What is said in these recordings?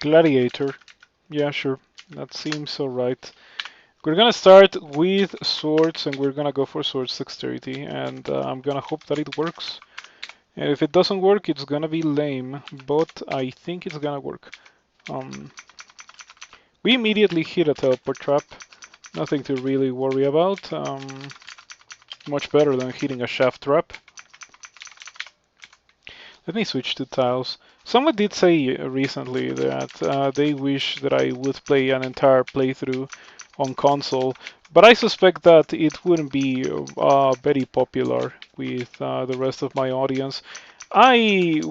Gladiator. Yeah, sure. That seems alright. We're gonna start with swords and we're gonna go for swords dexterity and I'm gonna hope that it works. And if it doesn't work, it's gonna be lame, but I think it's gonna work. Um, we immediately hit a teleport trap. Nothing to really worry about. Much better than hitting a shaft trap. Let me switch to tiles. Someone did say recently that they wish that I would play an entire playthrough on console, but I suspect that it wouldn't be very popular with the rest of my audience. I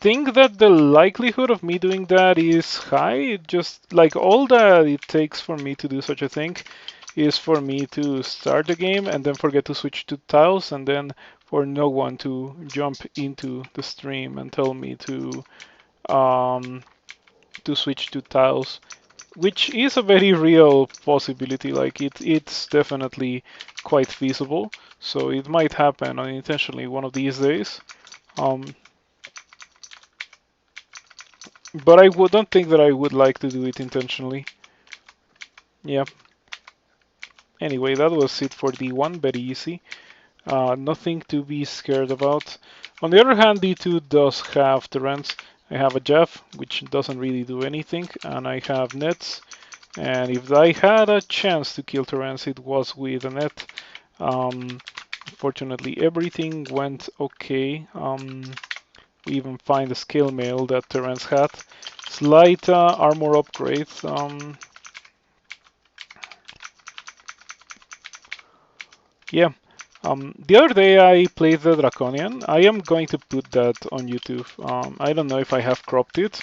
think that the likelihood of me doing that is high. Just like all that it takes for me to do such a thing is for me to start the game and then forget to switch to tiles and then for no one to jump into the stream and tell me um, to switch to tiles, which is a very real possibility. Like it's definitely quite feasible. So it might happen unintentionally one of these days. Um, but don't think that I would like to do it intentionally. Yeah. Anyway, that was it for D1. Very easy. Nothing to be scared about. On the other hand, D2 does have terrains. I have a Jeff, which doesn't really do anything, and I have nets. And if I had a chance to kill terrains, it was with a net. Fortunately, everything went okay. We even find the scale mail that terrains had. Slight armor upgrade. Yeah. The other day I played the Draconian. I am going to put that on YouTube. I don't know if I have cropped it,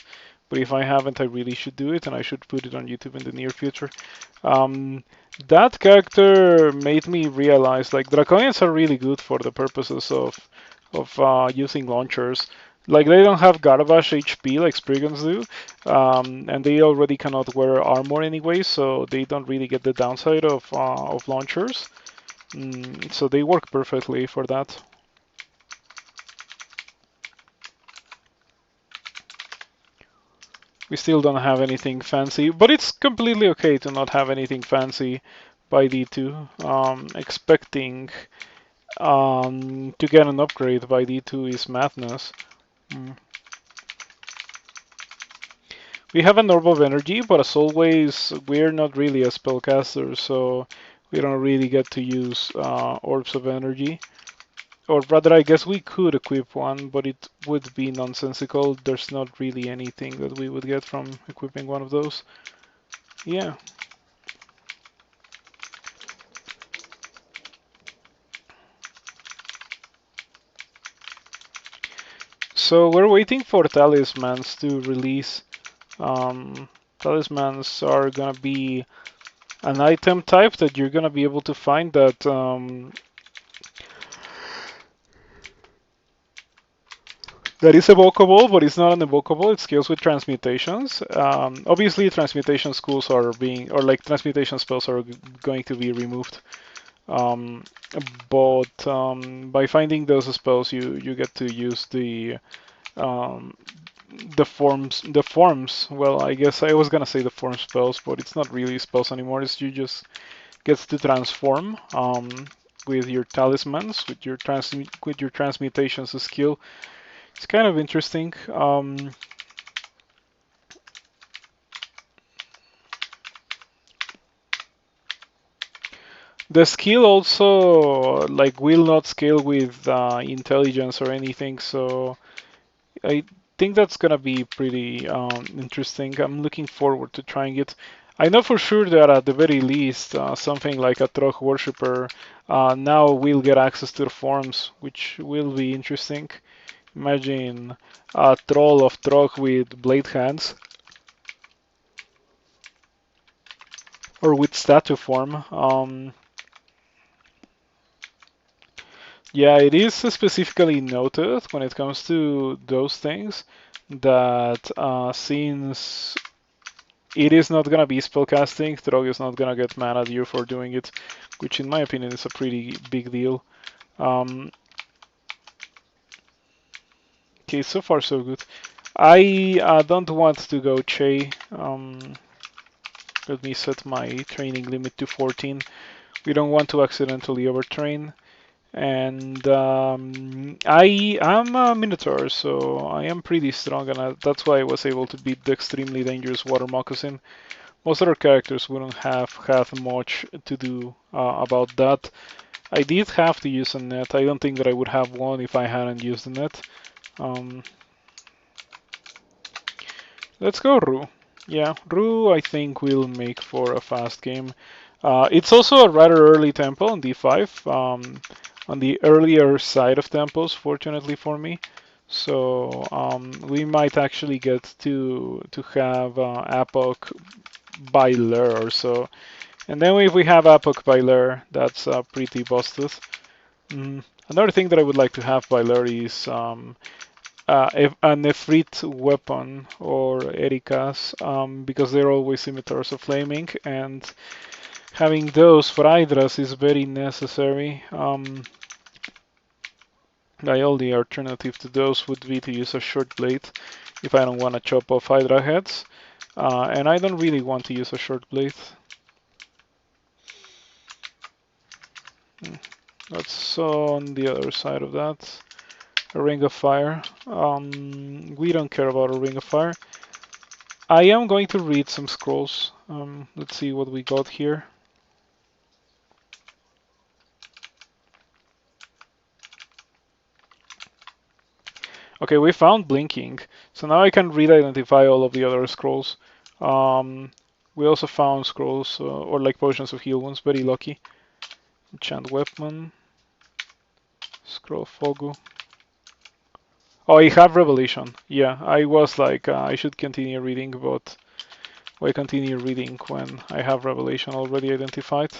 but if I haven't, I really should do it, and I should put it on YouTube in the near future. That character made me realize like Draconians are really good for the purposes of using launchers. Like they don't have garbage HP like Spriggans do, and they already cannot wear armor anyway, so they don't really get the downside of launchers. So they work perfectly for that. We still don't have anything fancy, but it's completely okay to not have anything fancy by D2. Expecting to get an upgrade by D2 is madness. Mm. We have an Orb of Energy, but as always, we're not really a spellcaster, so we don't really get to use Orbs of Energy. Or rather, I guess we could equip one, but it would be nonsensical. There's not really anything that we would get from equipping one of those. Yeah. So we're waiting for talismans to release. Talismans are gonna be an item type that you're gonna be able to find that is evocable, but it's not an evocable. It scales with transmutations. Obviously, transmutation schools are being, or like transmutation spells are going to be removed. Um, but by finding those spells, you get to use um, the forms. The forms. Well, I guess I was gonna say the form spells, but it's not really spells anymore. It's you just gets to transform with your talismans, with your transmutations skill. It's kind of interesting. The skill also like will not scale with intelligence or anything, so I think that's gonna be pretty interesting. I'm looking forward to trying it. I know for sure that at the very least, something like a Trog Worshipper now will get access to the forms, which will be interesting. Imagine a troll of Trog with blade hands, or with statue form. Yeah, it is specifically noted when it comes to those things that since it is not gonna be spellcasting, Throg is not gonna get mad at you for doing it, which in my opinion is a pretty big deal. Um, okay, so far so good. I don't want to go Che. Let me set my training limit to 14. We don't want to accidentally overtrain. And I am a Minotaur, so I am pretty strong, and that's why I was able to beat the extremely dangerous Water Moccasin. Most other characters wouldn't have had much to do about that. I did have to use a net. I don't think that I would have won if I hadn't used the net. Um, let's go Ru. Yeah, Ru I think will make for a fast game. It's also a rather early tempo on D5, on the earlier side of tempos, fortunately for me. So we might actually get to have Apoc by Lure or so. And then if we have Apoc by Lure, that's pretty busted. Another thing that I would like to have by Lure is an Efreet weapon or Erika's, because they're always scimitars of flaming, and having those for Hydras is very necessary. The only alternative to those would be to use a short blade if I don't want to chop off Hydra heads, and I don't really want to use a short blade. That's on the other side of that. A ring of fire. We don't care about a ring of fire. I am going to read some scrolls. Let's see what we got here. Okay, we found blinking, so now I can read identify all of the other scrolls. We also found scrolls or like potions of heal wounds. Very lucky. Enchant weapon. Scroll of Fogu. Oh, I have revelation. Yeah, I was like I should continue reading, but why continue reading when I have revelation already identified?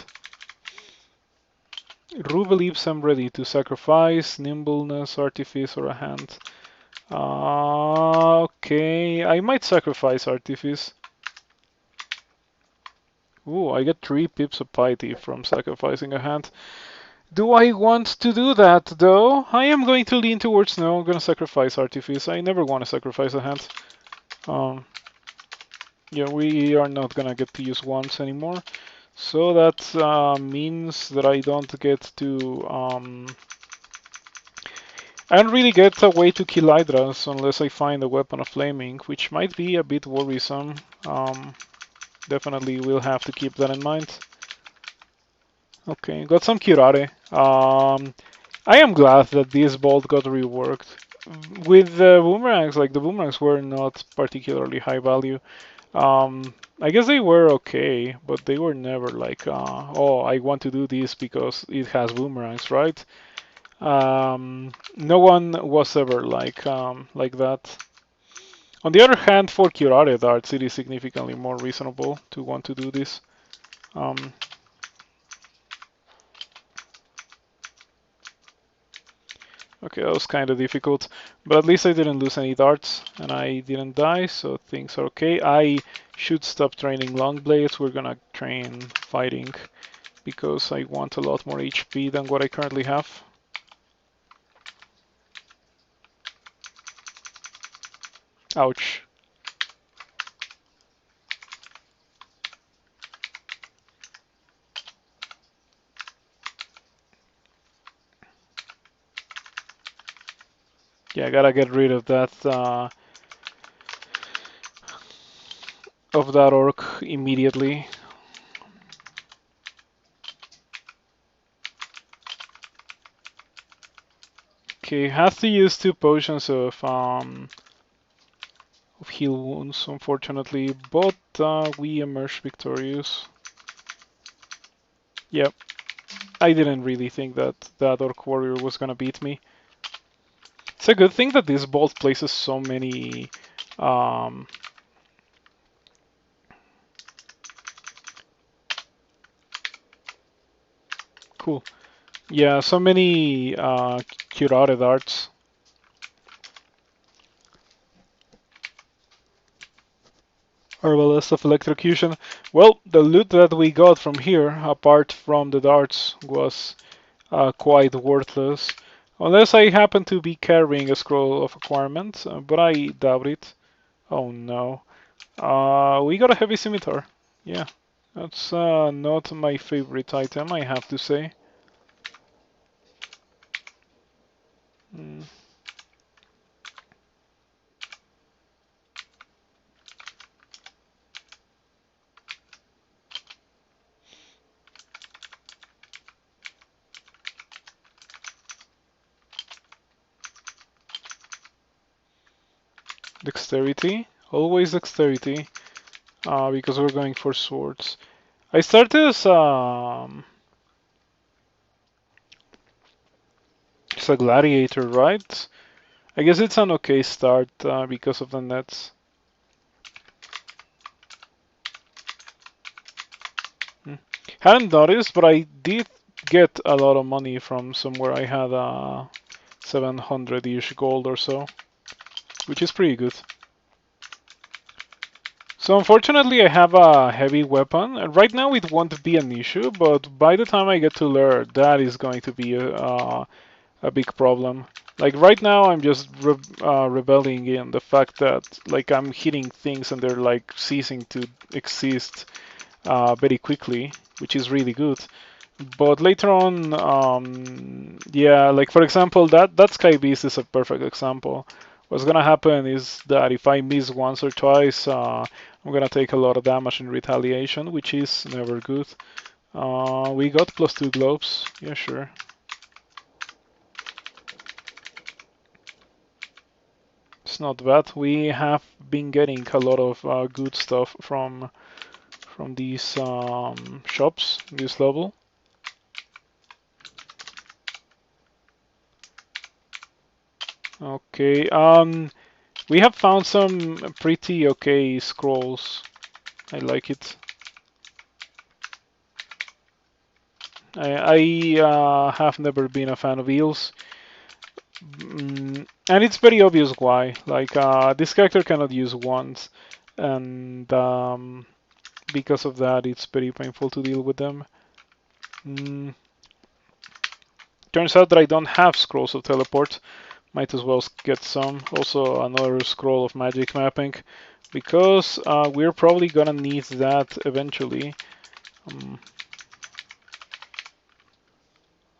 Ru believes I'm ready to sacrifice nimbleness, artifice, or a hand. Okay, I might sacrifice artifice. Ooh, I get 3 pips of piety from sacrificing a hand. Do I want to do that though? I am going to lean towards no. I'm gonna sacrifice artifice. I never want to sacrifice a hand. Yeah, we are not gonna get to use wands anymore. So that means that I don't get to I don't really get a way to kill Hydras unless I find a weapon of flaming, which might be a bit worrisome. Definitely will have to keep that in mind. Okay, got some Curare. I am glad that this bolt got reworked. With the boomerangs, like the boomerangs were not particularly high value. I guess they were okay, but they were never like, oh, I want to do this because it has boomerangs, right? No one was ever like that. On the other hand, for Curare darts, it is significantly more reasonable to want to do this. Okay, that was kind of difficult, but at least I didn't lose any darts and I didn't die, so things are okay. I should stop training long blades. We're gonna train fighting because I want a lot more HP than what I currently have. Ouch. Yeah, I gotta get rid of that orc immediately. Okay, have to use 2 potions of heal wounds, unfortunately, but we emerged victorious. Yep, I didn't really think that that orc warrior was gonna beat me. It's a good thing that this bolt places so many cool. Yeah, so many curare darts. Arbalest of electrocution. Well, the loot that we got from here, apart from the darts, was quite worthless. Unless I happen to be carrying a scroll of acquirement, but I doubt it. Oh no. We got a heavy scimitar. Yeah, that's not my favorite item, I have to say. Mm. Dexterity, always dexterity, because we're going for swords. I started as a gladiator, right? I guess it's an okay start because of the nets. Hmm. Hadn't noticed, but I did get a lot of money from somewhere. I had 700-ish gold or so, which is pretty good. So unfortunately I have a heavy weapon. Right now it won't be an issue, but by the time I get to learn, that is going to be a big problem. Like right now I'm just rebelling in the fact that like I'm hitting things and they're like ceasing to exist very quickly, which is really good. But later on, yeah, like for example, that Sky Beast is a perfect example. What's gonna happen is that if I miss once or twice, I'm gonna take a lot of damage in retaliation, which is never good. We got +2 globes. Yeah, sure. It's not bad. We have been getting a lot of good stuff from these shops this level. Okay. We have found some pretty okay scrolls. I like it. I have never been a fan of eels. And it's very obvious why. Like, this character cannot use wands, and because of that, it's very painful to deal with them. Mm, Turns out that I don't have scrolls of teleport. Might as well get some. Also, another scroll of magic mapping, because we're probably gonna need that eventually.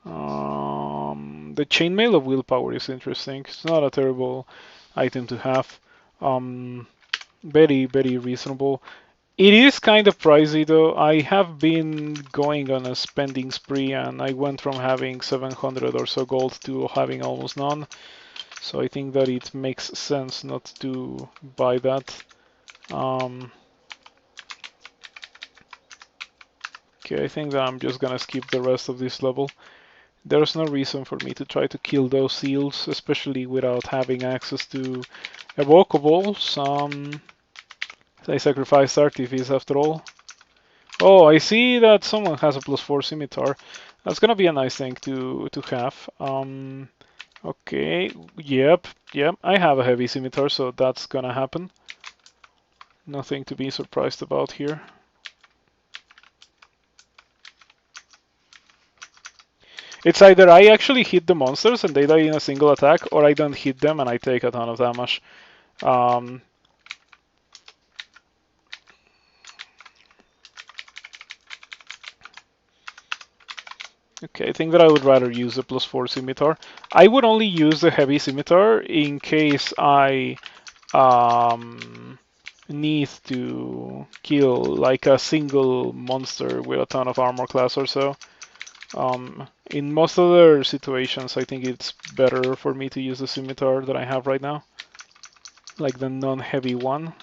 The chainmail of willpower is interesting. It's not a terrible item to have. Um, very reasonable. It is kind of pricey though. I have been going on a spending spree and I went from having 700 or so gold to having almost none. So I think that it makes sense not to buy that. Um, okay, I think that I'm just gonna skip the rest of this level. There's no reason for me to try to kill those seals, especially without having access to evocables. I sacrificed Artifice after all. Oh, I see that someone has a +4 scimitar. That's gonna be a nice thing to have. Okay, yep. I have a heavy scimitar, so that's gonna happen. Nothing to be surprised about here. It's either I actually hit the monsters and they die in a single attack, or I don't hit them and I take a ton of damage. Um, Okay, I think that I would rather use the +4 scimitar. I would only use the heavy scimitar in case I um, need to kill like a single monster with a ton of armor class or so. In most other situations, I think it's better for me to use the scimitar that I have right now, like the non-heavy one.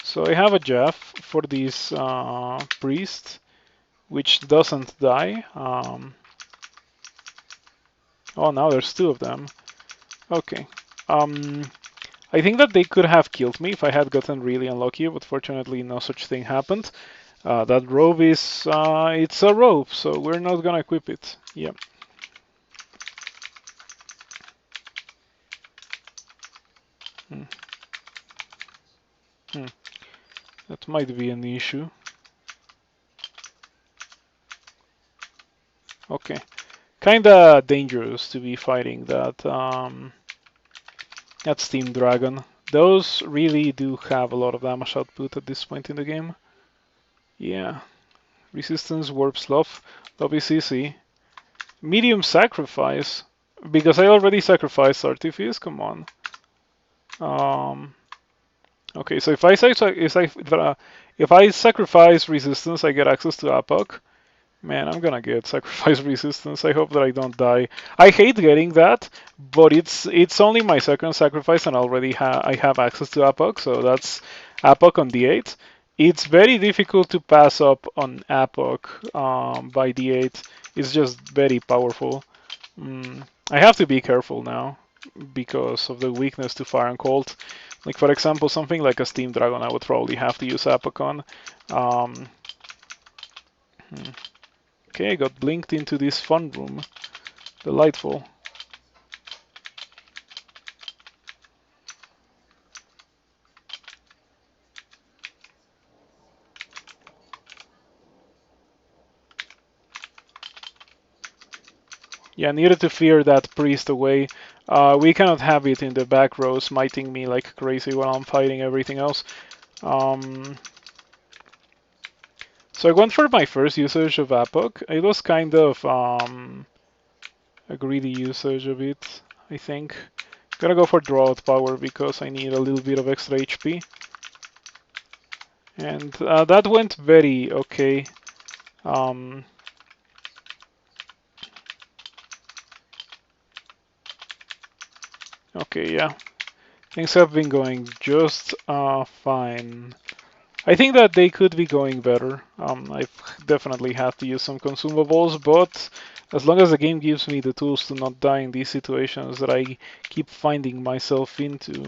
So I have a Jeff for this priest, which doesn't die. Oh, now there's two of them. Okay. Um, I think that they could have killed me if I had gotten really unlucky, but fortunately no such thing happened. That robe is, it's a robe, so we're not gonna equip it. Yep. Hmm. Hmm. That might be an issue. Okay. kinda dangerous to be fighting that Steam Dragon. Those really do have a lot of damage output at this point in the game. Yeah. Resistance, Warp Slough, WCC. Medium Sacrifice. Because I already sacrificed Artifice, come on. Okay, so if I sacrifice Resistance, I get access to APOC. Man, I'm gonna get sacrifice resistance. I hope that I don't die. I hate getting that, but it's only my second sacrifice, and I have access to APOC, so that's APOC on D8. It's very difficult to pass up on APOC by D8. It's just very powerful. I have to be careful now because of the weakness to fire and cold. Like for example, something like a Steam Dragon, I would probably have to use APOC on. Okay, I got blinked into this fun room. Delightful. Yeah, needed to fear that priest away. We cannot have it in the back row smiting me like crazy while I'm fighting everything else. So I went for my first usage of APOC. It was kind of a greedy usage of it, I think. Gonna go for Drought Power because I need a little bit of extra HP. And that went very okay. Okay, yeah. Things have been going just fine. I think that they could be going better. I've definitely had to use some consumables, but as long as the game gives me the tools to not die in these situations that I keep finding myself into,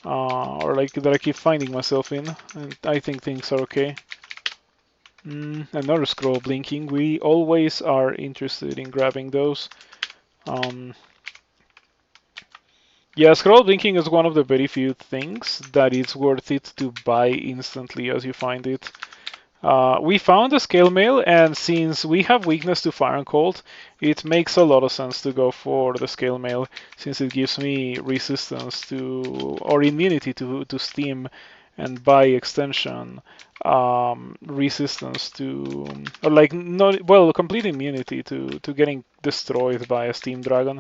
or like that I keep finding myself in, and I think things are okay. Another scroll blinking. We always are interested in grabbing those. Yeah, scroll blinking is one of the very few things that it's worth it to buy instantly as you find it. We found a scale mail, and since we have weakness to fire and cold, it makes a lot of sense to go for the scale mail, since it gives me resistance to, or immunity to steam, and by extension, resistance to, or like, not, well, complete immunity to getting destroyed by a steam dragon.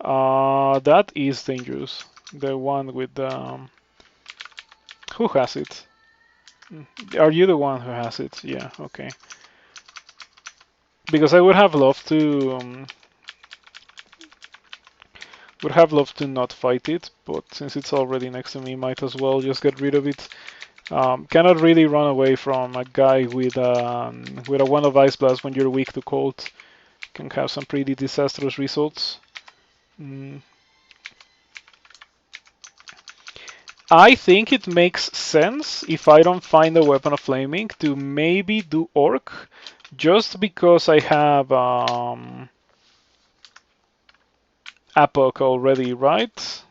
That is dangerous. The one with the... who has it? Are you the one who has it? Yeah, okay. Because I would have loved to not fight it, but since it's already next to me, might as well just get rid of it. Cannot really run away from a guy with a one of Ice Blast when you're weak to cold. Can have some pretty disastrous results. I think it makes sense if I don't find a weapon of flaming to maybe do orc, just because I have APOC already, right?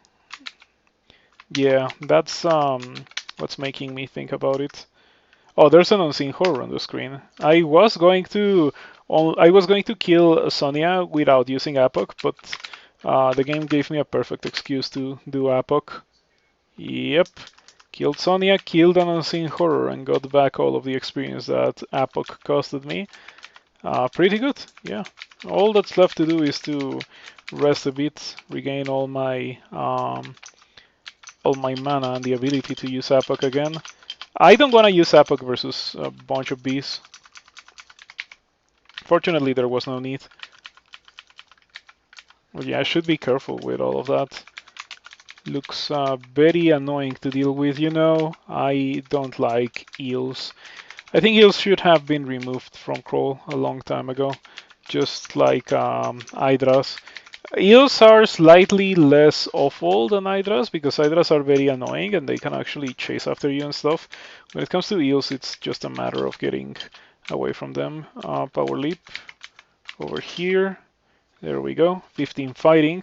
Yeah, that's what's making me think about it. Oh, there's an unseen horror on the screen. I was going to kill Sonia without using APOC, but the game gave me a perfect excuse to do APOC. Yep. Killed Sonia, killed an unseen horror, and got back all of the experience that APOC costed me. Pretty good, yeah. All that's left to do is to rest a bit, regain all my mana and the ability to use APOC again. I don't want to use APOC versus a bunch of bees. Fortunately, there was no need. But yeah, I should be careful with all of that. Looks very annoying to deal with, you know. I don't like eels. I think eels should have been removed from Crawl a long time ago, just like hydras. Eels are slightly less awful than hydras because hydras are very annoying and they can actually chase after you and stuff. When it comes to eels, it's just a matter of getting away from them. Power leap over here. There we go. 15 fighting.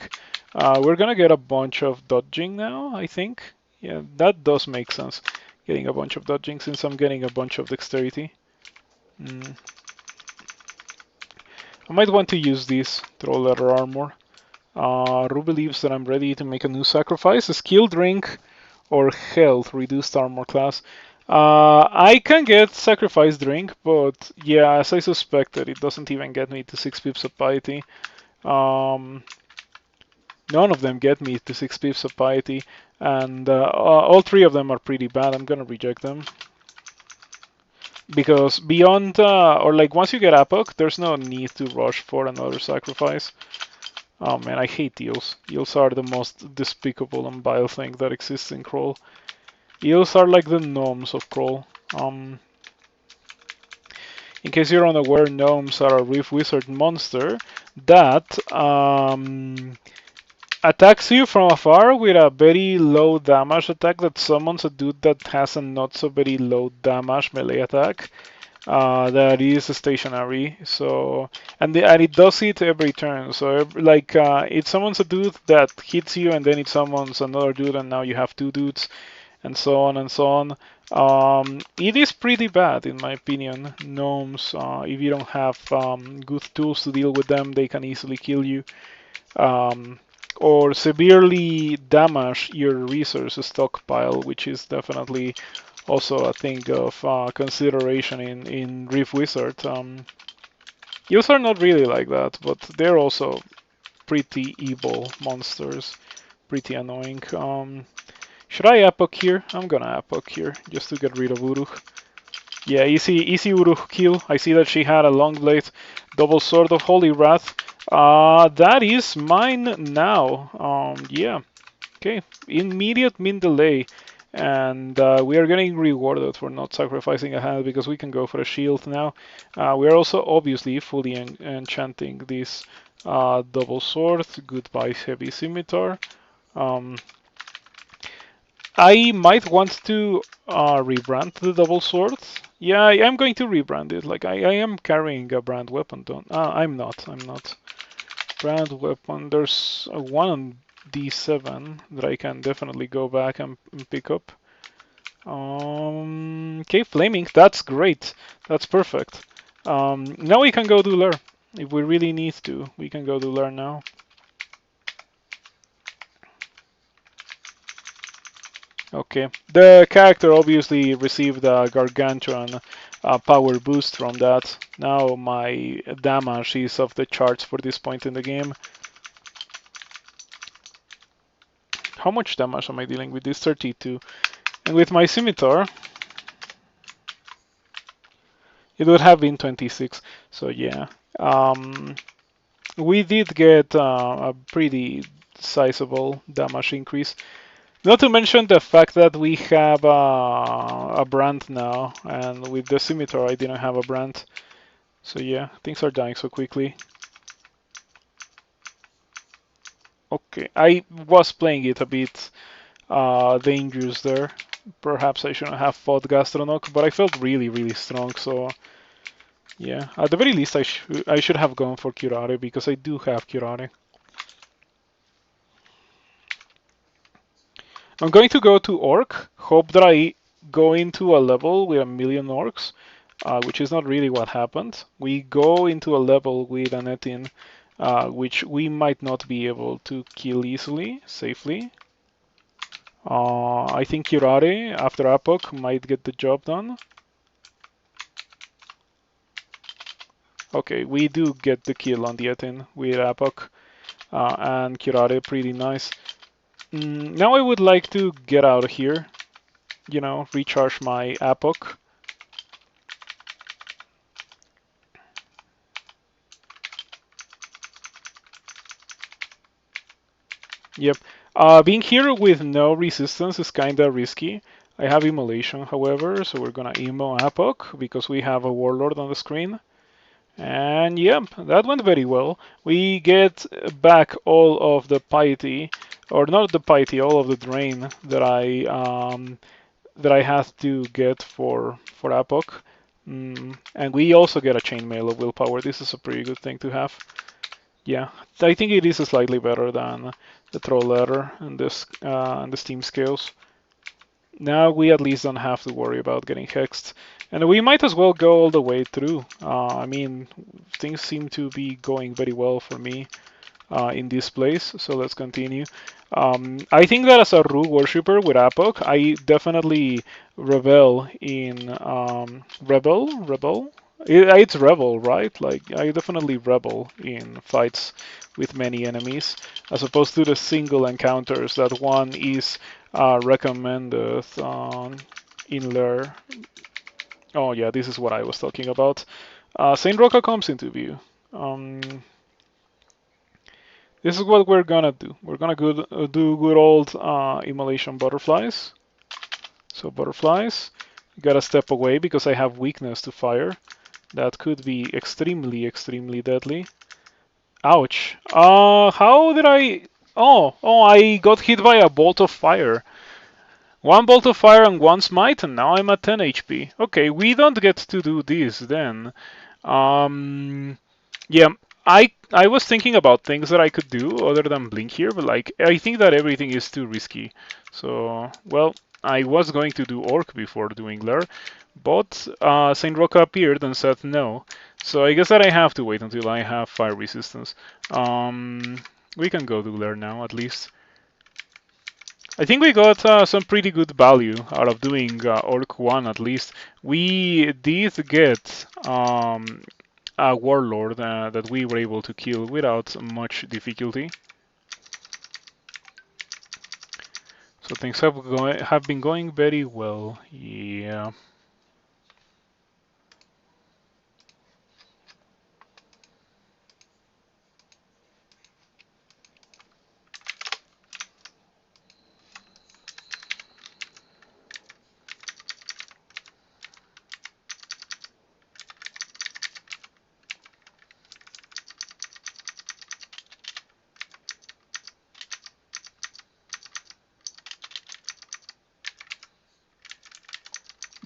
We're gonna get a bunch of dodging now, I think. Yeah, that does make sense. Getting a bunch of dodging since I'm getting a bunch of dexterity. I might want to use this Troll Leather Armor. Ru believes that I'm ready to make a new sacrifice. A skill drink or health reduced armor class. I can get sacrifice drink, but yeah, as I suspected, it doesn't even get me to 6 pips of piety. Um, None of them get me to 6 pips of piety, and all three of them are pretty bad. I'm gonna reject them. Because beyond, or like once you get Apoc, there's no need to rush for another sacrifice. Oh man, I hate eels. Eels are the most despicable and vile thing that exists in Crawl. Eels are like the gnomes of Crawl. In case you're unaware, gnomes are a Reef Wizard monster that attacks you from afar with a very low damage attack that summons a dude that has a not so very low damage melee attack. That is stationary. So and it does it every turn. So it summons a dude that hits you, and then it summons another dude, and now you have two dudes, and so on and so on. It is pretty bad in my opinion. Gnomes, if you don't have good tools to deal with them, they can easily kill you. Or severely damage your resource stockpile, which is definitely also a thing of consideration in Reef Wizard. Eels are not really like that, but they're also pretty evil monsters, pretty annoying. Should I Apoc here? I'm gonna Apoc here, just to get rid of Uruk. Yeah, easy Uruk kill. I see that she had a long blade, double sword of Holy Wrath. That is mine now. Yeah. Okay, immediate min delay, and we are getting rewarded for not sacrificing a hand because we can go for a shield now. We are also obviously fully enchanting this double sword. Goodbye, heavy scimitar. Um, I might want to rebrand the double sword. Yeah, I am going to rebrand it. Like I am carrying a brand weapon. Don't? I'm not. I'm not. Brand weapon. There's one on D7 that I can definitely go back and pick up. Okay, flaming. That's great. That's perfect. Now we can go do lure. If we really need to, we can go do lure now. Okay. The character obviously received a gargantuan power boost from that. Now my damage is off the charts for this point in the game. How much damage am I dealing with this? 32. And with my scimitar, it would have been 26. So yeah, we did get a pretty sizable damage increase. Not to mention the fact that we have a brand now, and with the scimitar I didn't have a brand. So yeah, things are dying so quickly. Okay, I was playing it a bit dangerous there. Perhaps I shouldn't have fought Gastronok, but I felt really, really strong, so yeah. At the very least, I should have gone for Curare, because I do have Curare. I'm going to go to Orc, hope that I go into a level with a million Orcs, which is not really what happened. We go into a level with an Etin, which we might not be able to kill easily, safely. I think Curare, after Apoc, might get the job done. Okay, we do get the kill on the Etin with Apoc and Curare, pretty nice. Now I would like to get out of here, you know, recharge my Apoc. Yep. Being here with no resistance is kinda risky. I have Immolation, however, so we're gonna Immo Apoc because we have a Warlord on the screen. And yep, that went very well. We get back all of the piety, or not the piety, all of the drain that I had to get for Apoc. And we also get a chainmail of willpower. This is a pretty good thing to have. Yeah, I think it is slightly better than the Troll Letter and this and the Steam scales. Now we at least don't have to worry about getting hexed. And we might as well go all the way through. I mean, things seem to be going very well for me in this place, so let's continue. I think that as a Rogue Worshipper with Apoc, I definitely revel in Rebel? It's Rebel, right? Like, I definitely rebel in fights with many enemies, as opposed to the single encounters that one is recommended in Lair. Oh yeah, this is what I was talking about. Saint Roca comes into view. Um, this is what we're gonna do. We're gonna do good old immolation butterflies. So butterflies, you gotta step away because I have weakness to fire. That could be extremely, extremely deadly. Ouch. How did I... Oh, I got hit by a bolt of fire. One bolt of fire and one smite, and now I'm at 10 HP. Okay, we don't get to do this then. Um, yeah, I was thinking about things that I could do other than blink here, but like I think that everything is too risky. So, well, I was going to do Orc before doing Lair, but Saint Roca appeared and said no. So I guess that I have to wait until I have fire resistance. We can go do Lair now at least. I think we got some pretty good value out of doing Orc 1 at least. We did get a warlord that we were able to kill without much difficulty. So things have been going very well. Yeah.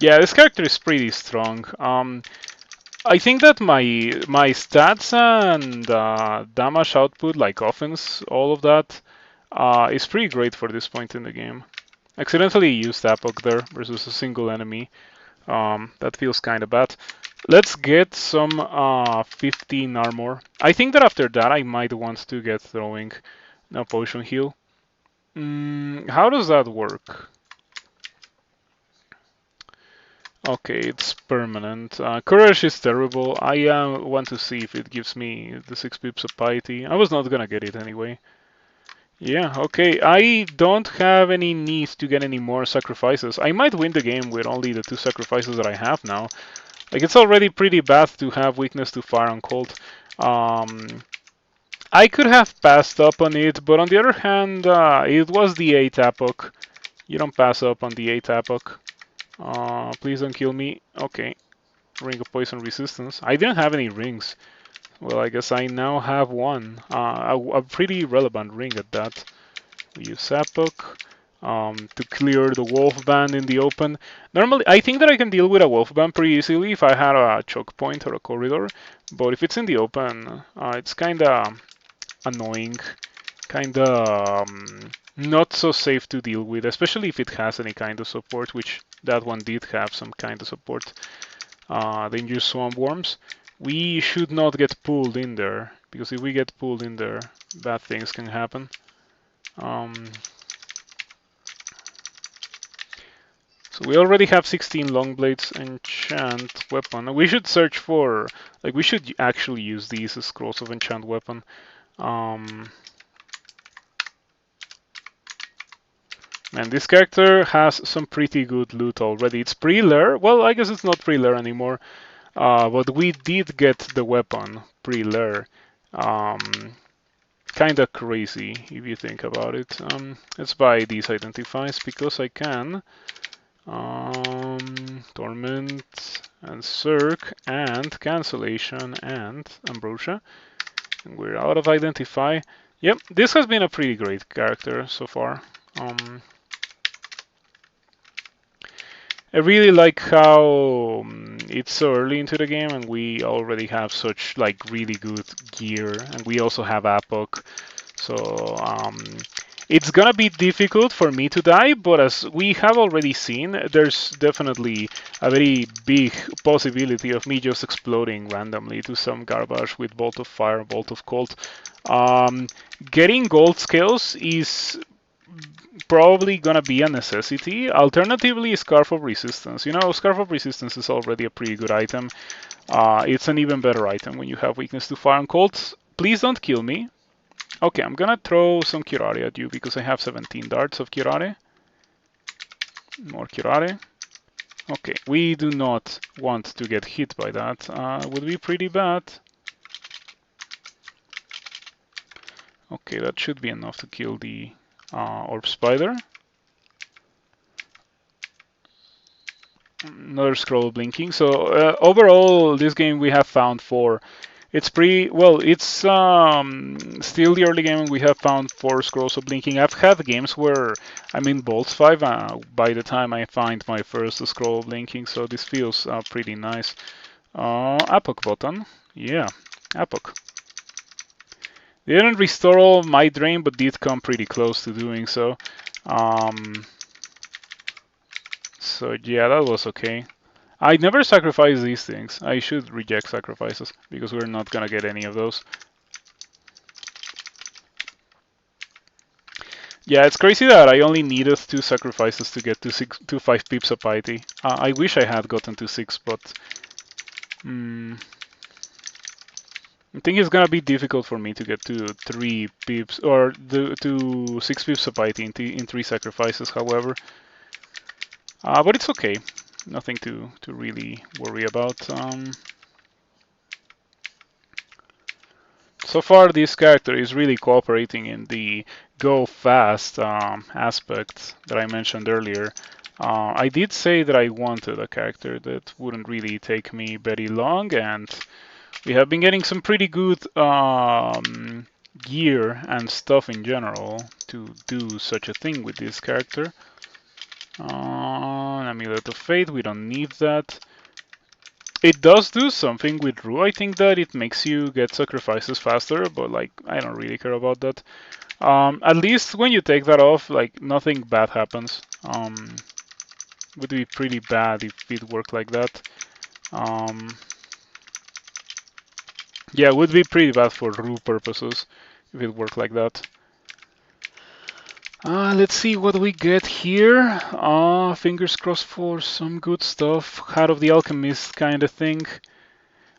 Yeah, this character is pretty strong. I think that my stats and damage output, like offense, all of that, is pretty great for this point in the game. Accidentally used Apoc there versus a single enemy. That feels kind of bad. Let's get some 15 armor. I think that after that I might want to get throwing no potion heal. How does that work? Okay, it's permanent. Courage is terrible. I want to see if it gives me the 6 pips of piety. I was not gonna get it anyway. Yeah, okay. I don't have any need to get any more sacrifices. I might win the game with only the 2 sacrifices that I have now. Like, it's already pretty bad to have weakness to fire on cold. I could have passed up on it, but on the other hand, it was the 8 Apoc. You don't pass up on the 8 Apoc. Please don't kill me. Okay. Ring of Poison Resistance. I didn't have any rings. Well, I guess I now have one. A pretty relevant ring at that. We use Apoc to clear the wolf band in the open. Normally, I think that I can deal with a wolf band pretty easily if I had a choke point or a corridor. But if it's in the open, it's kinda annoying, kinda not so safe to deal with, especially if it has any kind of support, which that one did have some kind of support. Dangerous swamp worms. We should not get pulled in there, because if we get pulled in there, bad things can happen. So we already have 16 long blades enchant weapon. We should search for, like, we should actually use these as scrolls of enchant weapon. And this character has some pretty good loot already. It's pre-lair. Well, I guess it's not pre-lair anymore. But we did get the weapon pre-lair. Kinda crazy if you think about it. Let's buy these identifies because I can. Torment and Cirque and Cancellation and Ambrosia. And we're out of identify. Yep, this has been a pretty great character so far. I really like how it's so early into the game and we already have such like really good gear, and we also have Apoc. So It's gonna be difficult for me to die, but as we have already seen, there's definitely a very big possibility of me just exploding randomly to some garbage with Bolt of Fire, Bolt of Cold. Um, Getting gold scales is probably gonna be a necessity. Alternatively, Scarf of Resistance. You know, Scarf of Resistance is already a pretty good item. It's an even better item when you have weakness to fire and cold. Please don't kill me. Okay, I'm gonna throw some curare at you because I have 17 darts of curare. More curare. Okay, we do not want to get hit by that. Would be pretty bad. Okay, that should be enough to kill the orb spider. Another scroll blinking. So overall, this game we have found four. It's pretty well. It's still the early game, and we have found four scrolls of blinking. I've had games where I'm in Bolts 5 by the time I find my first scroll of blinking, so this feels pretty nice. Epoch button, yeah, Epoch. They didn't restore all my drain, but did come pretty close to doing so. So yeah, that was okay. I never sacrifice these things. I should reject sacrifices because we're not gonna get any of those. Yeah, it's crazy that I only needed 2 sacrifices to get to 5 pips of piety. I wish I had gotten to 6, but I think it's gonna be difficult for me to get to 3 pips or to 6 pips of piety in 3 sacrifices. However, but it's okay. Nothing to really worry about. So far, this character is really cooperating in the go fast aspect that I mentioned earlier. I did say that I wanted a character that wouldn't really take me very long, and we have been getting some pretty good gear and stuff in general to do such a thing with this character. Amulet of Fate, we don't need that. It does do something with Rue. I think that it makes you get sacrifices faster, but like I don't really care about that. At least when you take that off, like nothing bad happens. Would be pretty bad if it worked like that. Yeah, it would be pretty bad for Rue purposes if it worked like that. Let's see what we get here. Fingers crossed for some good stuff. Hat of the Alchemist kind of thing.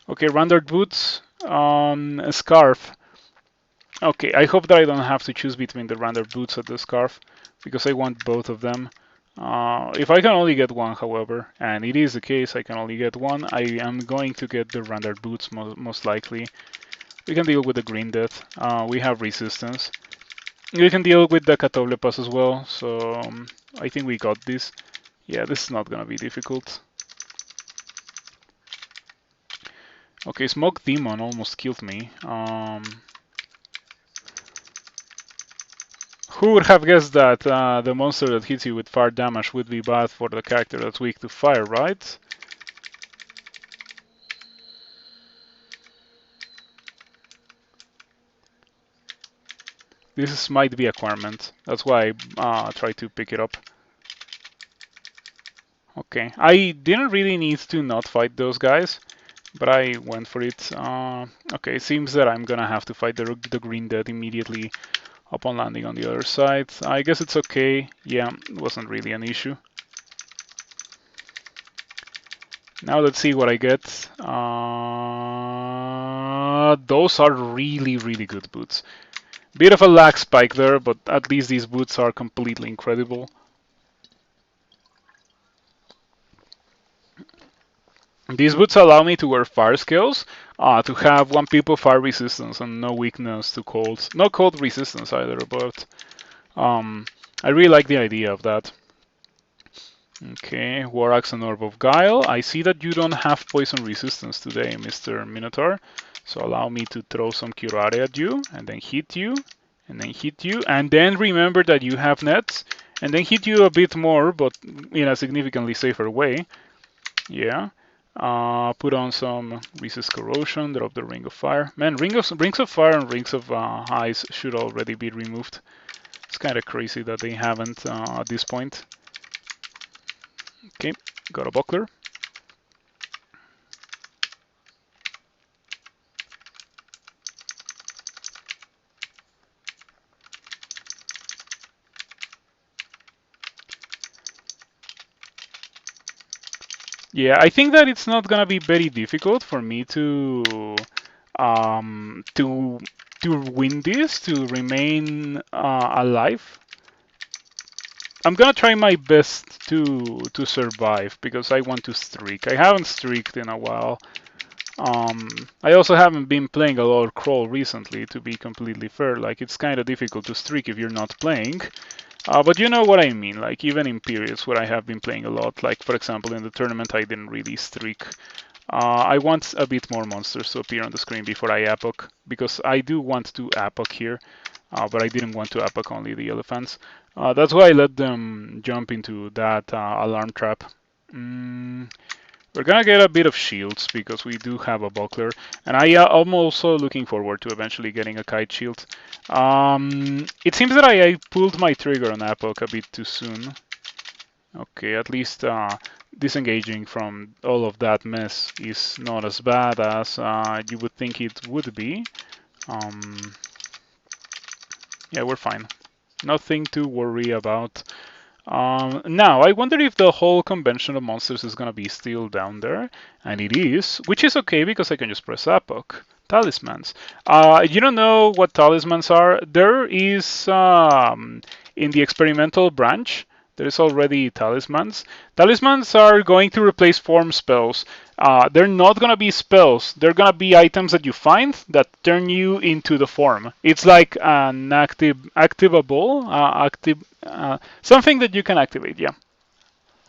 Okay, rendered boots. A scarf. Okay, I hope that I don't have to choose between the rendered boots and the scarf because I want both of them. If I can only get one, however, and it is the case, I can only get one, I am going to get the rendered boots most likely. We can deal with the green death. We have resistance. We can deal with the Catoble Pass as well, so I think we got this. Yeah, this is not gonna be difficult. Okay, Smoke Demon almost killed me. Who would have guessed that the monster that hits you with fire damage would be bad for the character that's weak to fire, right? Might be acquirement. That's why I tried to pick it up. Okay, I didn't really need to not fight those guys, but I went for it. Okay, it seems that I'm gonna have to fight the green dead immediately upon landing on the other side. I guess it's okay. Yeah, it wasn't really an issue. Now let's see what I get. Those are really, really good boots. Bit of a lag spike there, but at least these boots are completely incredible. These boots allow me to wear fire scales, to have 1 pip of fire resistance and no weakness to cold. No cold resistance either, but I really like the idea of that. Okay, War Axe and Orb of Guile. I see that you don't have poison resistance today, Mr. Minotaur. So allow me to throw some curare at you, and then hit you, and then hit you, and then remember that you have nets, and then hit you a bit more, but in a significantly safer way. Yeah. Put on some Resist Corrosion, drop the Ring of Fire. Man, Rings of Fire and Rings of Ice should already be removed. It's kind of crazy that they haven't at this point. Okay, got a buckler. Yeah, I think that it's not gonna be very difficult for me um, to to win this, to remain alive. I'm gonna try my best to survive because I want to streak. I haven't streaked in a while. I also haven't been playing a lot of crawl recently, to be completely fair. Like it's kind of difficult to streak if you're not playing. But you know what I mean. Like even in periods where I have been playing a lot, like for example in the tournament, I didn't really streak. I want a bit more monsters to appear on the screen before I epoch, because I do want to epoch here, but I didn't want to epoch only the elephants. That's why I let them jump into that alarm trap. We're gonna get a bit of shields because we do have a buckler, and I'm also looking forward to eventually getting a kite shield. It seems that I pulled my trigger on epoch a bit too soon. Okay, at least disengaging from all of that mess is not as bad as you would think it would be. Yeah, we're fine. Nothing to worry about. Now, I wonder if the whole convention of monsters is gonna be still down there, and it is, which is okay because I can just press epoch. Talismans. You don't know what talismans are? There is, in the experimental branch, there is already talismans. Talismans are going to replace form spells. They're not gonna be spells. They're gonna be items that you find that turn you into the form. It's like an activable, something that you can activate. Yeah.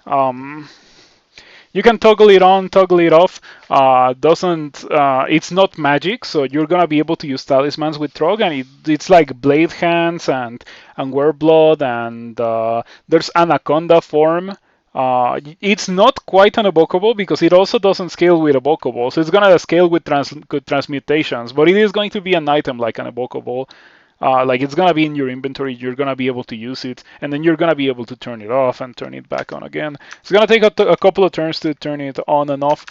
Um, you can toggle it on, toggle it off. Doesn't It's not magic, so you're gonna be able to use talismans with Trog, and it's like blade hands and wereblood, and there's anaconda form. It's not quite an evocable because it also doesn't scale with evocables. It's gonna scale with transmutations, but it is going to be an item like an evocable. Like it's gonna be in your inventory, you're gonna be able to use it, and then you're gonna be able to turn it off and turn it back on again. It's gonna take a couple of turns to turn it on and off.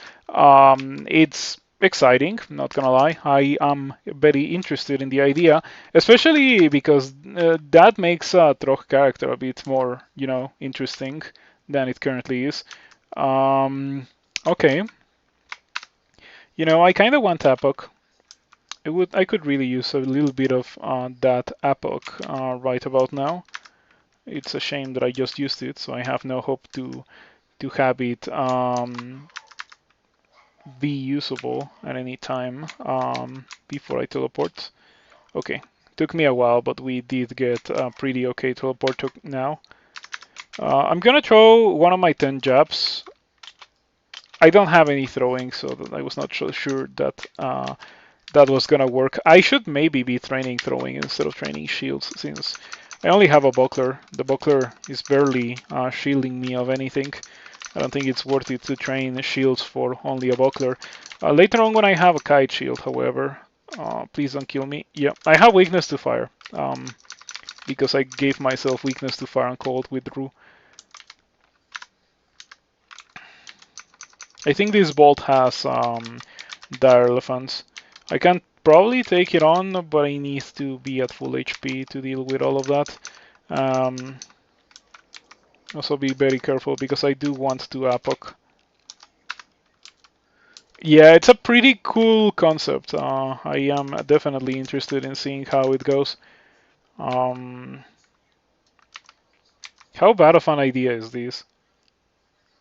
It's exciting, not gonna lie. I am very interested in the idea, especially because that makes a Trog character a bit more, interesting than it currently is. Okay. I kind of want Epoch. I could really use a little bit of that epoch right about now. It's a shame that I just used it, so I have no hope to have it be usable at any time before I teleport. Okay, took me a while, but we did get a pretty okay teleport now. I'm gonna throw one of my 10 jabs. I don't have any throwing, so I was not so sure that that was gonna work. I should maybe be training throwing instead of training shields, since I only have a buckler. The buckler is barely shielding me of anything. I don't think it's worth it to train shields for only a buckler. Later on when I have a kite shield, however, please don't kill me. Yeah, I have weakness to fire, because I gave myself weakness to fire and cold with Rue. I think this bolt has dire elephants. I can probably take it on, but I need to be at full HP to deal with all of that. Also be very careful because I do want to epoch. Yeah, it's a pretty cool concept. I am definitely interested in seeing how it goes. How bad of an idea is this?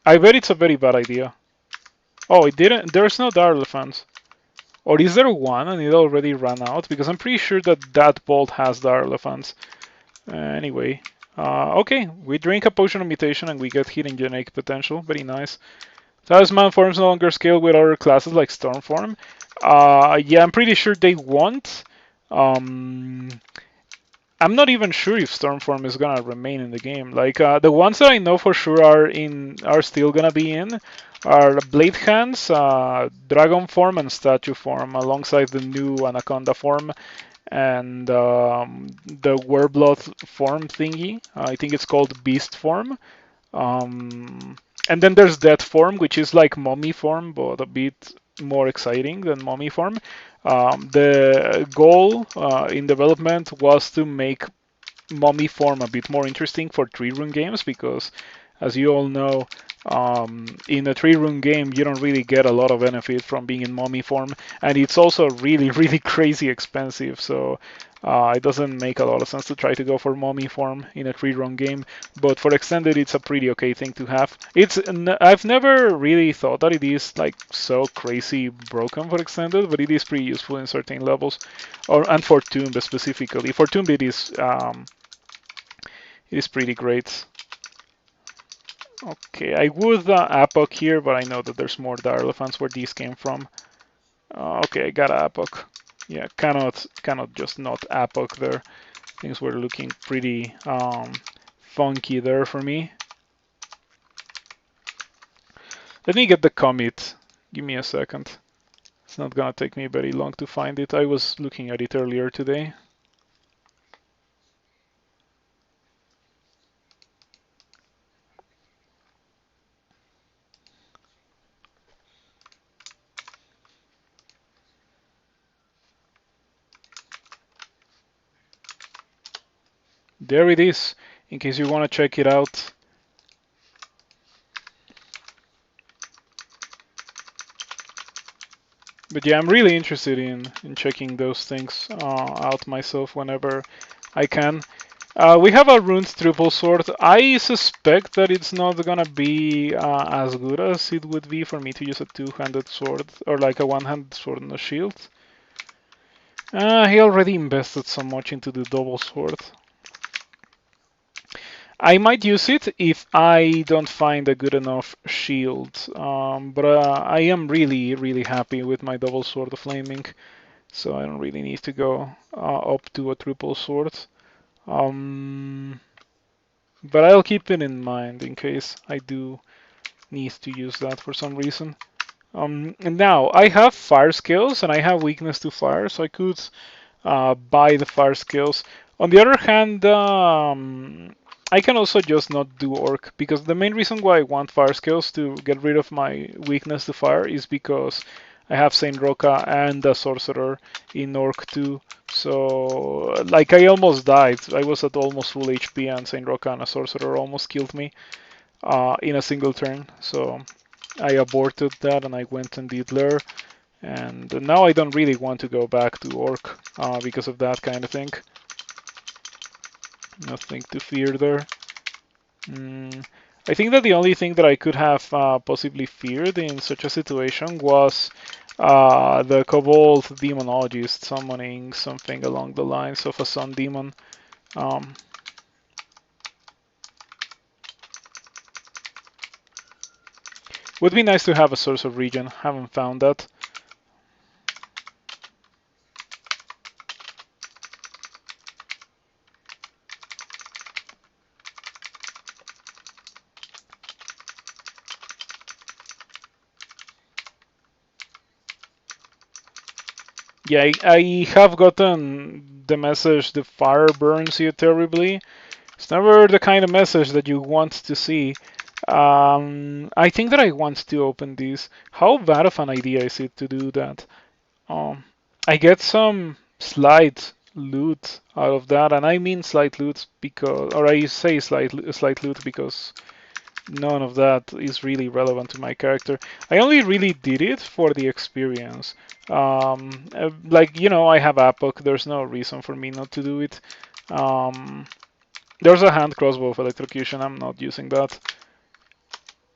I bet it's a very bad idea. Oh, it didn't. There's no dire elephants. Or is there one and it already ran out? Because I'm pretty sure that that bolt has dire elephants. Anyway. Okay, we drink a potion of mutation and we get hidden genetic potential. Very nice. Talisman forms no longer scale with other classes like Stormform. Yeah, I'm pretty sure they won't. I'm not even sure if Stormform is gonna remain in the game. Like the ones that I know for sure are still gonna be in are Blade Hands, Dragon Form, and Statue Form, alongside the new Anaconda form. and the Wereblood form thingy. I think it's called Beast form. And then there's Death form, which is like Mummy form, but a bit more exciting than Mummy form. The goal in development was to make Mummy form a bit more interesting for 3-rune games because, as you all know, in a 3-rune game you don't really get a lot of benefit from being in Mummy form, and it's also really, really crazy expensive. So it doesn't make a lot of sense to try to go for Mummy form in a 3-rune game. But for extended, it's a pretty okay thing to have. I've never really thought that it is like so crazy broken for extended, but it is pretty useful in certain levels, and for Tomb specifically. For Tomb, it is pretty great. Okay, I would Apoc here, but I know that there's more Elephants where these came from. Okay, I got Apoc. Yeah, cannot just not Apoc there. Things were looking pretty funky there for me. Let me get the commit. Give me a second. It's not gonna take me very long to find it. I was looking at it earlier today. There it is, in case you want to check it out. But yeah, I'm really interested in checking those things out myself whenever I can. We have a runes triple sword. I suspect that it's not gonna be as good as it would be for me to use a two-handed sword or like a one-handed sword and a shield. He already invested so much into the double sword. I might use it if I don't find a good enough shield, but I am really, really happy with my double sword of flaming, so I don't really need to go up to a triple sword. But I'll keep it in mind in case I do need to use that for some reason. And now I have fire skills and I have weakness to fire, so I could buy the fire skills. On the other hand, I can also just not do orc because the main reason why I want fire skills to get rid of my weakness to fire is because I have Saint Roca and a sorcerer in orc too. So like I almost died. I was at almost full HP and Saint Roca and a sorcerer almost killed me in a single turn. So I aborted that and I went and did Lair. And now I don't really want to go back to Orc because of that kind of thing. Nothing to fear there. I think that the only thing that I could have possibly feared in such a situation was the Kobold Demonologist summoning something along the lines of a Sun Demon. Would be nice to have a source of regen. Haven't found that. Yeah, I have gotten the message the fire burns you terribly. It's never the kind of message that you want to see. I think that I want to open this. How bad of an idea is it to do that? Um, I get some slight loot out of that, and I mean slight loot because, or I say slight loot because none of that is really relevant to my character. I only really did it for the experience. Like, I have Apoc, there's no reason for me not to do it. There's a hand crossbow of electrocution, I'm not using that.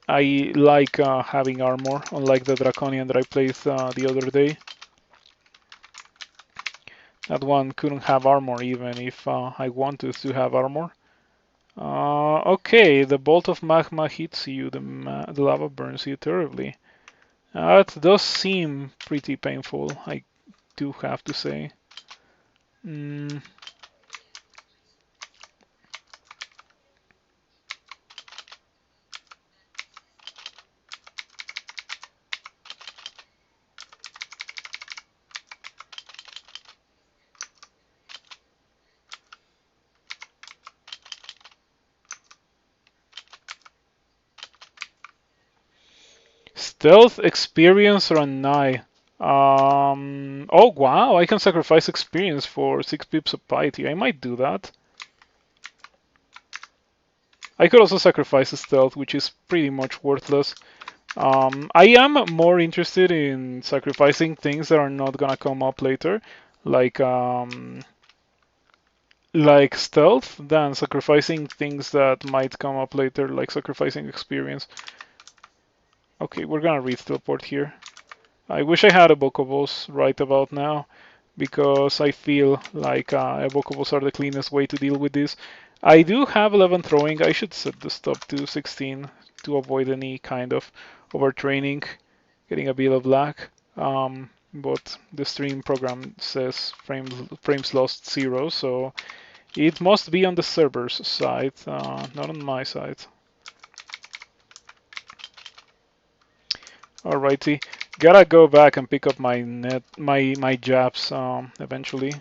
I like having armor, unlike the Draconian that I played the other day. That one couldn't have armor even if I wanted to have armor. Okay, the bolt of magma hits you, the lava burns you terribly. That does seem pretty painful, I do have to say. Mm. Stealth, experience, or an. Oh wow, I can sacrifice experience for 6 pips of piety. I might do that. I could also sacrifice stealth, which is pretty much worthless. I am more interested in sacrificing things that are not gonna come up later, like like stealth, than sacrificing things that might come up later, like sacrificing experience. Okay, we're gonna read teleport here. I wish I had evocables right about now, because I feel like evocables are the cleanest way to deal with this. I do have 11 throwing. I should set the stop to 16 to avoid any kind of overtraining, getting a bit of lag. But the stream program says frames lost 0, so it must be on the server's side, not on my side. Alrighty, gotta go back and pick up my jabs eventually.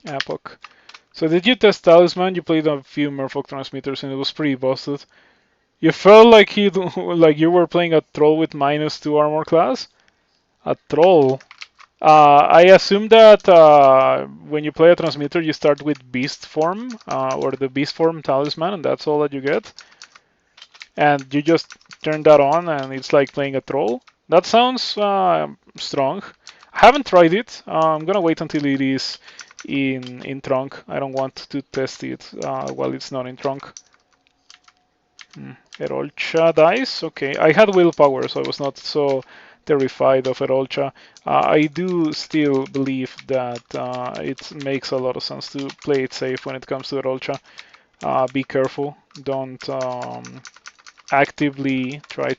Epoch. So did you test Talisman? You played a few Merfolk transmitters and it was pretty busted. You felt like like you were playing a troll with -2 armor class? A troll? I assume that when you play a transmitter, you start with Beast form, or the Beast form Talisman, and that's all that you get. And you just turn that on, and it's like playing a troll. That sounds strong. I haven't tried it. I'm gonna wait until it is in trunk. I don't want to test it while it's not in trunk. Herolcha dice. Okay, I had willpower, so I was not so terrified of Herolcha. I do still believe that it makes a lot of sense to play it safe when it comes to Herolcha. Be careful. Don't actively try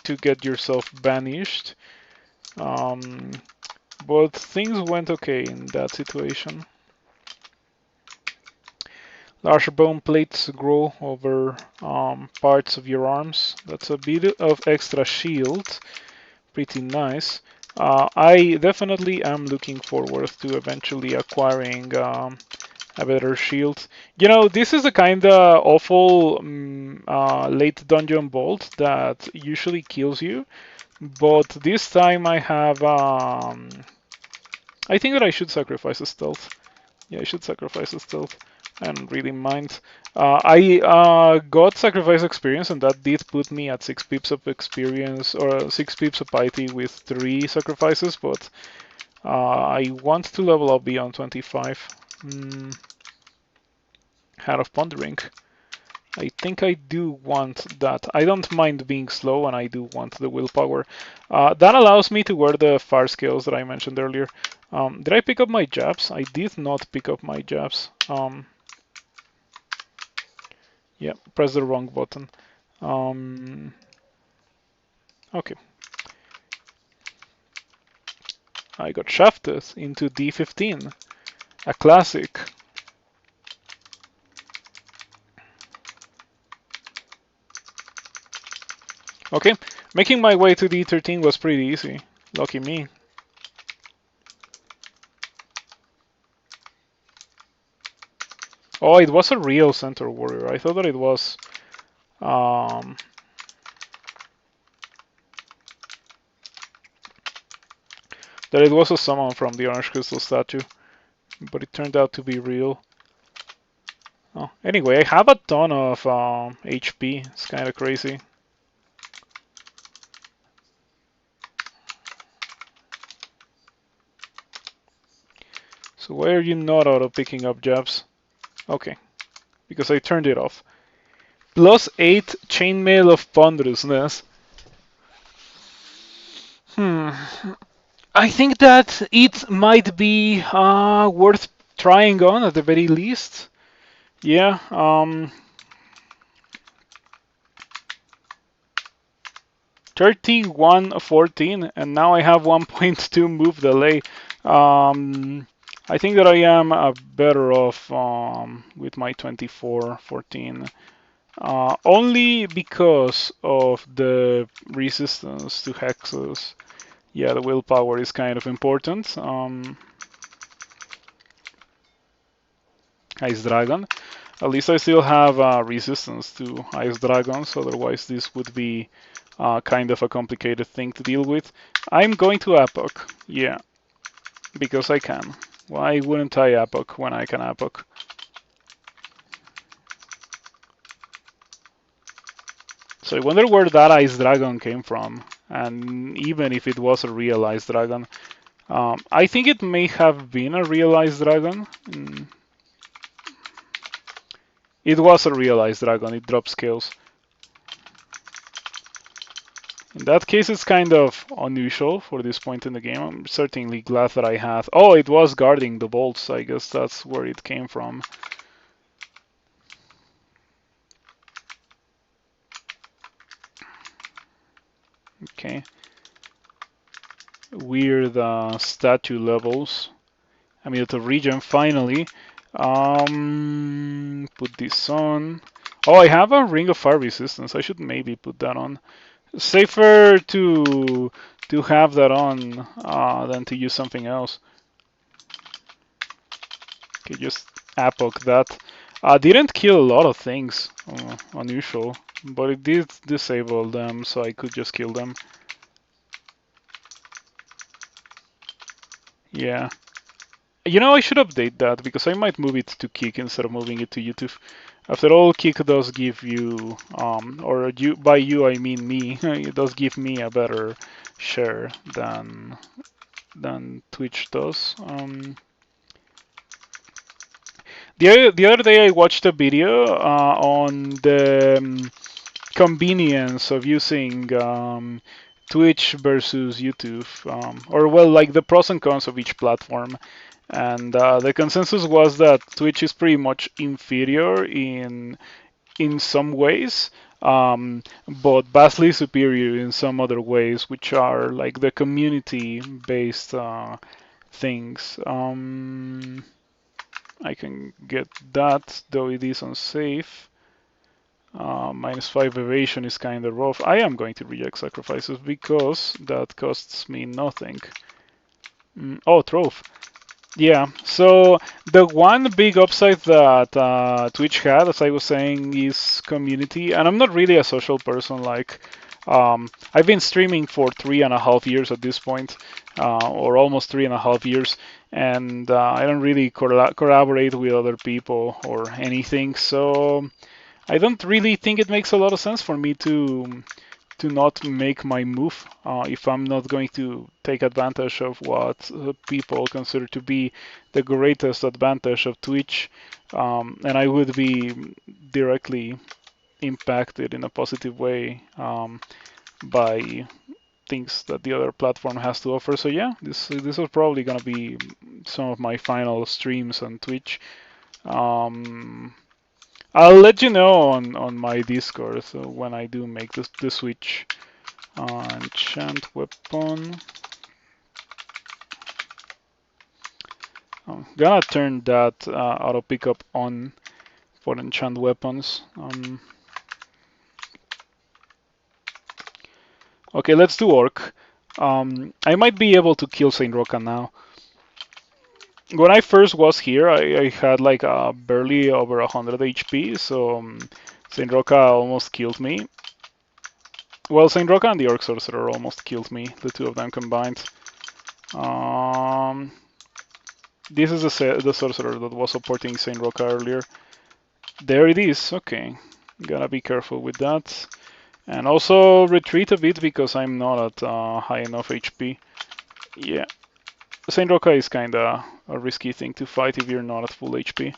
to get yourself banished. But things went okay in that situation. Larger bone plates grow over parts of your arms. That's a bit of extra shield. Pretty nice. I definitely am looking forward to eventually acquiring a better shield. You know, this is a kind of awful late dungeon bolt that usually kills you, but this time I have. I think that I should sacrifice a stealth. Yeah, I should sacrifice a stealth. I don't really mind. I got sacrifice experience, and that did put me at 6 pips of experience, or 6 pips of piety with 3 sacrifices, but I want to level up beyond 25. Hat of Pondering. I think I do want that. I don't mind being slow, and I do want the willpower. That allows me to wear the fire scales that I mentioned earlier. Did I pick up my jabs? I did not pick up my jabs. Yeah, press the wrong button. Okay. I got shafted into D15. A classic. Okay, making my way to D13 was pretty easy. Lucky me. Oh, it was a real center warrior. I thought that it was a summon from the Orange Crystal statue, but it turned out to be real. Oh, anyway, I have a ton of HP. It's kind of crazy. So why are you not auto picking up jabs? Okay, because I turned it off. +8 chainmail of ponderousness. I think that it might be worth trying on at the very least. Yeah. 31-14, and now I have 1.2 move delay. I think that I am better off with my 24-14. Only because of the resistance to hexes. Yeah, the willpower is kind of important. Ice Dragon. At least I still have resistance to Ice Dragons, otherwise this would be kind of a complicated thing to deal with. I'm going to Epoch, yeah, because I can. Why wouldn't I Epoch when I can Epoch? So I wonder where that Ice Dragon came from, and even if it was a real Ice Dragon. I think it may have been a real Ice Dragon. It was a real Ice Dragon, it drops skills. In that case, it's kind of unusual for this point in the game. I'm certainly glad that I had... Oh, it was guarding the bolts. I guess that's where it came from. Okay. Weird statue levels. I mean, at the region, finally. Put this on. Oh, I have a Ring of Fire resistance. I should maybe put that on. Safer to have that on than to use something else. Okay, just Apoc that. Didn't kill a lot of things, unusual, but it did disable them, so I could just kill them. Yeah. You know, I should update that because I might move it to Kick instead of moving it to YouTube. After all, Kick does give you, or you, by you I mean me, it does give me a better share than Twitch does. The other day I watched a video on the convenience of using Twitch versus YouTube, or well, like the pros and cons of each platform. And the consensus was that Twitch is pretty much inferior in some ways, but vastly superior in some other ways, which are like the community-based things. I can get that, though it is unsafe. -5 evasion is kind of rough. I am going to reject sacrifices because that costs me nothing. Oh, Trove. Yeah, so the one big upside that Twitch had, as I was saying, is community. And I'm not really a social person. Like, I've been streaming for 3.5 years at this point, or almost 3.5 years, and I don't really collaborate with other people or anything. So I don't really think it makes a lot of sense for me to not make my move if I'm not going to take advantage of what people consider to be the greatest advantage of Twitch, and I would be directly impacted in a positive way by things that the other platform has to offer. So yeah, this is probably gonna be some of my final streams on Twitch. I'll let you know on my Discord so when I do make the switch. Enchant weapon. I'm gonna turn that auto pickup on for enchant weapons. Okay, let's do Orc. I might be able to kill Saint Roca now. When I first was here, I had like barely over 100 HP, so Saint Roca almost killed me. Well, Saint Roca and the Orc Sorcerer almost killed me, the two of them combined. This is the Sorcerer that was supporting Saint Roca earlier. There it is, okay. Gotta be careful with that. And also retreat a bit because I'm not at high enough HP. Yeah. Saint Roca is kinda a risky thing to fight if you're not at full HP.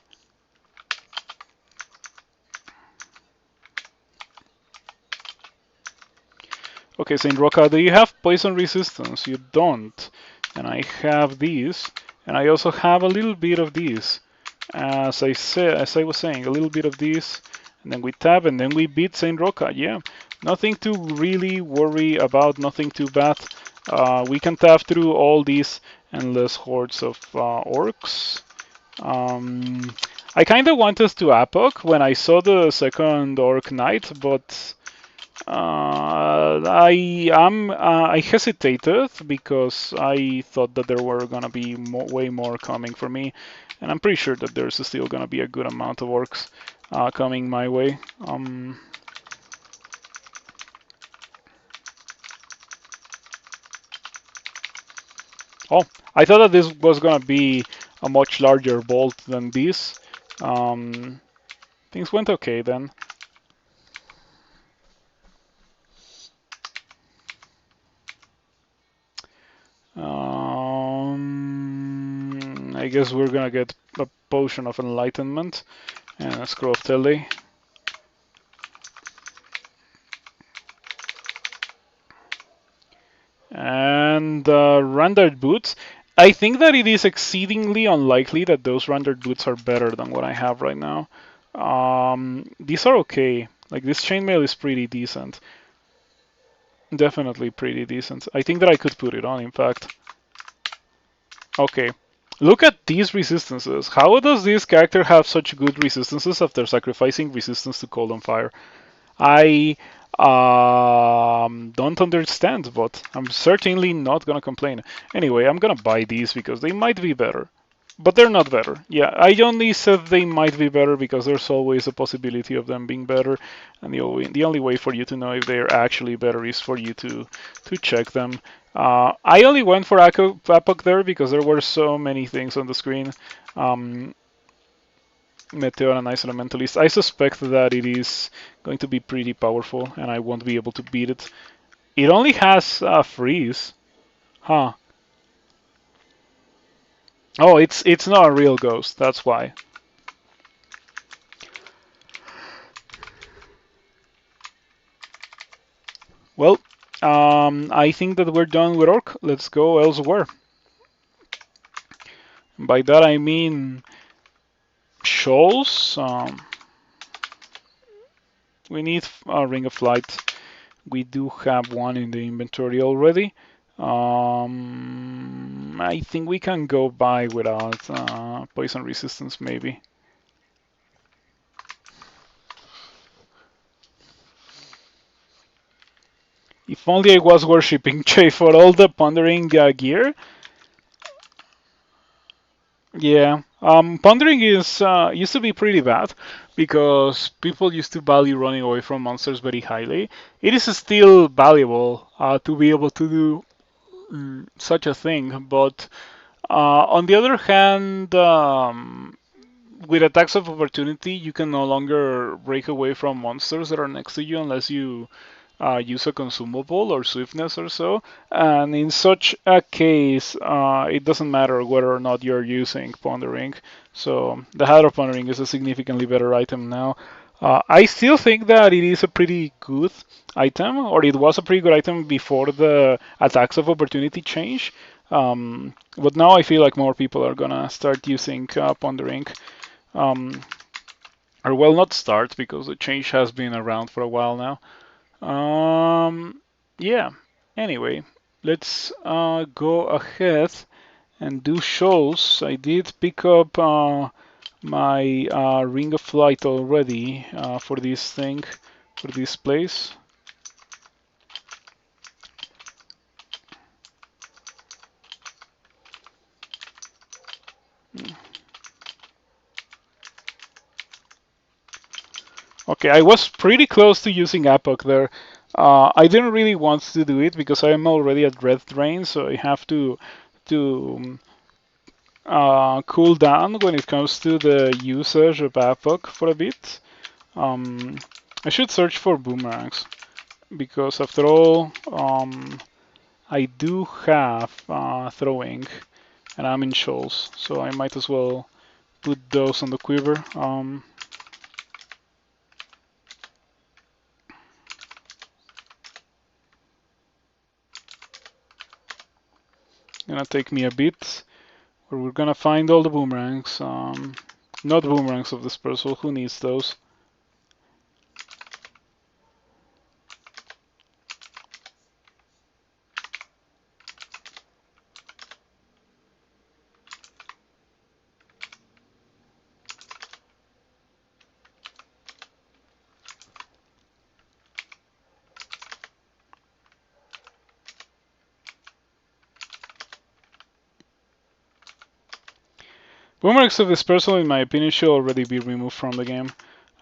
Okay, Saint Roca, do you have poison resistance? You don't. And I have these, and I also have a little bit of these. As I was saying, a little bit of these, and then we tap, and then we beat Saint Roca. Yeah, nothing to really worry about, nothing too bad. We can tap through all these endless hordes of orcs. I kind of wanted to Apoc when I saw the second Orc Knight, but I hesitated because I thought that there were gonna be way more coming for me, and I'm pretty sure that there's still gonna be a good amount of orcs coming my way. Oh, I thought that this was gonna be a much larger bolt than this. Things went okay then. I guess we're gonna get a potion of enlightenment and a scroll of tele. And rendered boots. I think that it is exceedingly unlikely that those rendered boots are better than what I have right now. These are okay. Like this chainmail is pretty decent. Definitely pretty decent. I think that I could put it on, in fact. Okay. Look at these resistances. How does this character have such good resistances after sacrificing resistance to cold and fire? I don't understand, but I'm certainly not gonna complain. Anyway, I'm gonna buy these because they might be better. But they're not better. Yeah, I only said they might be better because there's always a possibility of them being better, and the only way for you to know if they're actually better is for you to check them. I only went for Epoch there because there were so many things on the screen. Um, Meteor and Ice Elementalist. I suspect that it is going to be pretty powerful, and I won't be able to beat it. It only has freeze, huh? Oh, it's not a real ghost. That's why. Well, I think that we're done with Orc. Let's go elsewhere. By that I mean Shoals. We need a Ring of Light. We do have one in the inventory already. I think we can go by without poison resistance, maybe. If only I was worshipping Che for all the pondering gear. Yeah, pondering is used to be pretty bad because people used to value running away from monsters very highly. It is still valuable to be able to do such a thing, but on the other hand, with attacks of opportunity, you can no longer break away from monsters that are next to you unless you use a consumable or swiftness or so. And in such a case, it doesn't matter whether or not you're using Pondering. So the Hydro Pondering is a significantly better item now. I still think that it is a pretty good item, or it was a pretty good item before the attacks of opportunity change. But now I feel like more people are gonna start using Pondering. Um, or well, not start because the change has been around for a while now. Yeah. Anyway, let's go ahead and do shoals. I did pick up my Ring of Light already for this thing, for this place. Okay, I was pretty close to using Epoch there. I didn't really want to do it because I am already at Red Drain, so I have to cool down when it comes to the usage of Epoch for a bit. I should search for boomerangs because after all, I do have throwing and I'm in shoals, so I might as well put those on the quiver. Gonna take me a bit, where we're gonna find all the boomerangs. Not boomerangs of dispersal. Who needs those? Boomerangs of Dispersal, in my opinion, should already be removed from the game.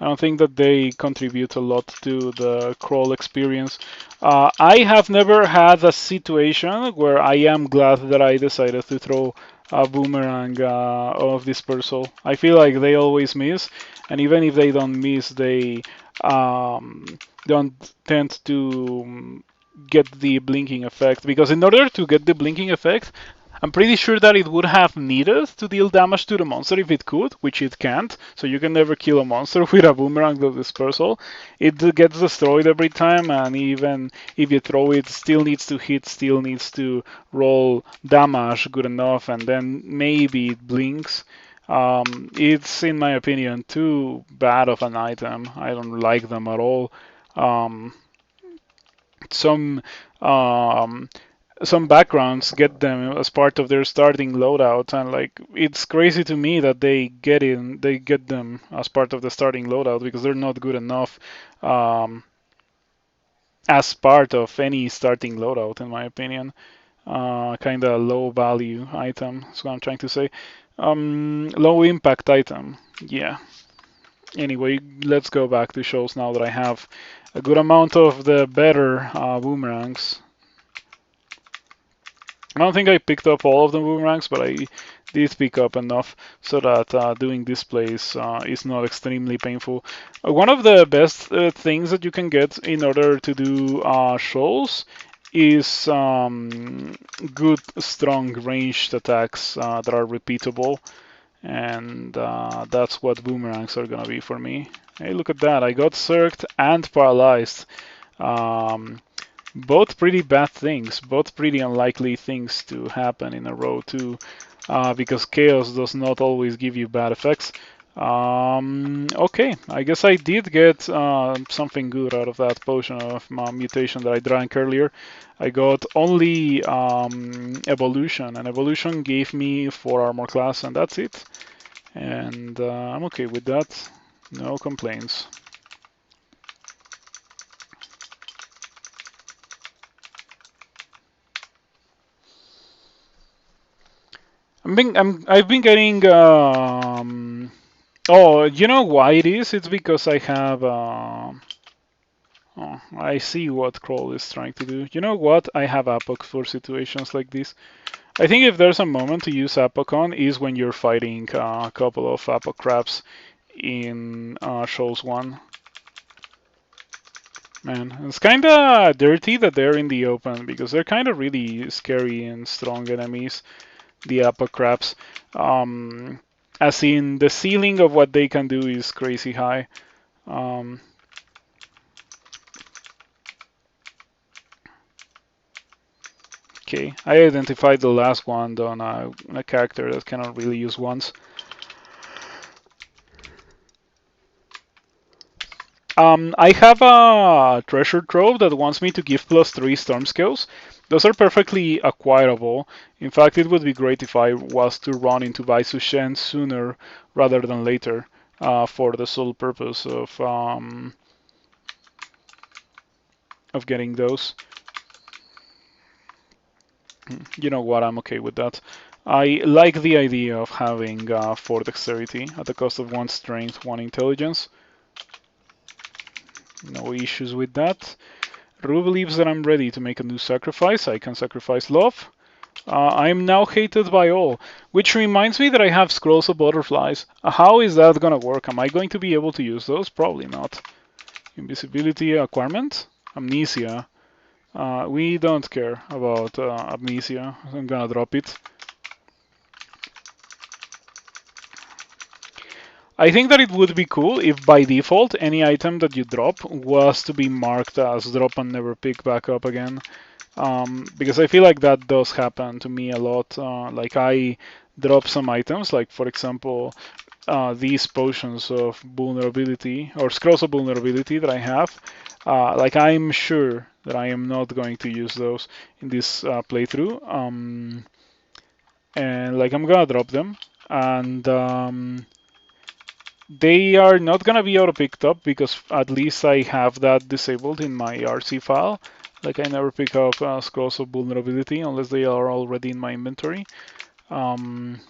I don't think that they contribute a lot to the crawl experience. I have never had a situation where I am glad that I decided to throw a boomerang of dispersal. I feel like they always miss, and even if they don't miss, they um, don't tend to get the blinking effect. Because in order to get the blinking effect, I'm pretty sure that it would have needed to deal damage to the monster if it could, which it can't. So you can never kill a monster with a boomerang of dispersal. It gets destroyed every time, and even if you throw it, still needs to hit, still needs to roll damage good enough, and then maybe it blinks. It's, in my opinion, too bad of an item. I don't like them at all. Um, some um, some backgrounds get them as part of their starting loadout, and like it's crazy to me that they get them as part of the starting loadout because they're not good enough as part of any starting loadout, in my opinion. Kind of low value item. That's what I'm trying to say. Low impact item. Yeah. Anyway, let's go back to Shoals now that I have a good amount of the better boomerangs. I don't think I picked up all of the boomerangs, but I did pick up enough so that doing displays is not extremely painful. One of the best things that you can get in order to do shoals is good, strong ranged attacks that are repeatable, and that's what boomerangs are gonna be for me. Hey, look at that! I got circed and paralyzed. Um, both pretty bad things, both pretty unlikely things to happen in a row too, because chaos does not always give you bad effects. Okay, I guess I did get something good out of that potion of mutation that I drank earlier. I got only evolution, and evolution gave me 4 armor class, and that's it. And I'm okay with that. No complaints. I've been getting. Oh, you know why it is? It's because I have. Oh, I see what Crawl is trying to do. You know what? I have Apoc for situations like this. I think if there's a moment to use Apoc on is when you're fighting a couple of Apoc crabs in Shoals 1. Man, it's kind of dirty that they're in the open because they're kind of really scary and strong enemies. The upper crabs. As in, the ceiling of what they can do is crazy high. Okay, I identified the last one on a character that cannot really use once. I have a treasure trove that wants me to give +3 storm skills. Those are perfectly acquirable. In fact, it would be great if I was to run into Baisu Shen sooner rather than later, for the sole purpose of getting those. You know what? I'm okay with that. I like the idea of having 4 dexterity at the cost of 1 strength, 1 intelligence. No issues with that. Ru believes that I'm ready to make a new sacrifice. I can sacrifice love. I am now hated by all, which reminds me that I have scrolls of butterflies. How is that gonna work? Am I going to be able to use those? Probably not. Invisibility acquirement? Amnesia. We don't care about amnesia. I'm gonna drop it. I think that it would be cool if by default any item that you drop was to be marked as drop and never pick back up again. Because I feel like that does happen to me a lot. Like I drop some items, like for example, these potions of vulnerability or scrolls of vulnerability that I have. Like I'm sure that I am not going to use those in this playthrough. And like I'm gonna drop them, and they are not gonna be auto picked up because at least I have that disabled in my RC file. Like I never pick up scrolls of vulnerability unless they are already in my inventory. Um,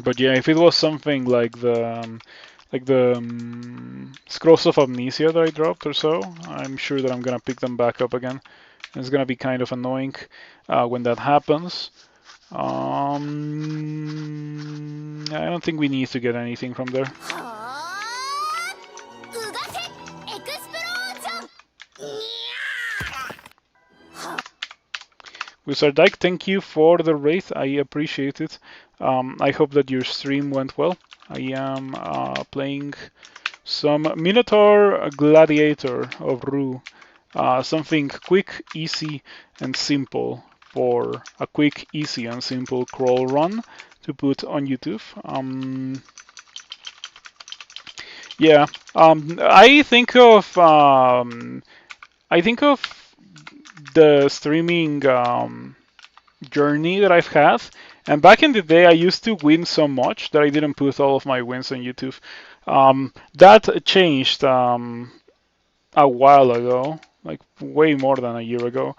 But yeah, if it was something like the Scrolls of Amnesia that I dropped or so, I'm sure that I'm gonna pick them back up again. It's gonna be kind of annoying when that happens. I don't think we need to get anything from there. Wizardike, thank you for the wraith. I appreciate it. I hope that your stream went well. I am playing some Minotaur Gladiator of Rue. Something quick, easy, and simple for a quick, easy, and simple crawl run to put on YouTube. Yeah, I think of the streaming journey that I've had. And back in the day, I used to win so much that I didn't put all of my wins on YouTube. That changed a while ago, like way more than a year ago.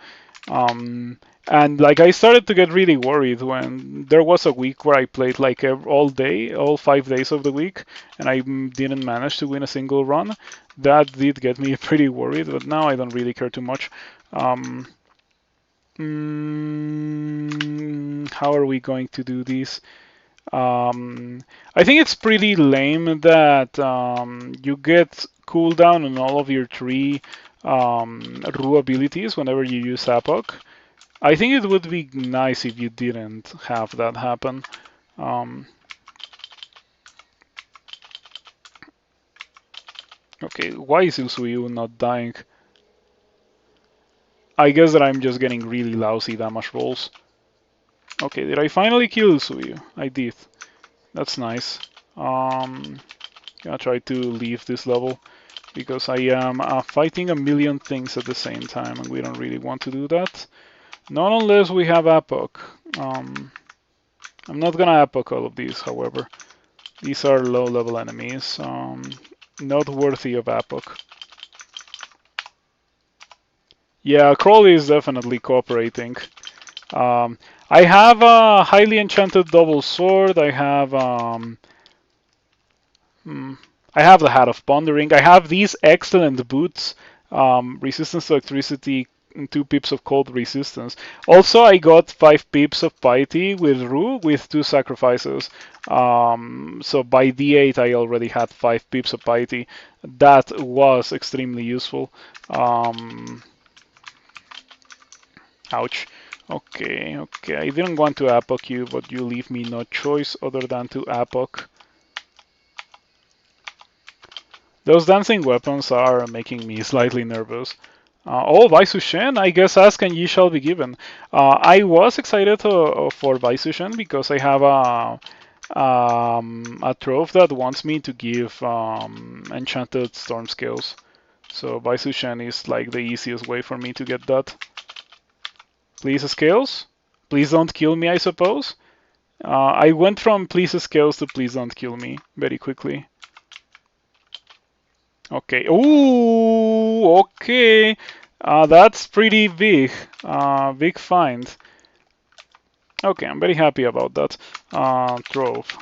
And like I started to get really worried when there was a week where I played like all day, all 5 days of the week, and I didn't manage to win a single run. That did get me pretty worried, but now I don't really care too much. How are we going to do this? I think it's pretty lame that you get cooldown on all of your three Ru abilities whenever you use Apoc. I think it would be nice if you didn't have that happen. Okay, why is Usuyu not dying? I guess that I'm just getting really lousy damage rolls. Okay, did I finally kill Usuyu? I did. That's nice. Gonna try to leave this level because I am fighting a million things at the same time, and we don't really want to do that. Not unless we have Apoc. I'm not gonna Apoc all of these, however. These are low-level enemies, not worthy of Apoc. Yeah, Crowley is definitely cooperating. I have a highly enchanted double sword. I have the Hat of Pondering. I have these excellent boots. Resistance to electricity, 2 pips of cold resistance. Also, I got 5 pips of piety with Ru with 2 sacrifices. So by D8, I already had 5 pips of piety. That was extremely useful. Ouch. Okay. I didn't want to Apoc you, but you leave me no choice other than to Apoc. Those dancing weapons are making me slightly nervous. Oh, Baisushen, I guess ask and ye shall be given. I was excited for Baisushen because I have a trove that wants me to give enchanted storm scales. So Baisushen is like the easiest way for me to get that. Please scales? Please don't kill me, I suppose? I went from please scales to please don't kill me very quickly. Okay. Ooh, okay. That's pretty big. Big find. Okay, I'm very happy about that. Trove.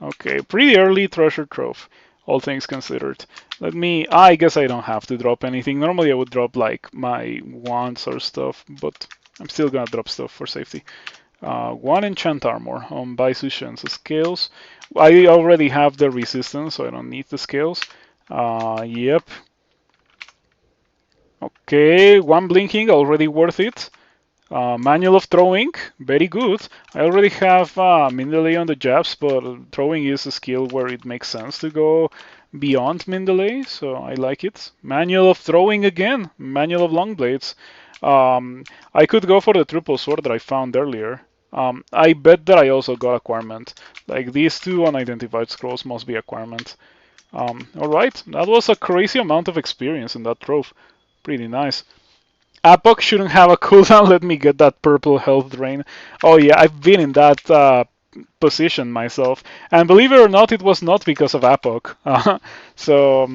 Okay, pretty early treasure trove, all things considered. I guess I don't have to drop anything. Normally I would drop like my wands or stuff, but I'm still gonna drop stuff for safety. 1 enchant armor on Baisushen's scales. I already have the resistance, so I don't need the scales. Yep. Okay, 1 blinking, already worth it. Manual of throwing, very good. I already have Mendeley on the jabs, but throwing is a skill where it makes sense to go beyond Mendeley, so I like it. Manual of throwing again, manual of long blades. I could go for the triple sword that I found earlier. I bet that I also got acquirement. Like these 2 unidentified scrolls must be acquirement. Alright, that was a crazy amount of experience in that trove. Pretty nice. Apoc shouldn't have a cooldown. Let me get that purple health drain. Oh yeah, I've been in that position myself. And believe it or not, it was not because of Apoc. So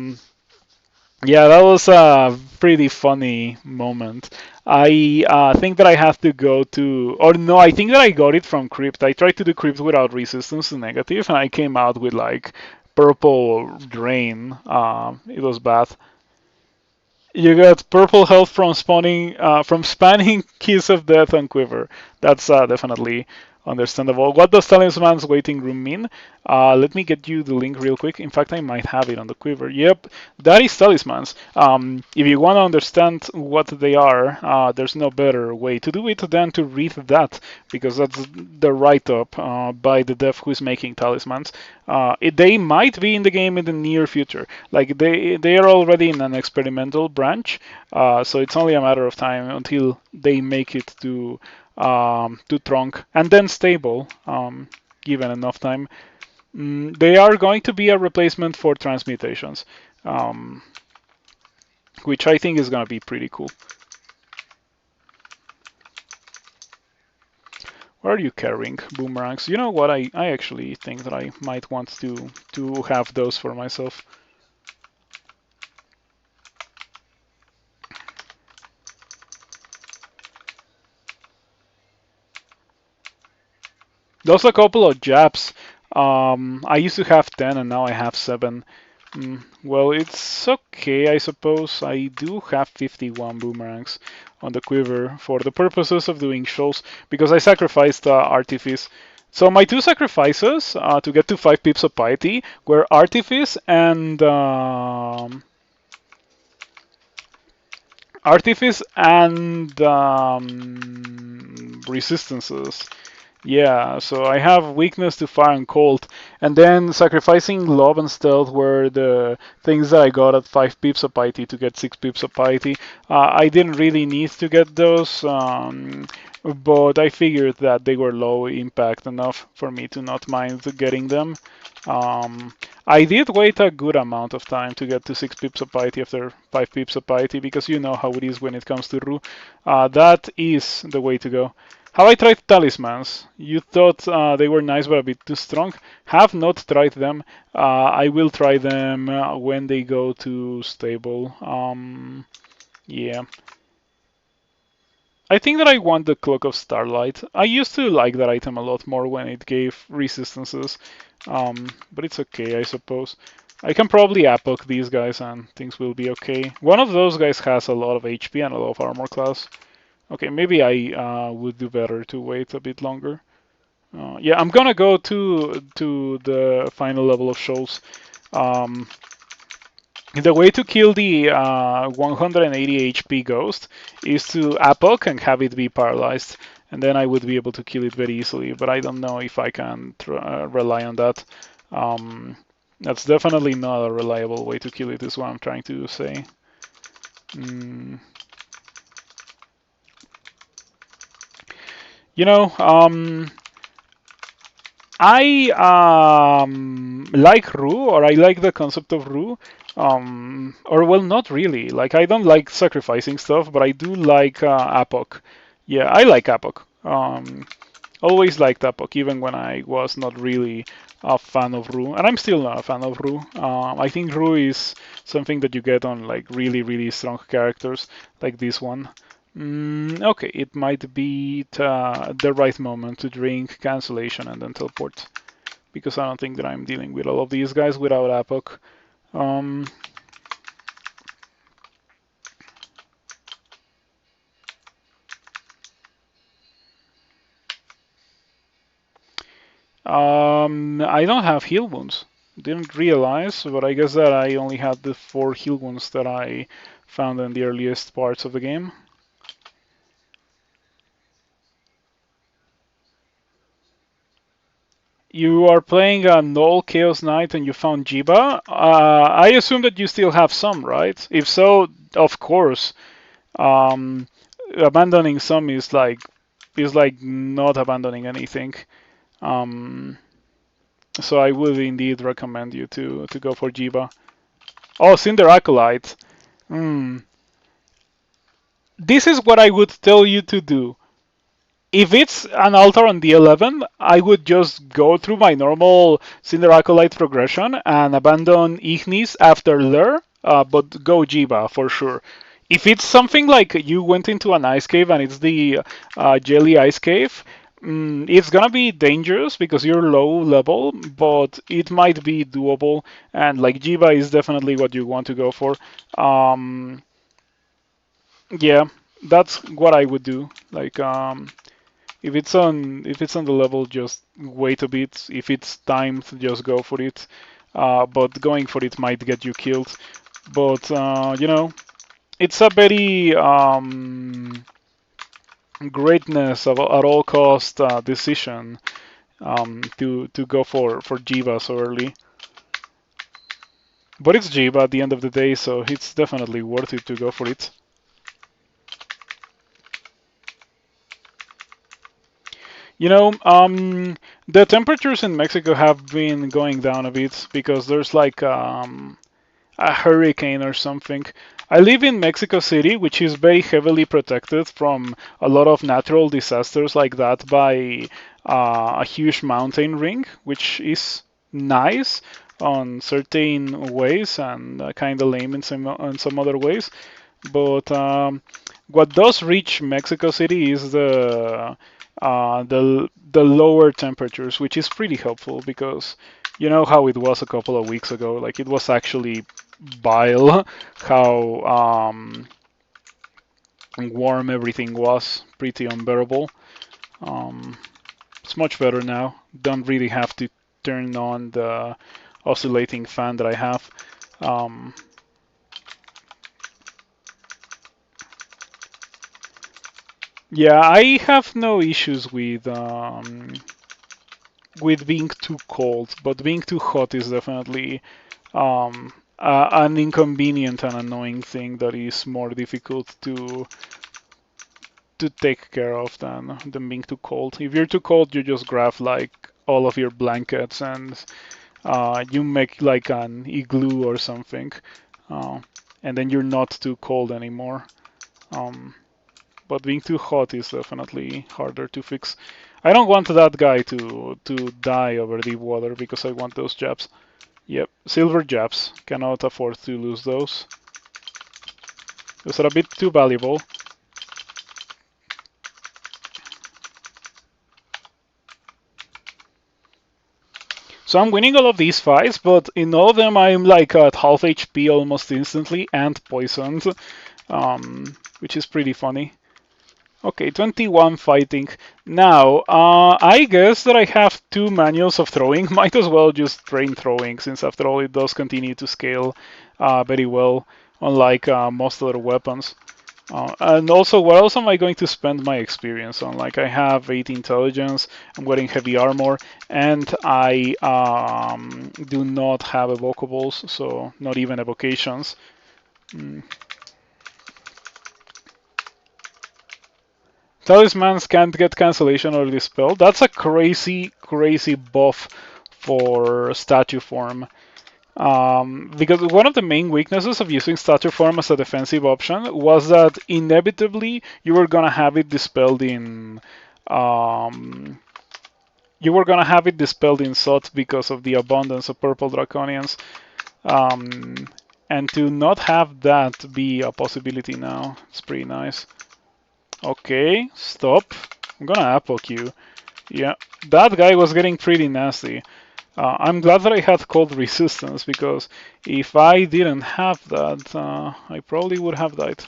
Yeah, that was a pretty funny moment. I think that I have to go to, or no, I think that I got it from Crypt. I tried to do Crypt without resistance to negative, and I came out with like purple drain. It was bad. You get purple health from spawning, from spanning Kiss of Death and Quiver. That's definitely understandable. What does Talisman's waiting room mean? Let me get you the link real quick. In fact, I might have it on the Quiver. Yep, that is Talismans. If you want to understand what they are, there's no better way to do it than to read that, because that's the write-up by the dev who is making Talismans. They might be in the game in the near future. Like they are already in an experimental branch, so it's only a matter of time until they make it to trunk and then stable, given enough time. They are going to be a replacement for transmutations, um, which I think is going to be pretty cool. What are you carrying? Boomerangs. You know what? I actually think that I might want to have those for myself. Those a couple of jabs. I used to have 10 and now I have 7. Well, it's okay, I suppose. I do have 51 boomerangs on the quiver for the purposes of doing shoals because I sacrificed Artifice. So my two sacrifices to get to 5 pips of piety were Artifice and resistances. Yeah, so I have weakness to fire and cold, and then sacrificing love and stealth were the things that I got at 5 pips of piety to get 6 pips of piety. I didn't really need to get those, but I figured that they were low impact enough for me to not mind getting them. I did wait a good amount of time to get to 6 pips of piety after 5 pips of piety because you know how it is when it comes to Ru. That is the way to go. Have I tried talismans? You thought they were nice but a bit too strong. Have not tried them. I will try them when they go to stable. Yeah. I think that I want the Cloak of Starlight. I used to like that item a lot more when it gave resistances, but it's okay, I suppose. I can probably APOC these guys and things will be okay. One of those guys has a lot of HP and a lot of armor class. Okay, maybe I would do better to wait a bit longer. Yeah, I'm gonna go to the final level of Shoals. Um, the way to kill the 180 HP ghost is to APOC and have it be paralyzed, and then I would be able to kill it very easily. But I don't know if I can rely on that. That's definitely not a reliable way to kill it, is what I'm trying to say. You know, I like Ru, or I like the concept of Ru. Or well, not really. Like I don't like sacrificing stuff, but I do like APOC. Yeah, I like APOC. Always liked APOC, even when I was not really a fan of Ru, and I'm still not a fan of Ru. I think Ru is something that you get on like really, really strong characters like this one. Okay, it might be the right moment to drink cancellation and then teleport, because I don't think that I'm dealing with all of these guys without APOC. Um, I don't have heal wounds. Didn't realize, but I guess that I only had the 4 heal wounds that I found in the earliest parts of the game. You are playing a Null Chaos Knight and you found Jiba. I assume that you still have some, right? If so, of course, um, abandoning some is like not abandoning anything. Um, so I would indeed recommend you to go for Jiba. Oh, Cinder Acolyte. Hmm. This is what I would tell you to do. If it's an altar on the 11, I would just go through my normal Cinder Acolyte progression and abandon Ignis after Lure but go Jiba for sure. If it's something like you went into an ice cave and it's the jelly ice cave, it's gonna be dangerous because you're low level, but it might be doable. And like Jiba is definitely what you want to go for. Um, yeah, that's what I would do. Like if it's on the level, just wait a bit. If it's timed, just go for it. But going for it might get you killed. But it's a very greatness at all cost decision to go for Jiva so early. But it's Jiva at the end of the day, so it's definitely worth it to go for it. The temperatures in Mexico have been going down a bit because there's like a hurricane or something. I live in Mexico City, which is very heavily protected from a lot of natural disasters like that by a huge mountain ring, which is nice on certain ways and kind of lame in some other ways. But what does reach Mexico City is the lower temperatures, which is pretty helpful because you know how it was a couple of weeks ago. Like it was actually vile how warm everything was, pretty unbearable. Um, it's much better now. Don't really have to turn on the oscillating fan that I have. Um, yeah, I have no issues with being too cold, but being too hot is definitely an inconvenient and annoying thing that is more difficult to take care of than being too cold. If you're too cold, you just grab like all of your blankets and you make like an igloo or something, uh, and then you're not too cold anymore. Um, but being too hot is definitely harder to fix. I don't want that guy to die over deep water because I want those jabs. Yep, silver jabs. Cannot afford to lose those. Those are a bit too valuable. So I'm winning all of these fights, but in all of them I'm like at half HP almost instantly and poisoned, which is pretty funny. Okay, 21 fighting. Now, I guess that I have two manuals of throwing. Might as well just train throwing, since after all it does continue to scale very well, unlike most other weapons. And also, what else am I going to spend my experience on? Like, I have 8 intelligence, I'm wearing heavy armor, and I do not have evocables, so not even evocations. Mm. Talismans can't get cancellation or dispel. That's a crazy, crazy buff for statue form. Because one of the main weaknesses of using statue form as a defensive option was that inevitably you were gonna have it dispelled in SOT because of the abundance of purple draconians. And to not have that be a possibility now, it's pretty nice. Okay, stop. I'm gonna apoc you. Yeah, that guy was getting pretty nasty. I'm glad that I had cold resistance because if I didn't have that, I probably would have died.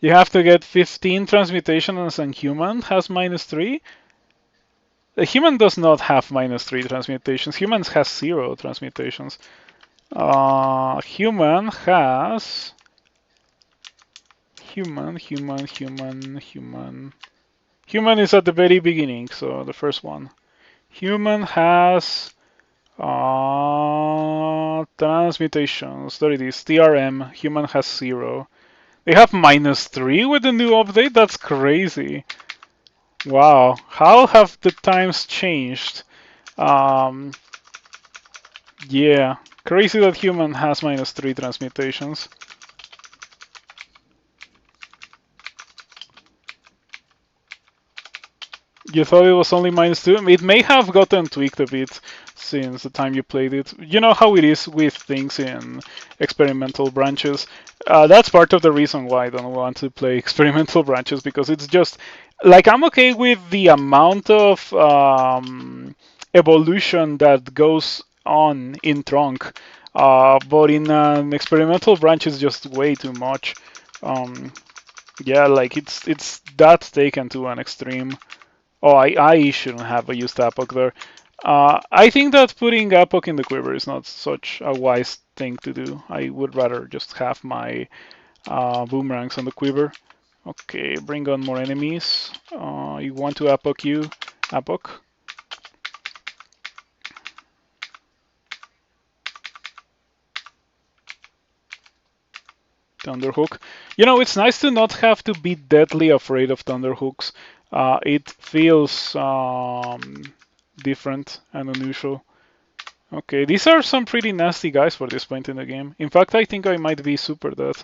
You have to get 15 transmutations and human has -3. The human does not have -3 transmutations. Humans has 0 transmutations. Human has human. Human is at the very beginning, so the first one. Human has transmutations. There it is. TRM. Human has 0. They have -3 with the new update? That's crazy. Wow. How have the times changed? Um, yeah. Crazy that human has -3 transmutations. You thought it was only -2? It may have gotten tweaked a bit since the time you played it. You know how it is with things in experimental branches. That's part of the reason why I don't want to play experimental branches, because it's just like I'm okay with the amount of evolution that goes on in trunk, but in an experimental branch is just way too much. Um, yeah, like it's that taken to an extreme. Oh, I shouldn't have used Apok there. I think that putting Apok in the quiver is not such a wise thing to do. I would rather just have my boomerangs on the quiver. Okay, bring on more enemies. You want to Apok you? Apok. Thunderhook. You know, it's nice to not have to be deadly afraid of Thunderhooks. It feels different and unusual. Okay, these are some pretty nasty guys for this point in the game. In fact, I think I might be super dead.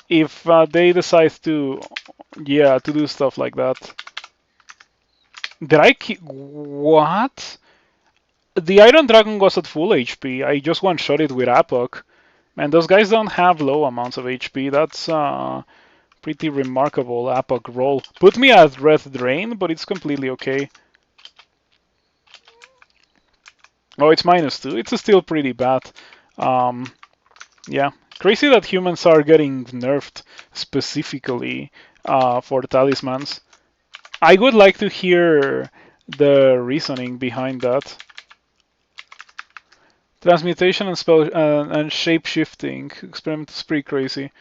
If they decide to, yeah, to do stuff like that. Did I what? The Iron Dragon was at full HP. I just one-shot it with Apok. Man, those guys don't have low amounts of HP. That's pretty remarkable Apok roll. Put me at Red Drain, but it's completely okay. Oh, it's -2. It's still pretty bad. Yeah, crazy that humans are getting nerfed specifically for the talismans. I would like to hear the reasoning behind that. Transmutation and spell and shape shifting experiment is pretty crazy.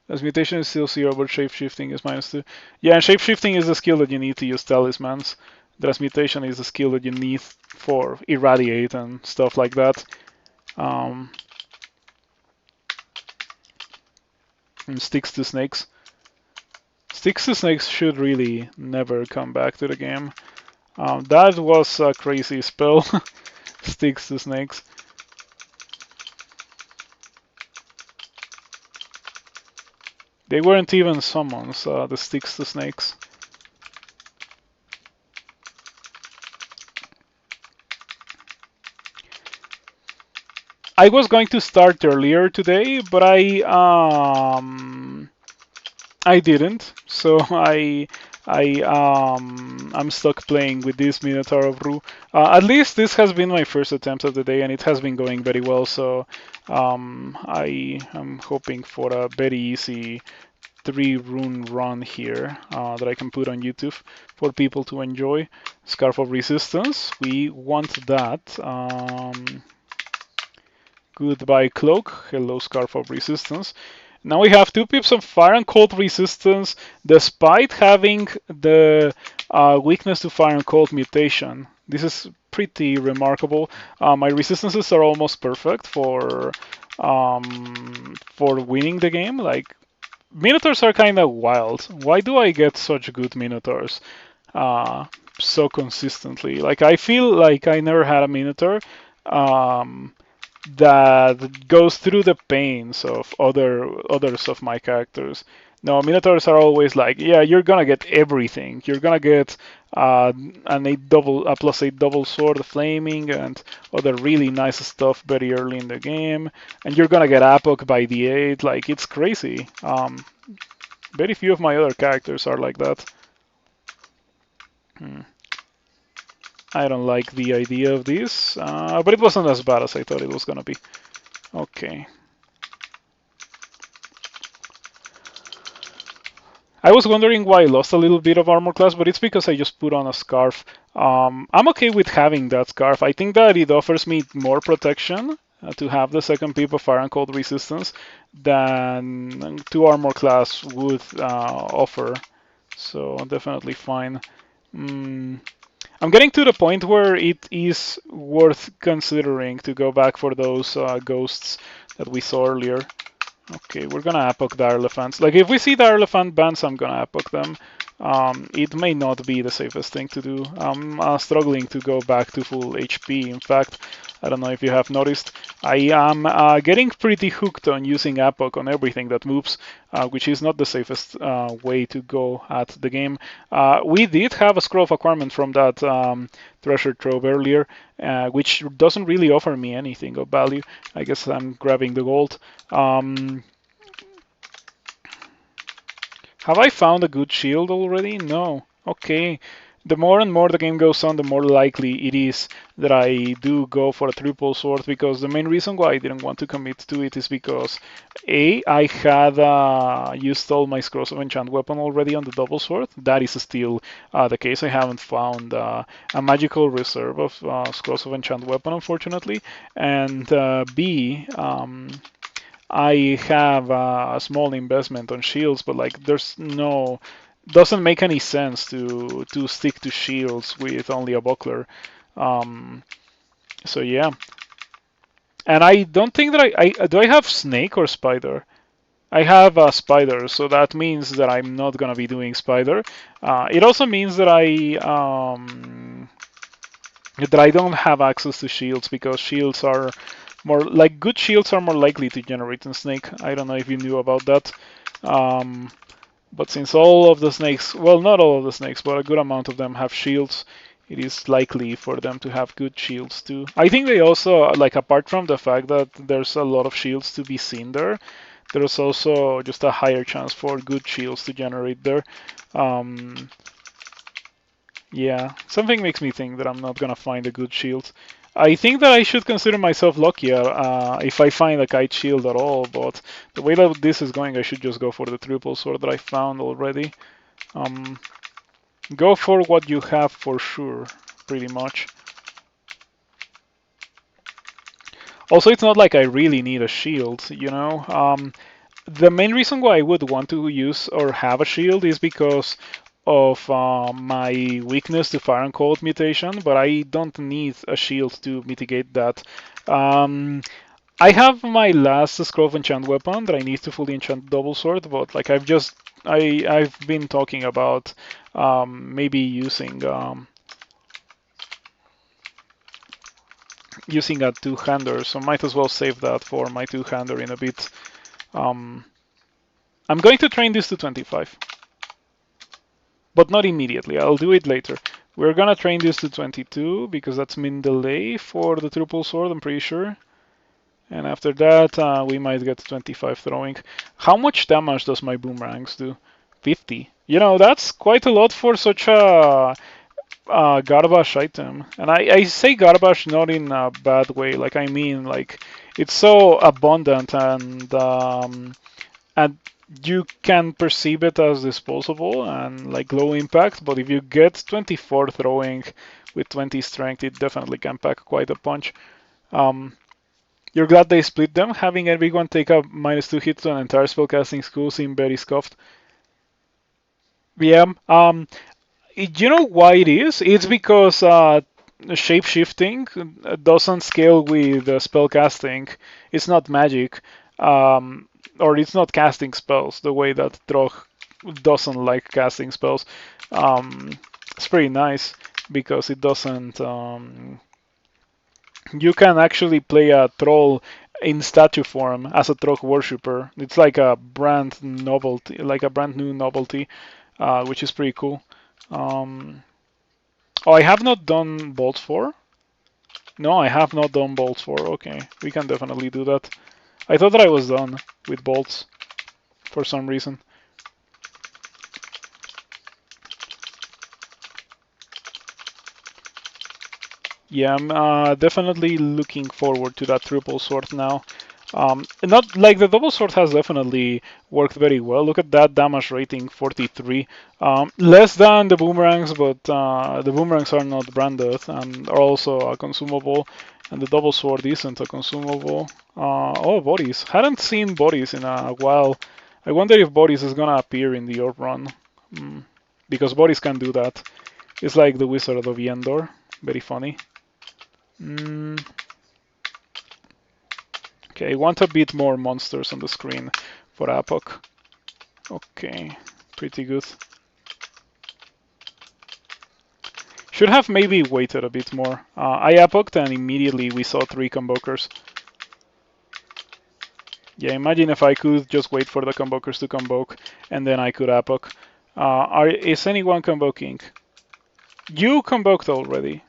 Transmutation is still 0, but shape shifting is -2. Yeah, and shape shifting is the skill that you need to use talismans. Transmutation is the skill that you need for irradiate and stuff like that. And sticks to snakes. Sticks to snakes should really never come back to the game. That was a crazy spell. Sticks to snakes. They weren't even summons, the sticks to snakes. I was going to start earlier today, but I didn't. So I'm stuck playing with this Minotaur of Ru. At least this has been my first attempt of the day, and it has been going very well. So I am hoping for a very easy 3-rune run here that I can put on YouTube for people to enjoy. Scarf of Resistance, we want that. Goodbye Cloak, hello Scarf of Resistance. Now we have 2 pips of Fire and Cold Resistance, despite having the weakness to Fire and Cold mutation. This is pretty remarkable. My resistances are almost perfect for winning the game. Like, Minotaurs are kind of wild. Why do I get such good Minotaurs so consistently? Like, I feel like I never had a Minotaur that goes through the pains of others of my characters. No, Minotaurs are always like, yeah, you're gonna get everything. You're gonna get an a +8 double sword flaming and other really nice stuff very early in the game, and you're gonna get Apok by the 8. Like, it's crazy. Very few of my other characters are like that. I don't like the idea of this, but it wasn't as bad as I thought it was gonna be. Okay. I was wondering why I lost a little bit of armor class, but it's because I just put on a scarf. I'm okay with having that scarf. I think that it offers me more protection to have the second pip of fire and cold resistance than 2 armor class would offer. So definitely fine. I'm getting to the point where it is worth considering to go back for those ghosts that we saw earlier. Okay, we're gonna Apok the Elephants. Like, if we see the Elephant bands, I'm gonna Apok them. It may not be the safest thing to do. I'm struggling to go back to full HP. In fact, I don't know if you have noticed. I am getting pretty hooked on using Epoch on everything that moves, which is not the safest way to go at the game. We did have a scroll of acquirement from that treasure trove earlier, which doesn't really offer me anything of value. I guess I'm grabbing the gold. Have I found a good shield already? No. Okay. The more and more the game goes on, the more likely it is that I do go for a triple sword, because the main reason why I didn't want to commit to it is because A, I had used all my scrolls of enchant weapon already on the double sword. That is still the case. I haven't found a magical reserve of scrolls of enchant weapon, unfortunately. And B, I have a small investment on shields, but like doesn't make any sense to stick to shields with only a buckler. So yeah, and I don't think that I do I have snake or spider. I have a spider, so that means that I'm not gonna be doing spider. It also means that I don't have access to shields, because shields are more like good shields are more likely to generate in snake. I don't know if you knew about that. But since all of the snakes, well, not all of the snakes, but a good amount of them have shields, it is likely for them to have good shields too. I think they also, like, apart from the fact that there's a lot of shields to be seen there, there's also just a higher chance for good shields to generate there. Yeah, something makes me think that I'm not gonna find a good shield. I think that I should consider myself luckier if I find a kite shield at all, but the way that this is going, I should just go for the triple sword that I found already. Go for what you have for sure, pretty much. Also, it's not like I really need a shield, you know? The main reason why I would want to use or have a shield is because of my weakness to fire and cold mutation, but I don't need a shield to mitigate that. I have my last scroll of enchant weapon that I need to fully enchant double sword, but like I've been talking about maybe using a two-hander, so might as well save that for my two-hander in a bit. I'm going to train this to 25, but not immediately. I'll do it later. We're gonna train this to 22 because that's min delay for the triple sword, I'm pretty sure. And after that, we might get 25 throwing. How much damage does my boomerangs do? 50. You know, that's quite a lot for such a garbage item. And I say garbage not in a bad way. Like, I mean, like, it's so abundant and you can perceive it as disposable and like low impact, but if you get 24 throwing with 20 strength, it definitely can pack quite a punch. You're glad they split them? Having everyone take a -2 hit to an entire spellcasting school seemed very scuffed. Yeah, you know why it is? It's because shape-shifting doesn't scale with spellcasting. It's not magic. Or it's not casting spells the way that Drog doesn't like casting spells. It's pretty nice because it doesn't. You can actually play a troll in statue form as a Trog worshipper. It's like a brand novelty, like a brand new novelty, which is pretty cool. Oh, I have not done bolts 4. No, I have not done bolts 4. Okay, we can definitely do that. I thought that I was done with bolts for some reason. Yeah, I'm definitely looking forward to that triple sword now. Not like the double sword has definitely worked very well. Look at that damage rating, 43. Less than the boomerangs, but the boomerangs are not branded and are also a consumable. And the double sword isn't a consumable. Oh, bodies. Hadn't seen bodies in a while. I wonder if bodies is gonna appear in the orb run. Because bodies can do that. It's like the Wizard of Yendor. Very funny. Okay, I want a bit more monsters on the screen for Apoc. Okay, pretty good. Should have maybe waited a bit more. I apoked and immediately we saw 3 convokers. Yeah, imagine if I could just wait for the convokers to convoke and then I could apok. Is anyone convoking? You convoked already.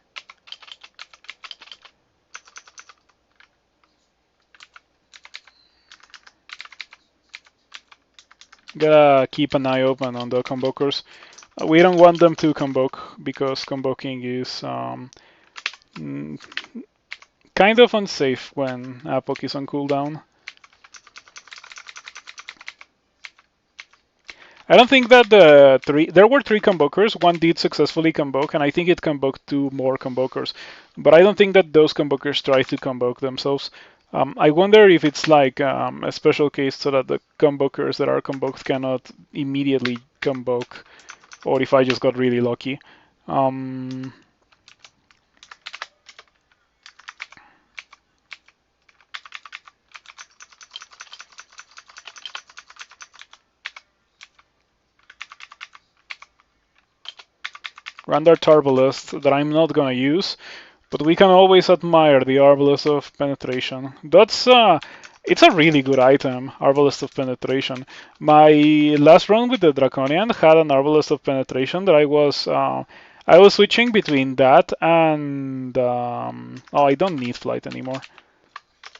Gotta keep an eye open on the convokers. We don't want them to convoke because convoking is kind of unsafe when apok is on cooldown. I don't think that there were 3 convokers. One did successfully convoke, and I think it convoked 2 more convokers. But I don't think that those convokers try to convoke themselves. I wonder if it's like a special case so that the convokers that are convoked cannot immediately convoke, or if I just got really lucky. Randart Arbalest that I'm not gonna use, but we can always admire the Arbalest of Penetration. It's a really good item, Arbalest of Penetration. My last run with the Draconian had an Arbalest of Penetration that I was switching between that and oh, I don't need flight anymore.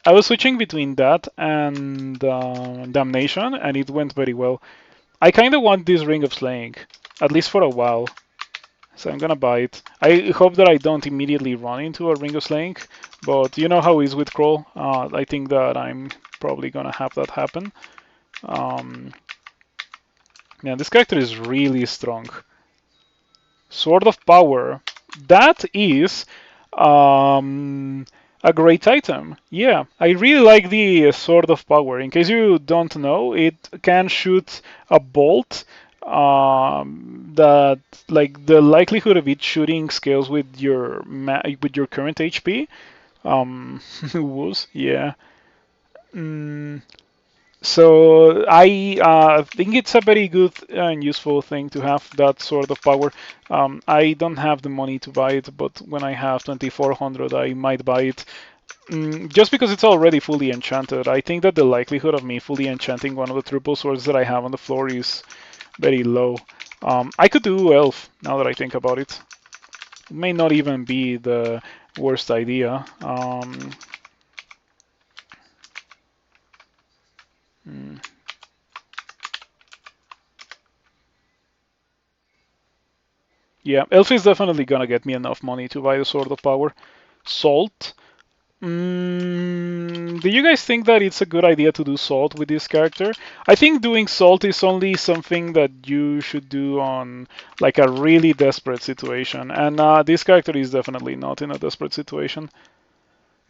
I was switching between that and Damnation, and it went very well. I kind of want this Ring of Slaying, at least for a while. So I'm gonna buy it. I hope that I don't immediately run into a Ring of Slaying, but you know how it is with Crawl. I think that I'm probably gonna have that happen. Yeah, this character is really strong. Sword of Power. That is a great item. Yeah, I really like the Sword of Power. In case you don't know, it can shoot a bolt that like the likelihood of it shooting scales with your current HP. Was yeah. So I think it's a very good and useful thing to have that sort of power. I don't have the money to buy it, but when I have 2400, I might buy it. Just because it's already fully enchanted. I think that the likelihood of me fully enchanting one of the triple swords that I have on the floor is very low. I could do Elf, now that I think about it. It may not even be the worst idea. Yeah, Elf is definitely gonna get me enough money to buy the Sword of Power. Salt. Do you guys think that it's a good idea to do Salt with this character? I think doing Salt is only something that you should do on like a really desperate situation, and this character is definitely not in a desperate situation.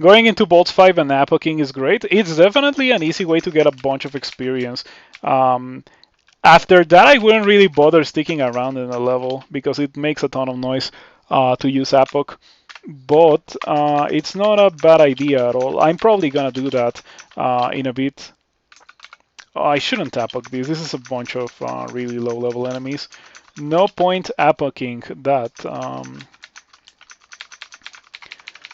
Going into Bolts 5 and Apoking is great. It's definitely an easy way to get a bunch of experience. After that, I wouldn't really bother sticking around in a level because it makes a ton of noise to use Apok. But it's not a bad idea at all. I'm probably gonna do that in a bit. Oh, I shouldn't Apok this. This is a bunch of really low level enemies. No point Apoking that.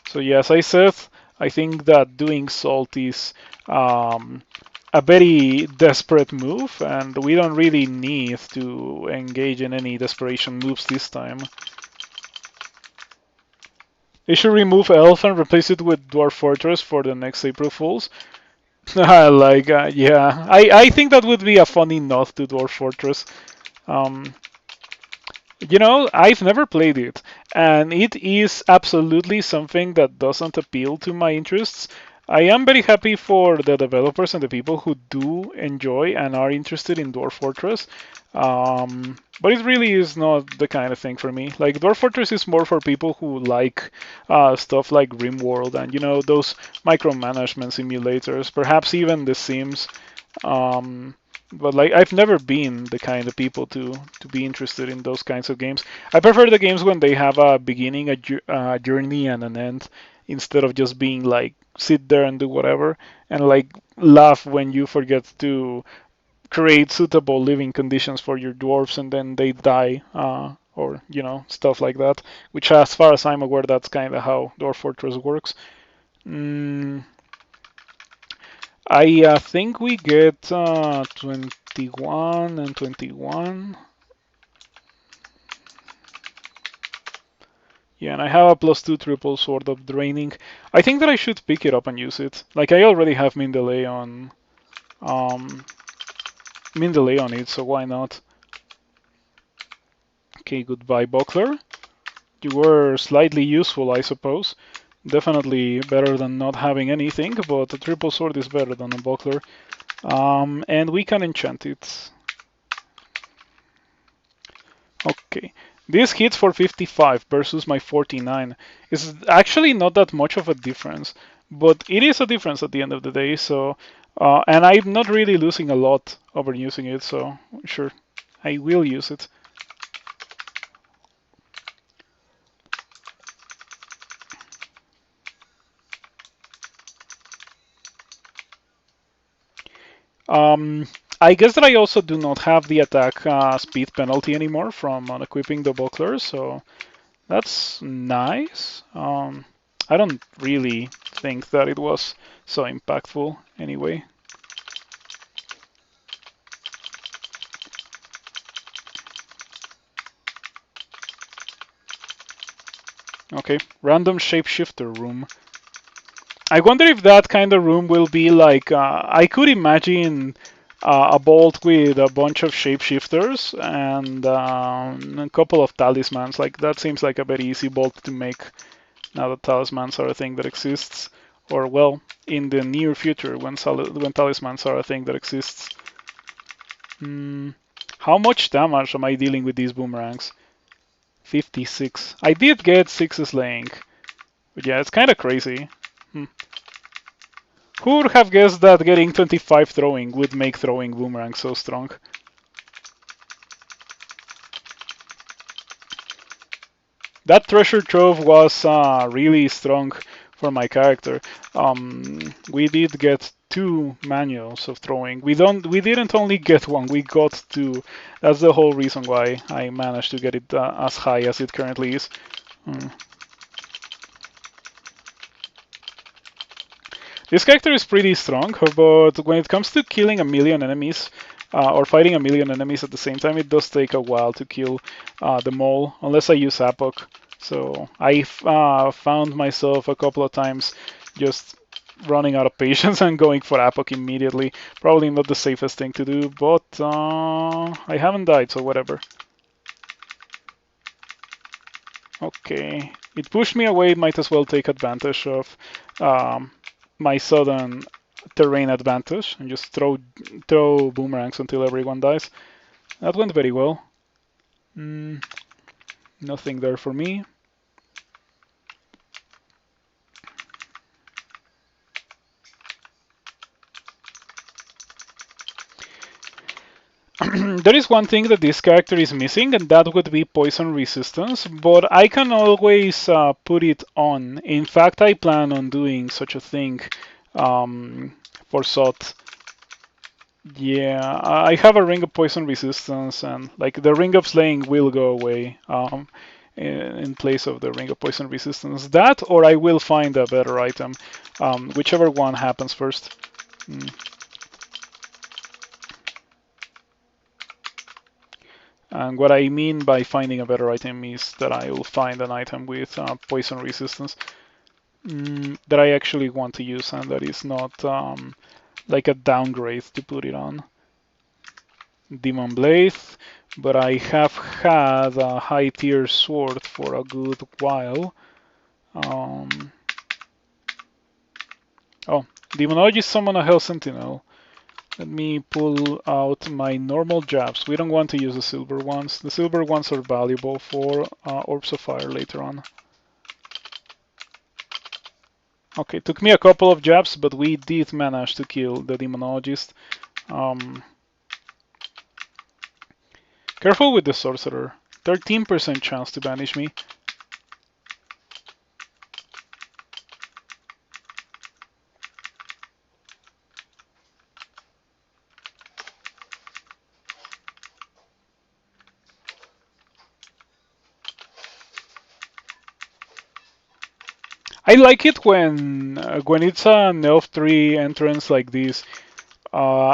So yes, I said I think that doing Salt is a very desperate move, and we don't really need to engage in any desperation moves this time. They should remove Elf and replace it with Dwarf Fortress for the next April Fools. Like, yeah, I think that would be a funny nod to Dwarf Fortress. You know, I've never played it, and it is absolutely something that doesn't appeal to my interests. I am very happy for the developers and the people who do enjoy and are interested in Dwarf Fortress, but it really is not the kind of thing for me. Like, Dwarf Fortress is more for people who like stuff like RimWorld and, you know, those micromanagement simulators, perhaps even The Sims. But like I've never been the kind of people to be interested in those kinds of games. I prefer the games when they have a beginning, a journey, and an end, instead of just being like sit there and do whatever, and like laugh when you forget to create suitable living conditions for your dwarves and then they die or stuff like that. Which, as far as I'm aware, that's kind of how Dwarf Fortress works. I think we get 21 and 21. Yeah, and I have a +2 triple sword of draining. I think that I should pick it up and use it. Like, I already have um, min delay on it, so why not? Okay, goodbye, Buckler. You were slightly useful, I suppose. Definitely better than not having anything, but a triple sword is better than a buckler. And we can enchant it. Okay. This hits for 55 versus my 49. It's actually not that much of a difference, but it is a difference at the end of the day. So, and I'm not really losing a lot over using it, so sure, I will use it. I guess that I also do not have the attack speed penalty anymore from unequipping the buckler, so that's nice. I don't really think that it was so impactful anyway. Okay, random shapeshifter room. I wonder if that kind of room will be like I could imagine a vault with a bunch of shapeshifters and a couple of talismans. Like that seems like a very easy vault to make now that talismans are a thing that exists, or well, in the near future when talismans are a thing that exists. How much damage am I dealing with these boomerangs? 56. I did get 6 slaying, but yeah, it's kind of crazy. Who would have guessed that getting 25 throwing would make throwing boomerang so strong? That treasure trove was really strong for my character. We did get 2 manuals of throwing. We didn't only get 1, we got 2. That's the whole reason why I managed to get it as high as it currently is. This character is pretty strong, but when it comes to killing a million enemies, or fighting a million enemies at the same time, it does take a while to kill them all, unless I use Apoc. So I found myself a couple of times just running out of patience and going for Apoc immediately. Probably not the safest thing to do, but I haven't died, so whatever. Okay, it pushed me away, might as well take advantage of my sudden terrain advantage and just throw boomerangs until everyone dies. That went very well. Nothing there for me. There is one thing that this character is missing, and that would be poison resistance, but I can always put it on. In fact, I plan on doing such a thing for Sot. Yeah, I have a ring of poison resistance, and like the ring of slaying will go away in place of the ring of poison resistance. That, or I will find a better item, whichever one happens first. And what I mean by finding a better item is that I will find an item with poison resistance that I actually want to use, and that is not like a downgrade to put it on. Demon Blade, but I have had a high tier sword for a good while. Oh, Demonologist summon a Hell Sentinel. Let me pull out my normal jabs. We don't want to use the silver ones. The silver ones are valuable for Orbs of Fire later on. Okay, took me a couple of jabs, but we did manage to kill the Demonologist. Careful with the Sorcerer. 13% chance to banish me. I like it when it's an elf 3 entrance like this.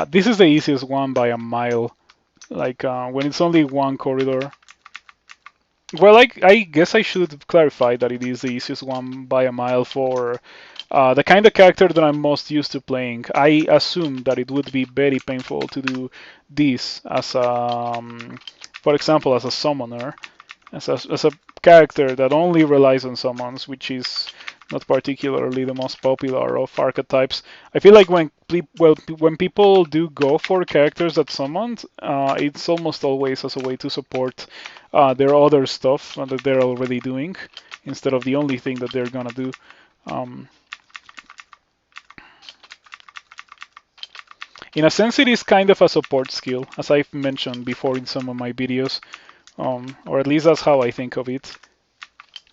This is the easiest one by a mile. Like when it's only one corridor. Well, I guess I should clarify that it is the easiest one by a mile for the kind of character that I'm most used to playing. I assume that it would be very painful to do this as for example, as a summoner, as a character that only relies on summons, which is not particularly the most popular of archetypes. I feel like when people do go for characters that summon, it's almost always as a way to support their other stuff that they're already doing, instead of the only thing that they're gonna do. Um, in a sense, it is kind of a support skill, as I've mentioned before in some of my videos, or at least that's how I think of it.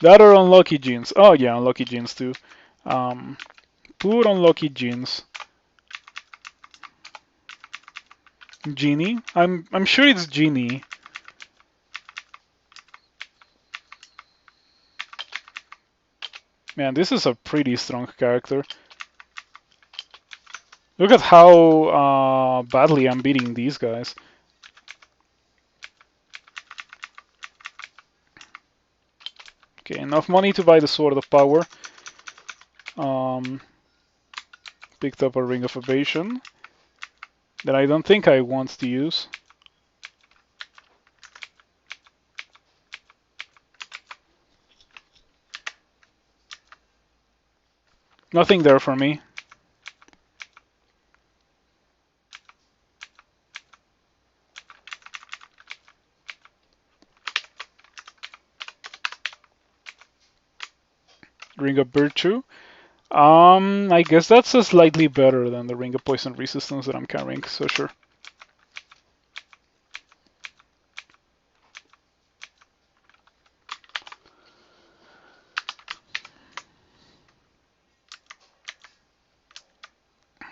That or unlucky genes. Oh yeah, unlucky genes too. Um, Poor unlucky genes. Genie? I'm sure it's Genie. Man, this is a pretty strong character. Look at how badly I'm beating these guys. Okay, enough money to buy the Sword of Power. Um, Picked up a Ring of Evasion that I don't think I want to use. Nothing there for me. Ring of Virtue. I guess that's slightly better than the Ring of Poison Resistance that I'm carrying, so sure.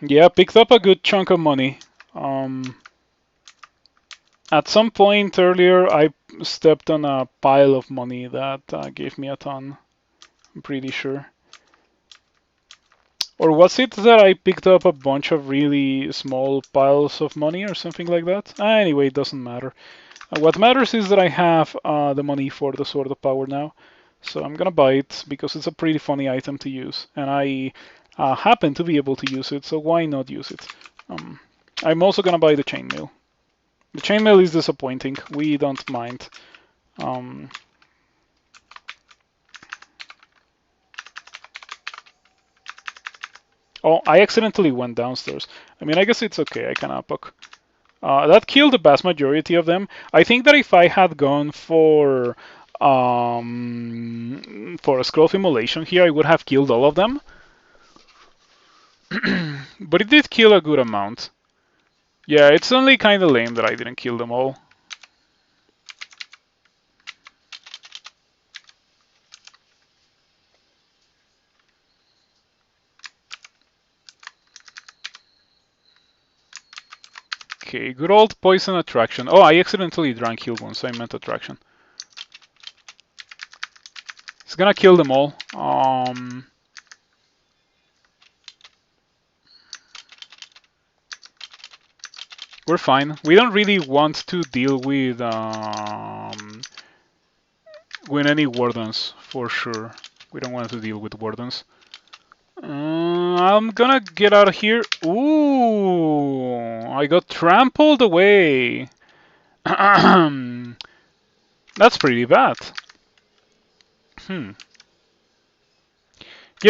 Yeah, picked up a good chunk of money. At some point earlier, I stepped on a pile of money that gave me a ton, I'm pretty sure. Or was it that I picked up a bunch of really small piles of money or something like that? Anyway, it doesn't matter. What matters is that I have the money for the Sword of Power now. So I'm gonna buy it because it's a pretty funny item to use. And I happen to be able to use it, so why not use it? I'm also gonna buy the chainmail. The chainmail is disappointing. We don't mind. Oh, I accidentally went downstairs. I mean, I guess it's okay. I can epoch. That killed the vast majority of them. I think that if I had gone for a scroll immolation here, I would have killed all of them. But it did kill a good amount. Yeah, it's only kind of lame that I didn't kill them all. Okay, good old poison attraction. Oh, I accidentally drank heal one, so I meant attraction. It's gonna kill them all. We're fine. We don't really want to deal with any wardens, for sure. We don't want to deal with wardens. I'm gonna get out of here. Ooh, I got trampled away. That's pretty bad. You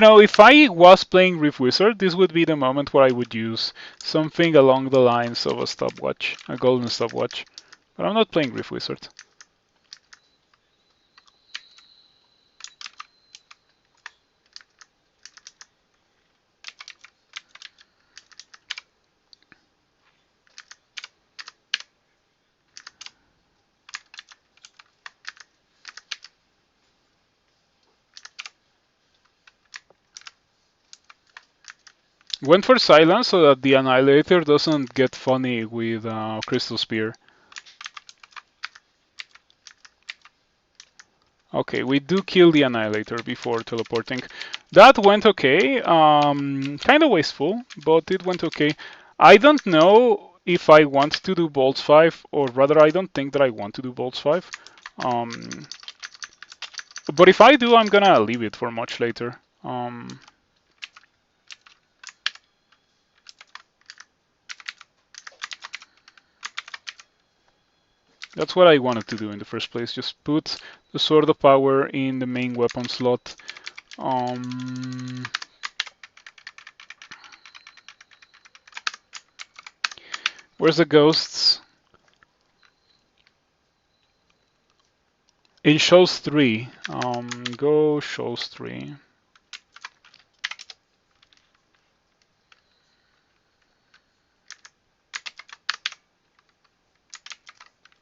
know, if I was playing Rift Wizard, this would be the moment where I would use something along the lines of a stopwatch, a golden stopwatch. But I'm not playing Rift Wizard. Went for silence so that the Annihilator doesn't get funny with Crystal Spear. Okay, we do kill the Annihilator before teleporting. That went okay. Kind of wasteful, but it went okay. I don't know if I want to do Bolts 5, or rather, I don't think that I want to do Bolts 5. But if I do, I'm gonna leave it for much later. That's what I wanted to do in the first place. Just put the Sword of Power in the main weapon slot. Where's the ghosts? In Shoals 3. Go Shoals 3.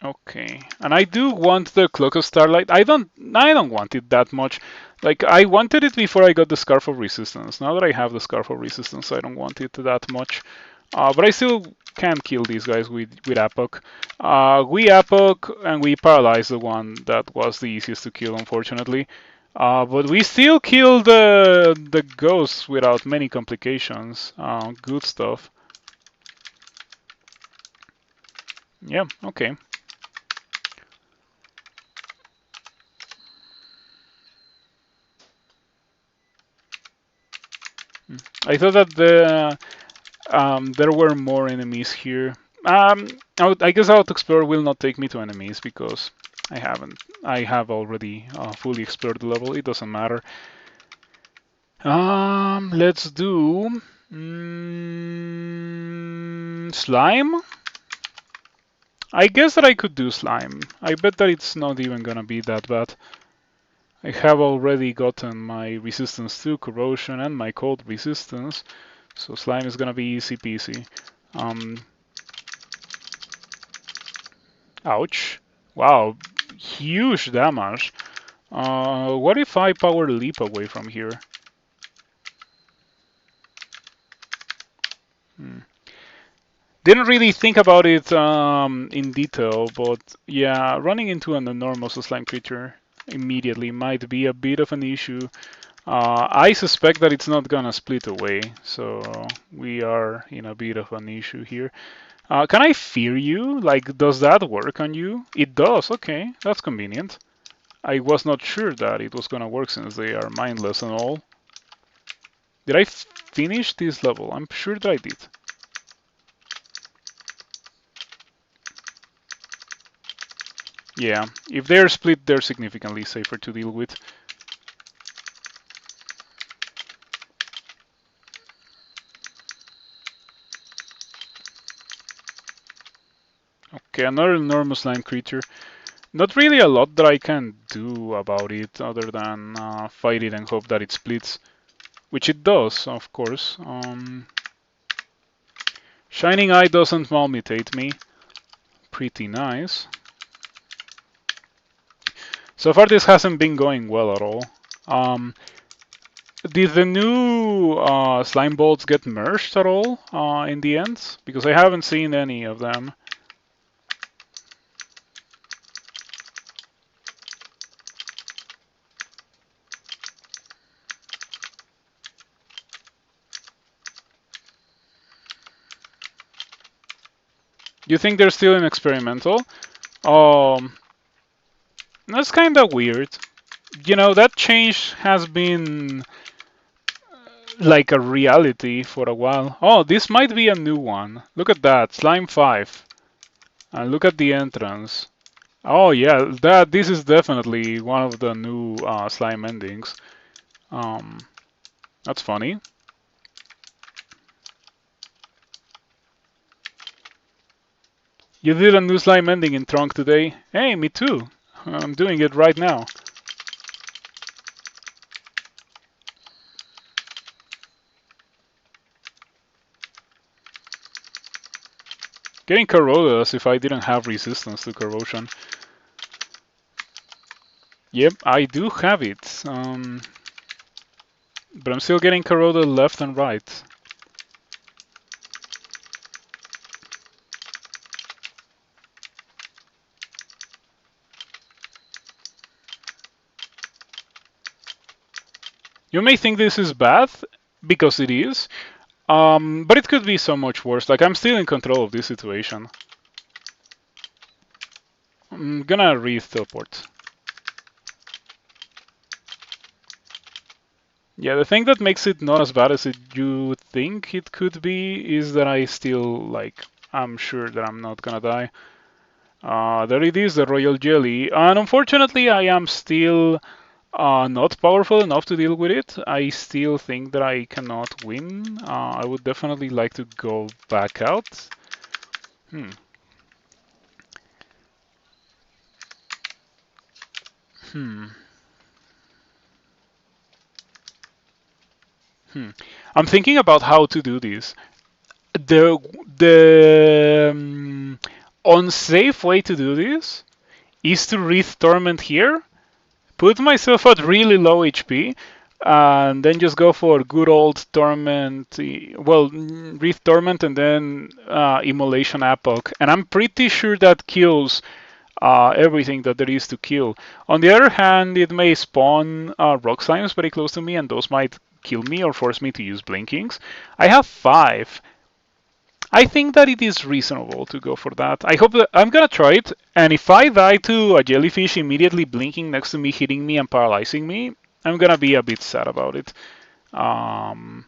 Okay, and I do want the Cloak of Starlight. I don't want it that much. Like I wanted it before I got the Scarf of Resistance. Now that I have the Scarf of Resistance, I don't want it that much. But I still can kill these guys with Apoc. We Apoc and we paralyze the one that was the easiest to kill, unfortunately. But we still kill the ghosts without many complications. Good stuff. Yeah, okay. I thought that there were more enemies here. I guess Out Explore will not take me to enemies because I haven't. I have already fully explored the level. It doesn't matter. Let's do slime. I guess that I could do slime. I bet that it's not even gonna be that bad. I have already gotten my resistance to corrosion and my cold resistance, so slime is gonna be easy peasy. Ouch. Wow, huge damage. What if I power leap away from here? Didn't really think about it in detail, but yeah, running into an enormous slime creature immediately might be a bit of an issue. I suspect that it's not gonna split away, so we are in a bit of an issue here. Can I fear you? Like, does that work on you? It does, okay, that's convenient. I was not sure that it was gonna work since they are mindless and all. Did I finish this level? I'm sure that I did. Yeah, if they're split, they're significantly safer to deal with. Okay, another enormous slime creature. Not really a lot that I can do about it other than fight it and hope that it splits. Which it does, of course. Shining Eye doesn't malmutate me. Pretty nice. So far this hasn't been going well at all. Did the new slime bolts get merged at all in the end? Because I haven't seen any of them. You think they're still in experimental? That's kind of weird. You know, that change has been like a reality for a while. Oh, this might be a new one. Look at that, Slime 5. And look at the entrance. Oh yeah, this is definitely one of the new slime endings. Um, that's funny. You did a new slime ending in Trunk today? Hey, me too. I'm doing it right now. Getting corroded as if I didn't have resistance to corrosion. Yep, I do have it. But I'm still getting corroded left and right. You may think this is bad, because it is, but it could be so much worse. Like, I'm still in control of this situation. I'm gonna teleport. Yeah, the thing that makes it not as bad as you would think it could be is that I still, like, I'm sure that I'm not gonna die. There it is, the Royal Jelly. And unfortunately, I am still not powerful enough to deal with it. I still think that I cannot win. I would definitely like to go back out. Hmm. Hmm. Hmm. I'm thinking about how to do this. The unsafe way to do this is to Wreath Torment here, put myself at really low HP, and then just go for good old Torment. Well, Wreath Torment and then Immolation Epoch. And I'm pretty sure that kills everything that there is to kill. On the other hand, it may spawn rock slimes very close to me, and those might kill me or force me to use blinkings. I have 5. I think that it is reasonable to go for that. I hope that I'm gonna try it, and if I die to a jellyfish immediately blinking next to me, hitting me and paralyzing me, I'm gonna be a bit sad about it. Um,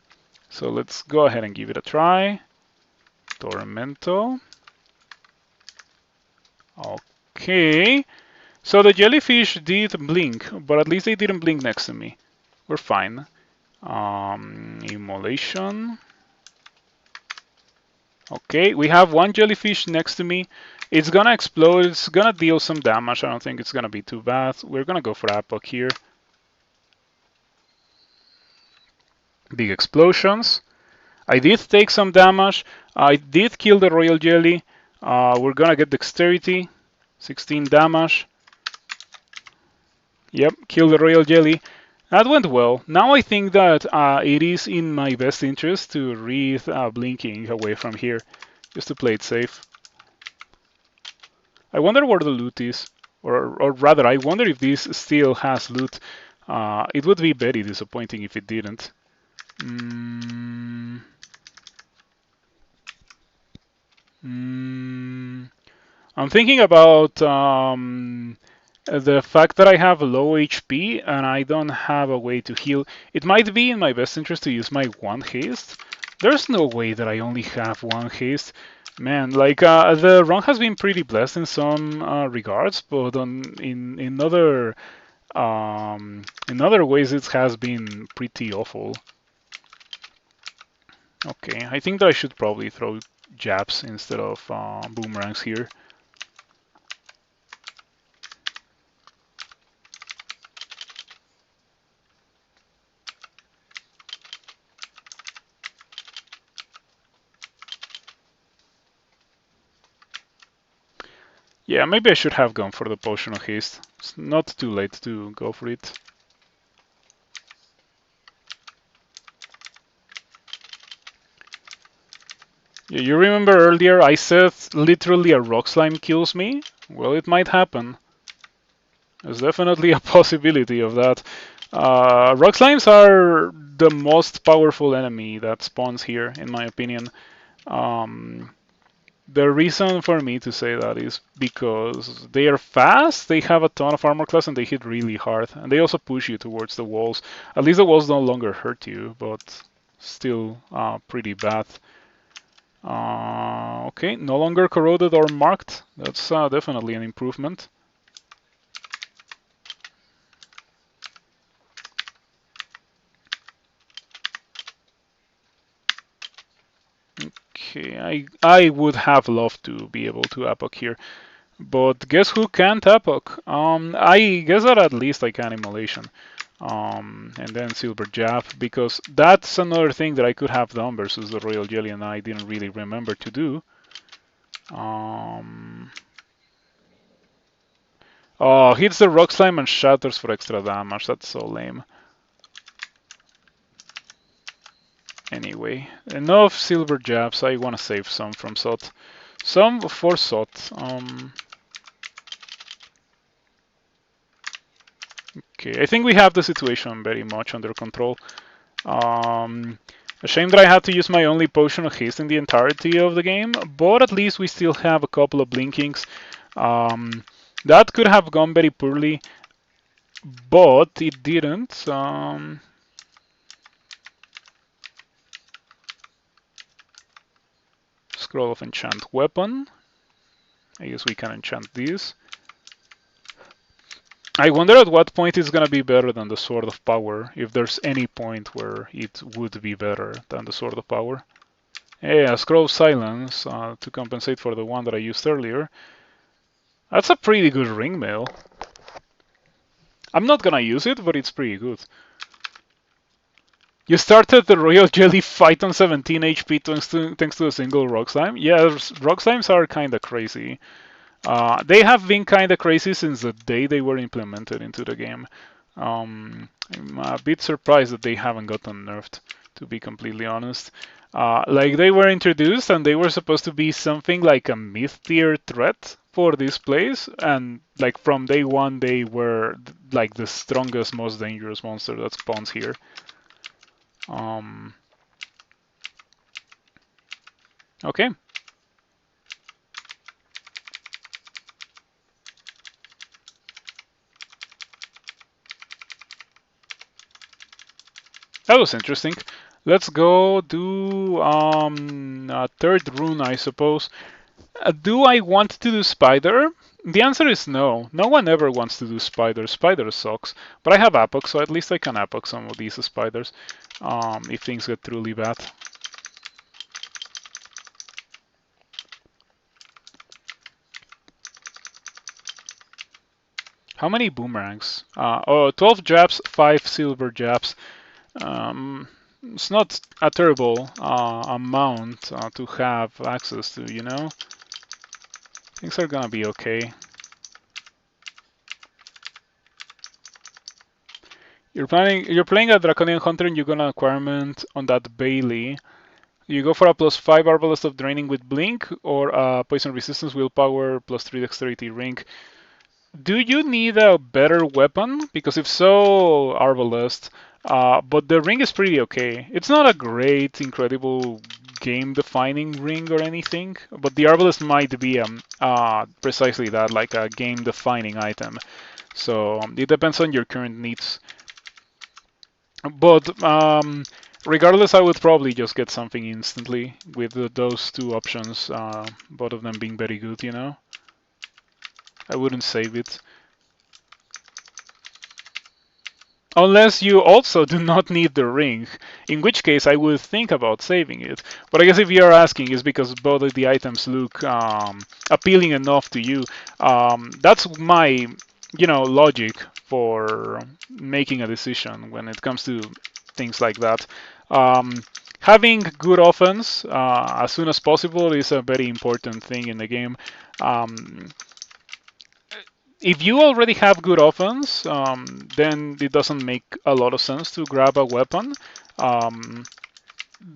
so let's go ahead and give it a try. Tormento. Okay. So the jellyfish did blink, but at least they didn't blink next to me. We're fine. Immolation. Okay, we have one jellyfish next to me. It's gonna explode. It's gonna deal some damage. I don't think it's gonna be too bad. We're gonna go for Epoch here. Big explosions. I did take some damage. I did kill the Royal Jelly. We're gonna get Dexterity. 16 damage. Yep, kill the Royal Jelly. That went well. Now I think that it is in my best interest to Wreath blinking away from here, just to play it safe. I wonder where the loot is, or rather, I wonder if this still has loot. It would be very disappointing if it didn't. Mm, I'm thinking about the fact that I have low HP and I don't have a way to heal. It might be in my best interest to use my 1 haste. There's no way that I only have 1 haste. Man, like the run has been pretty blessed in some regards, but in other ways it has been pretty awful. Okay, I think that I should probably throw jabs instead of boomerangs here. Yeah, maybe I should have gone for the Potion of Haste. It's not too late to go for it. Yeah, you remember earlier I said literally a rock slime kills me? Well, it might happen. There's definitely a possibility of that. Rock slimes are the most powerful enemy that spawns here, in my opinion. The reason for me to say that is because they are fast, they have a ton of armor class, and they hit really hard. And they also push you towards the walls. At least the walls no longer hurt you, but still pretty bad. Okay, no longer corroded or marked. That's definitely an improvement. Okay, I would have loved to be able to epoch here. But guess who can't epoch? I guess that at least I can immolation. And then silver jab, because that's another thing that I could have done versus the Royal Jelly and I didn't really remember to do. Oh, hits the rock slime and shatters for extra damage. That's so lame. Anyway, enough silver jabs. I want to save some from Sot. Some for Sot. Okay, I think we have the situation very much under control. A shame that I had to use my only potion of haste in the entirety of the game, but at least we still have a couple of blinkings. That could have gone very poorly, but it didn't. Scroll of Enchant Weapon. I guess we can enchant this. I wonder at what point it's gonna be better than the Sword of Power, if there's any point where it would be better than the Sword of Power. Yeah, Scroll of Silence to compensate for the one that I used earlier. That's a pretty good ring mail. I'm not gonna use it, but it's pretty good. You started the Royal Jelly fight on 17 HP thanks to a single Rock Slime? Yeah, Rock Slimes are kinda crazy. They have been kinda crazy since the day they were implemented into the game. I'm a bit surprised that they haven't gotten nerfed, to be completely honest. Like they were introduced and they were supposed to be something like a mid-tier threat for this place, and like from day one they were like the strongest, most dangerous monster that spawns here. Okay. That was interesting. Let's go do a third rune, I suppose. Do I want to do Spider? The answer is no. No one ever wants to do Spider. Spider sucks. But I have Apox, so at least I can Apox some of these spiders if things get truly bad. How many boomerangs? 12 jabs, 5 silver jabs. It's not a terrible amount to have access to, you know? Things are gonna be okay. You're playing a Draconian Hunter and you got an acquirement on that Bailey. You go for a +5 Arbalest of Draining with Blink or a Poison Resistance Willpower +3 Dexterity Ring. Do you need a better weapon? Because if so, Arbalest. But the ring is pretty okay. It's not a great, incredible game-defining ring or anything, but the Arbalest might be precisely that, like a game-defining item. So it depends on your current needs. But regardless, I would probably just get something instantly with those two options, both of them being very good, you know? I wouldn't save it. Unless you also do not need the ring, in which case I would think about saving it. But I guess if you're asking, it's because both of the items look appealing enough to you. That's my, logic for making a decision when it comes to things like that. Having good offense as soon as possible is a very important thing in the game. If you already have good offense, then it doesn't make a lot of sense to grab a weapon.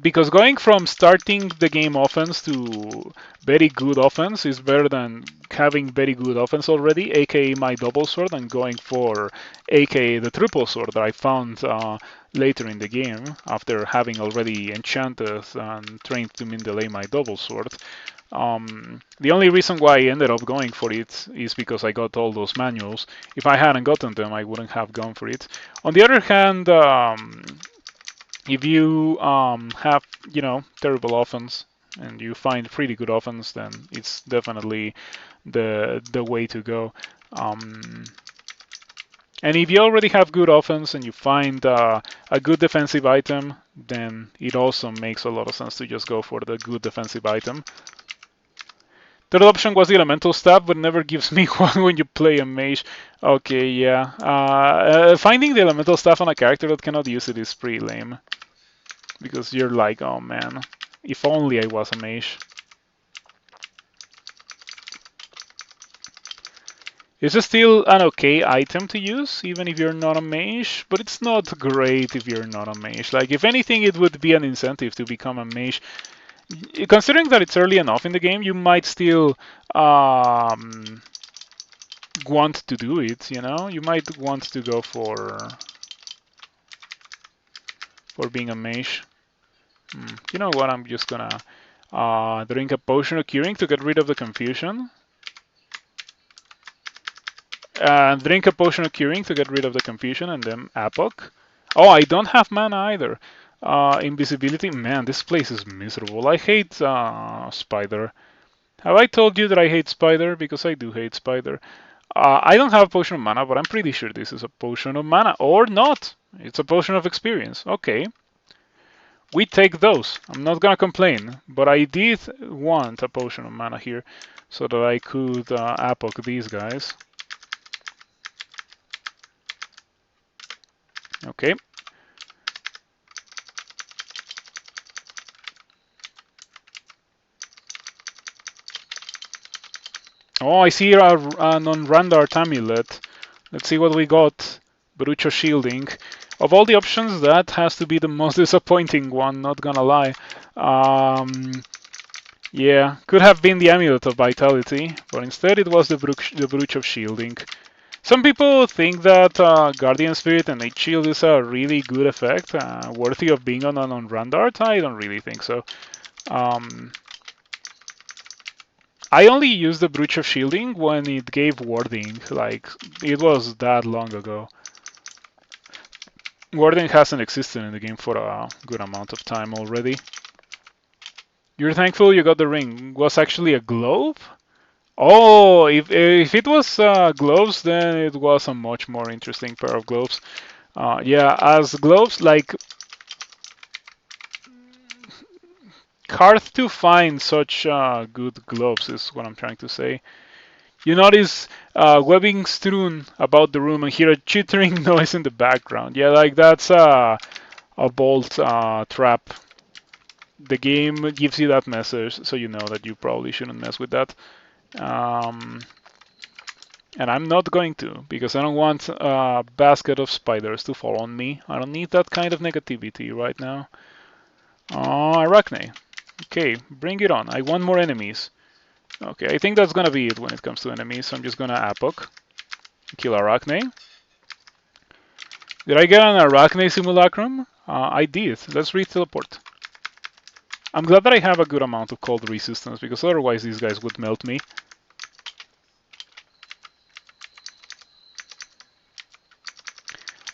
Because going from starting the game offense to very good offense is better than having very good offense already, aka my double sword, and going for aka the triple sword that I found later in the game after having already enchanted and trained to min delay my double sword. The only reason why I ended up going for it is because I got all those manuals. If I hadn't gotten them, I wouldn't have gone for it. On the other hand, if you have, terrible offense and you find pretty good offense, then it's definitely the way to go. And if you already have good offense and you find a good defensive item, then it also makes a lot of sense to just go for the good defensive item. Third option was the elemental staff, but never gives me one when you play a mage. Okay, yeah. Finding the elemental staff on a character that cannot use it is pretty lame. Because you're like, oh man, if only I was a mage. It's still an okay item to use, even if you're not a mage, but it's not great if you're not a mage. Like, if anything, it would be an incentive to become a mage. Considering that it's early enough in the game, you might still want to do it, you know? You might want to go for being a mage. You know what? I'm just gonna drink a potion of curing to get rid of the confusion. Drink a potion of curing to get rid of the confusion, and then Apoc. Oh, I don't have mana either. Invisibility. Man, this place is miserable. I hate Spider. Have I told you that I hate Spider? Because I do hate Spider. I don't have a potion of mana, but I'm pretty sure this is a potion of mana. Or not. It's a potion of experience. Okay. We take those. I'm not gonna complain. But I did want a potion of mana here so that I could Apoc these guys. Okay. Oh, I see a non-Randart amulet. Let's see what we got. Brucho shielding. Of all the options, that has to be the most disappointing one, not gonna lie. Yeah, could have been the amulet of vitality, but instead it was the brooch of shielding. Some people think that Guardian Spirit and H Shield is a really good effect, worthy of being on a non-Randart. I don't really think so. I only used the Brooch of Shielding when it gave warding, like, it was that long ago. Warding hasn't existed in the game for a good amount of time already. You're thankful you got the ring. Was actually a glove? Oh, if it was gloves, then it was a much more interesting pair of gloves. Yeah, as gloves, like, hard to find such good gloves is what I'm trying to say. You notice webbing strewn about the room and hear a chittering noise in the background. Yeah, like that's a bolt trap. The game gives you that message, so you know that you probably shouldn't mess with that. And I'm not going to, because I don't want a basket of spiders to fall on me. I don't need that kind of negativity right now. Arachne. Okay, bring it on. I want more enemies. Okay, I think that's gonna be it when it comes to enemies. So I'm just gonna Apoc. Kill Arachne. Did I get an Arachne simulacrum? I did. Let's re-teleport. I'm glad that I have a good amount of cold resistance, because otherwise these guys would melt me.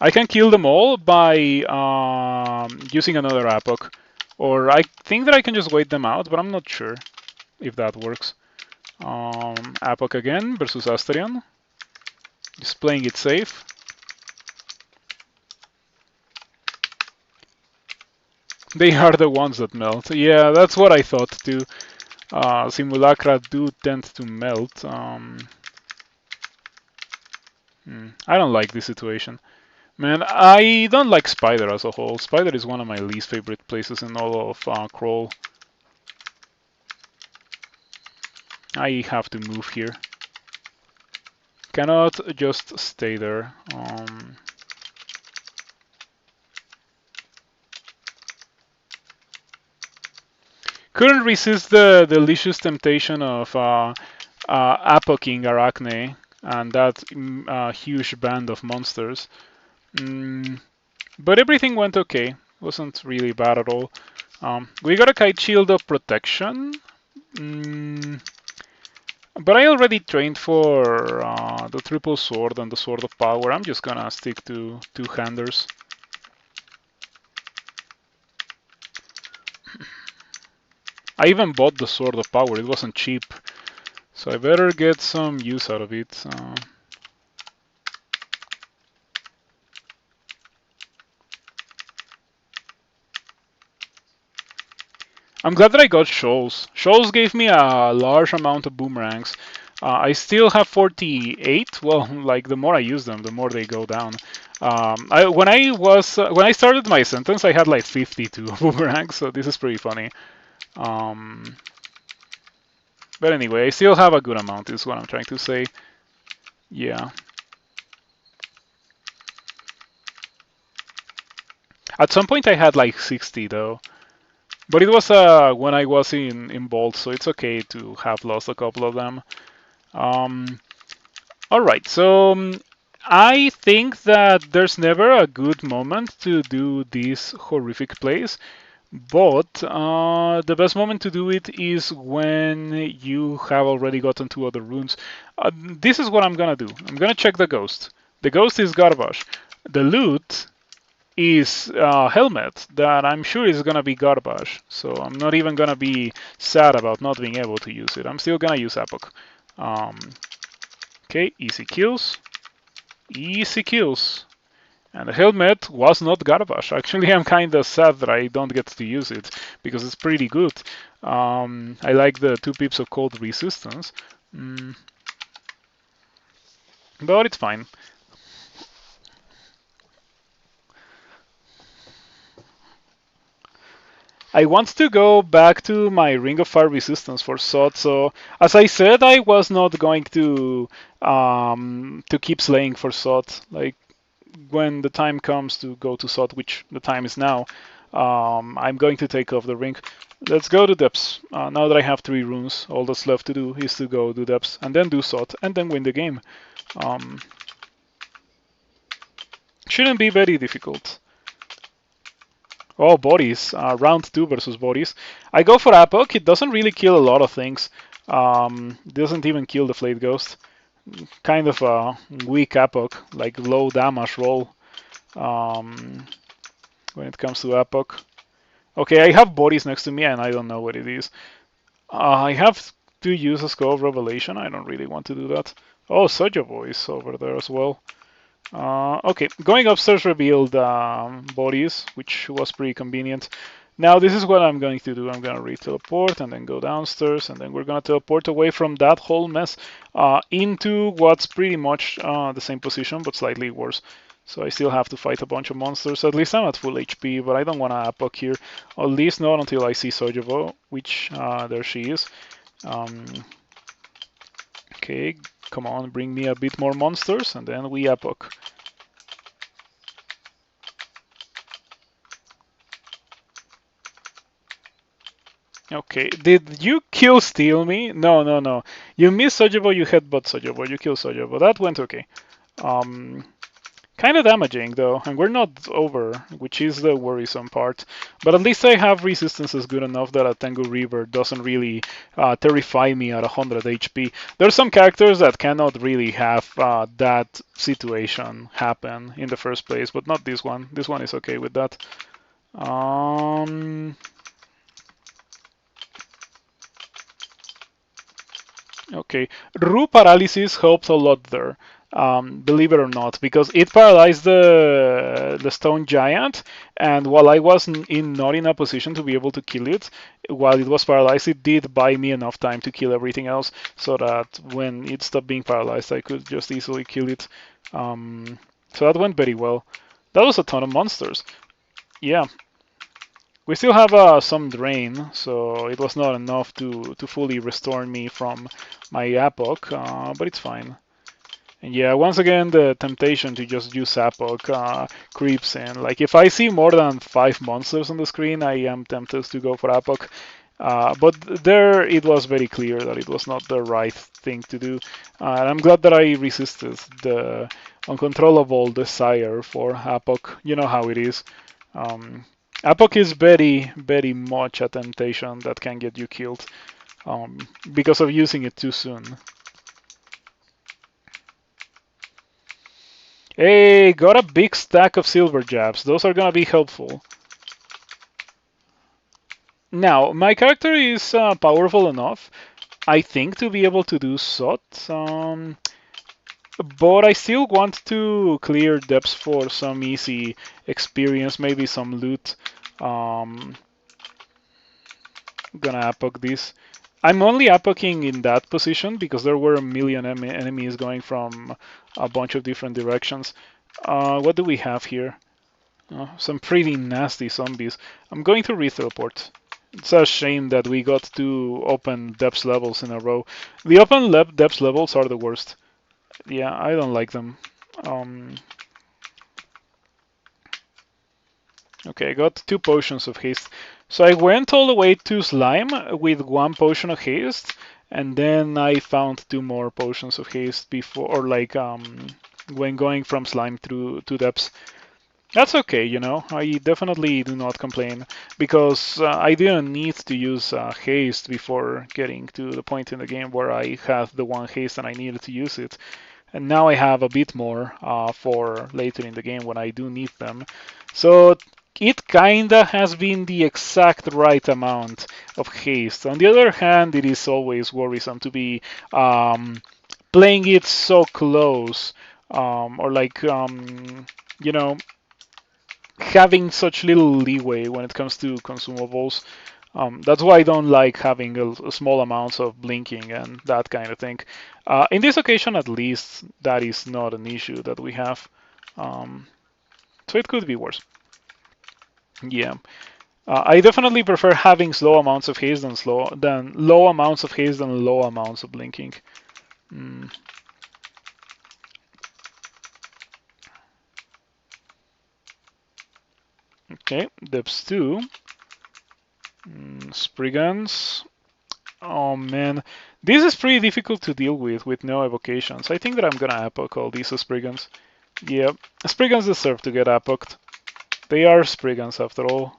I can kill them all by using another Apoc. Or I think that I can just wait them out, but I'm not sure if that works. Apoc again versus Asterion. Just playing it safe. They are the ones that melt. Yeah, that's what I thought too. Simulacra do tend to melt. I don't like this situation. Man, I don't like Spider as a whole. Spider is one of my least favorite places in all of Crawl. I have to move here. Cannot just stay there. Couldn't resist the delicious temptation of Apocing Arachne and that huge band of monsters. But everything went okay. Wasn't really bad at all. We got a Kite Shield of Protection. But I already trained for the Triple Sword and the Sword of Power. I'm just gonna stick to two-handers. I even bought the Sword of Power. It wasn't cheap. So I better get some use out of it. I'm glad that I got Shoals. Shoals gave me a large amount of boomerangs. I still have 48. Well, like the more I use them, the more they go down. When I started my sentence, I had like 52 boomerangs, so this is pretty funny. But anyway, I still have a good amount, is what I'm trying to say. Yeah. At some point I had like 60 though. But it was when I was in Bolt, so it's okay to have lost a couple of them. All right, so I think that there's never a good moment to do these horrific plays, but the best moment to do it is when you have already gotten two other runes. This is what I'm gonna do. I'm gonna check the ghost. The ghost is garbage. The loot is a helmet that I'm sure is gonna be garbage. So I'm not even gonna be sad about not being able to use it. I'm still gonna use Epoch. Um, okay, easy kills. Easy kills. And the helmet was not garbage. Actually, I'm kind of sad that I don't get to use it because it's pretty good. I like the 2 pips of cold resistance, mm, but it's fine. I want to go back to my Ring of Fire resistance for Sot. So, as I said, I was not going to keep slaying for Sot. Like when the time comes to go to Sot, which the time is now, I'm going to take off the ring. Let's go to depths. Now that I have 3 runes, all that's left to do is to go do depths and then do Sot and then win the game. Um, shouldn't be very difficult. Oh, bodies. Round 2 versus bodies. I go for Apoc. It doesn't really kill a lot of things. Doesn't even kill the Flayed Ghost. Kind of a weak Apoc, like low damage roll um, when it comes to Apoc. Okay, I have bodies next to me and I don't know what it is. I have to use a Skull of Revelation. I don't really want to do that. Oh, Soja Boy over there as well. Okay, going upstairs revealed bodies, which was pretty convenient. Now this is what I'm going to do. I'm going to re-teleport and then go downstairs, and then we're going to teleport away from that whole mess into what's pretty much the same position, but slightly worse. So I still have to fight a bunch of monsters. At least I'm at full HP, but I don't want to apoc here. At least not until I see Sojovo, which there she is. Um, okay, come on, bring me a bit more monsters, and then we apoc. Okay, did you kill steal me? No, no, no. You missed Sojovo, you headbutt Sojovo, you kill Sojovo. That went okay. Um, kind of damaging though, and we're not over, which is the worrisome part. But at least I have resistances good enough that a Tengu Reaver doesn't really terrify me at 100 HP. There's some characters that cannot really have that situation happen in the first place, but not this one. This one is okay with that. Okay, Rue paralysis helped a lot there. Believe it or not, because it paralyzed the stone giant, and while I was not in a position to be able to kill it, while it was paralyzed, it did buy me enough time to kill everything else, so that when it stopped being paralyzed, I could just easily kill it. So that went very well. That was a ton of monsters. Yeah, we still have some drain, so it was not enough to fully restore me from my Apoc, but it's fine. And yeah, once again, the temptation to just use Apoc creeps in. Like, if I see more than 5 monsters on the screen, I am tempted to go for Apoc. But there, it was very clear that it was not the right thing to do. And I'm glad that I resisted the uncontrollable desire for Apoc. You know how it is. Apoc is very, very much a temptation that can get you killed because of using it too soon. Hey, got a big stack of silver jabs. Those are gonna be helpful. Now, my character is powerful enough, I think, to be able to do SOT. But I still want to clear depths for some easy experience, maybe some loot. Gonna apoc this. I'm only apocing in that position because there were a million enemies going from a bunch of different directions. What do we have here? Some pretty nasty zombies. I'm going to re-teleport. It's a shame that we got 2 open depth levels in a row. The open depth levels are the worst. Yeah, I don't like them. Okay, I got 2 potions of haste. So I went all the way to slime with 1 potion of haste, and then I found 2 more potions of haste before, or like when going from slime through to depths. That's okay, you know. I definitely do not complain because I didn't need to use haste before getting to the point in the game where I had the 1 haste and I needed to use it. And now I have a bit more for later in the game when I do need them. So it kinda has been the exact right amount of haste. On the other hand, it is always worrisome to be playing it so close, or like you know, having such little leeway when it comes to consumables. That's why I don't like having a small amounts of blinking and that kind of thing. In this occasion, at least, that is not an issue that we have. Um, so it could be worse. Yeah, I definitely prefer having slow amounts of haste than low amounts of haste than low amounts of blinking. Mm. Okay, depths 2. Spriggans. Oh man, this is pretty difficult to deal with no evocations. I think that I'm gonna epoch all these Spriggans. Yep, Spriggans deserve to get epoched. They are Spriggans after all.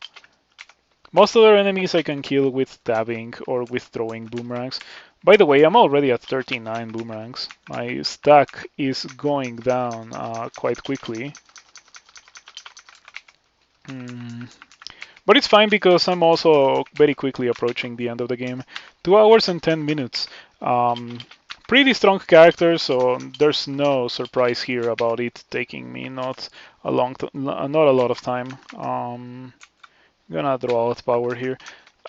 Most other enemies I can kill with dabbing or with throwing boomerangs. By the way, I'm already at 39 boomerangs. My stack is going down quite quickly. Hmm. But it's fine because I'm also very quickly approaching the end of the game. 2 hours and 10 minutes. Pretty strong character, so there's no surprise here about it taking me not a lot of time. Gonna draw out power here.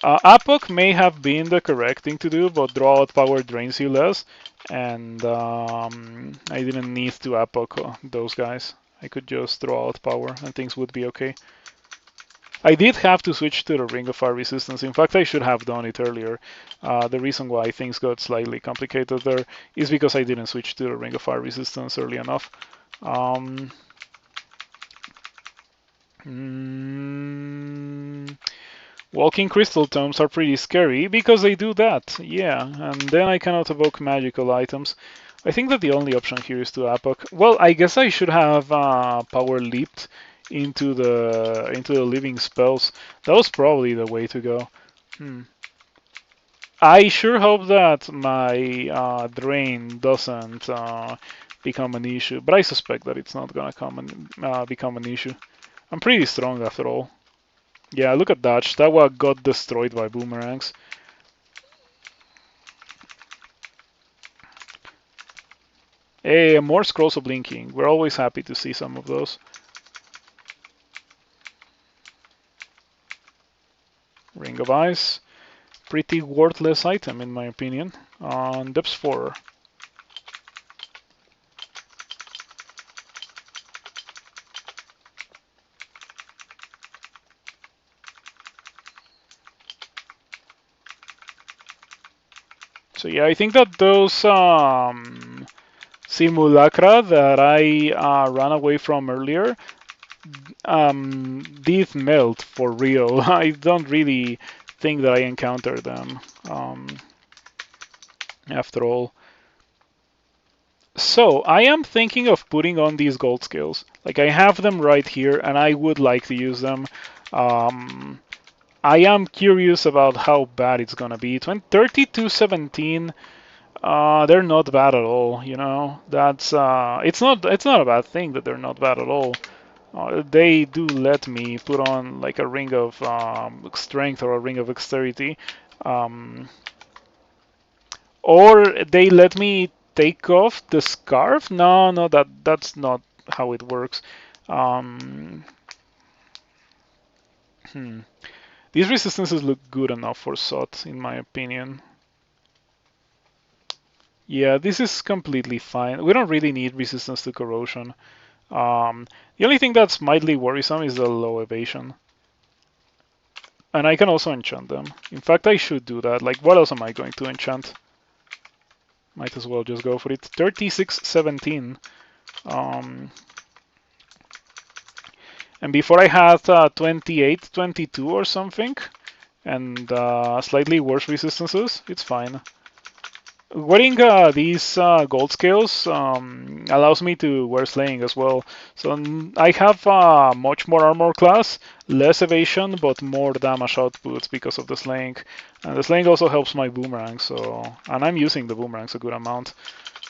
Apoc may have been the correct thing to do, but draw out power drains you less, and I didn't need to Apoc those guys. I could just draw out power and things would be okay. I did have to switch to the Ring of Fire resistance. In fact, I should have done it earlier. The reason why things got slightly complicated there is because I didn't switch to the Ring of Fire resistance early enough. Walking crystal tomes are pretty scary because they do that, yeah, and then I cannot evoke magical items. I think that the only option here is to Apoc. Well, I guess I should have power leaped into the living spells. That was probably the way to go. I sure hope that my drain doesn't become an issue, but I suspect that it's not gonna become an issue. I'm pretty strong after all. Yeah, look at that. Shtawa got destroyed by boomerangs. Hey, more scrolls of blinking. We're always happy to see some of those. Ring of Ice. Pretty worthless item in my opinion. On depths 4. So yeah, I think that those simulacra that I ran away from earlier did melt for real. I don't really think that I encountered them after all. So I am thinking of putting on these gold scales. Like I have them right here and I would like to use them. I am curious about how bad it's gonna be. 3217. They're not bad at all. You know, that's it's not a bad thing that they're not bad at all. They do let me put on like a ring of strength or a ring of dexterity, or they let me take off the scarf. No, no, that's not how it works. Um, hmm. These resistances look good enough for SOT, in my opinion. Yeah, this is completely fine. We don't really need resistance to corrosion. The only thing that's mildly worrisome is the low evasion. And I can also enchant them. In fact, I should do that. Like, what else am I going to enchant? Might as well just go for it. 3617. And before I had 28, 22 or something. And slightly worse resistances. It's fine. Wearing these gold scales allows me to wear slaying as well. So I have much more armor class, less evasion, but more damage output because of the slaying. And the slaying also helps my boomerang. So, and I'm using the boomerangs a good amount.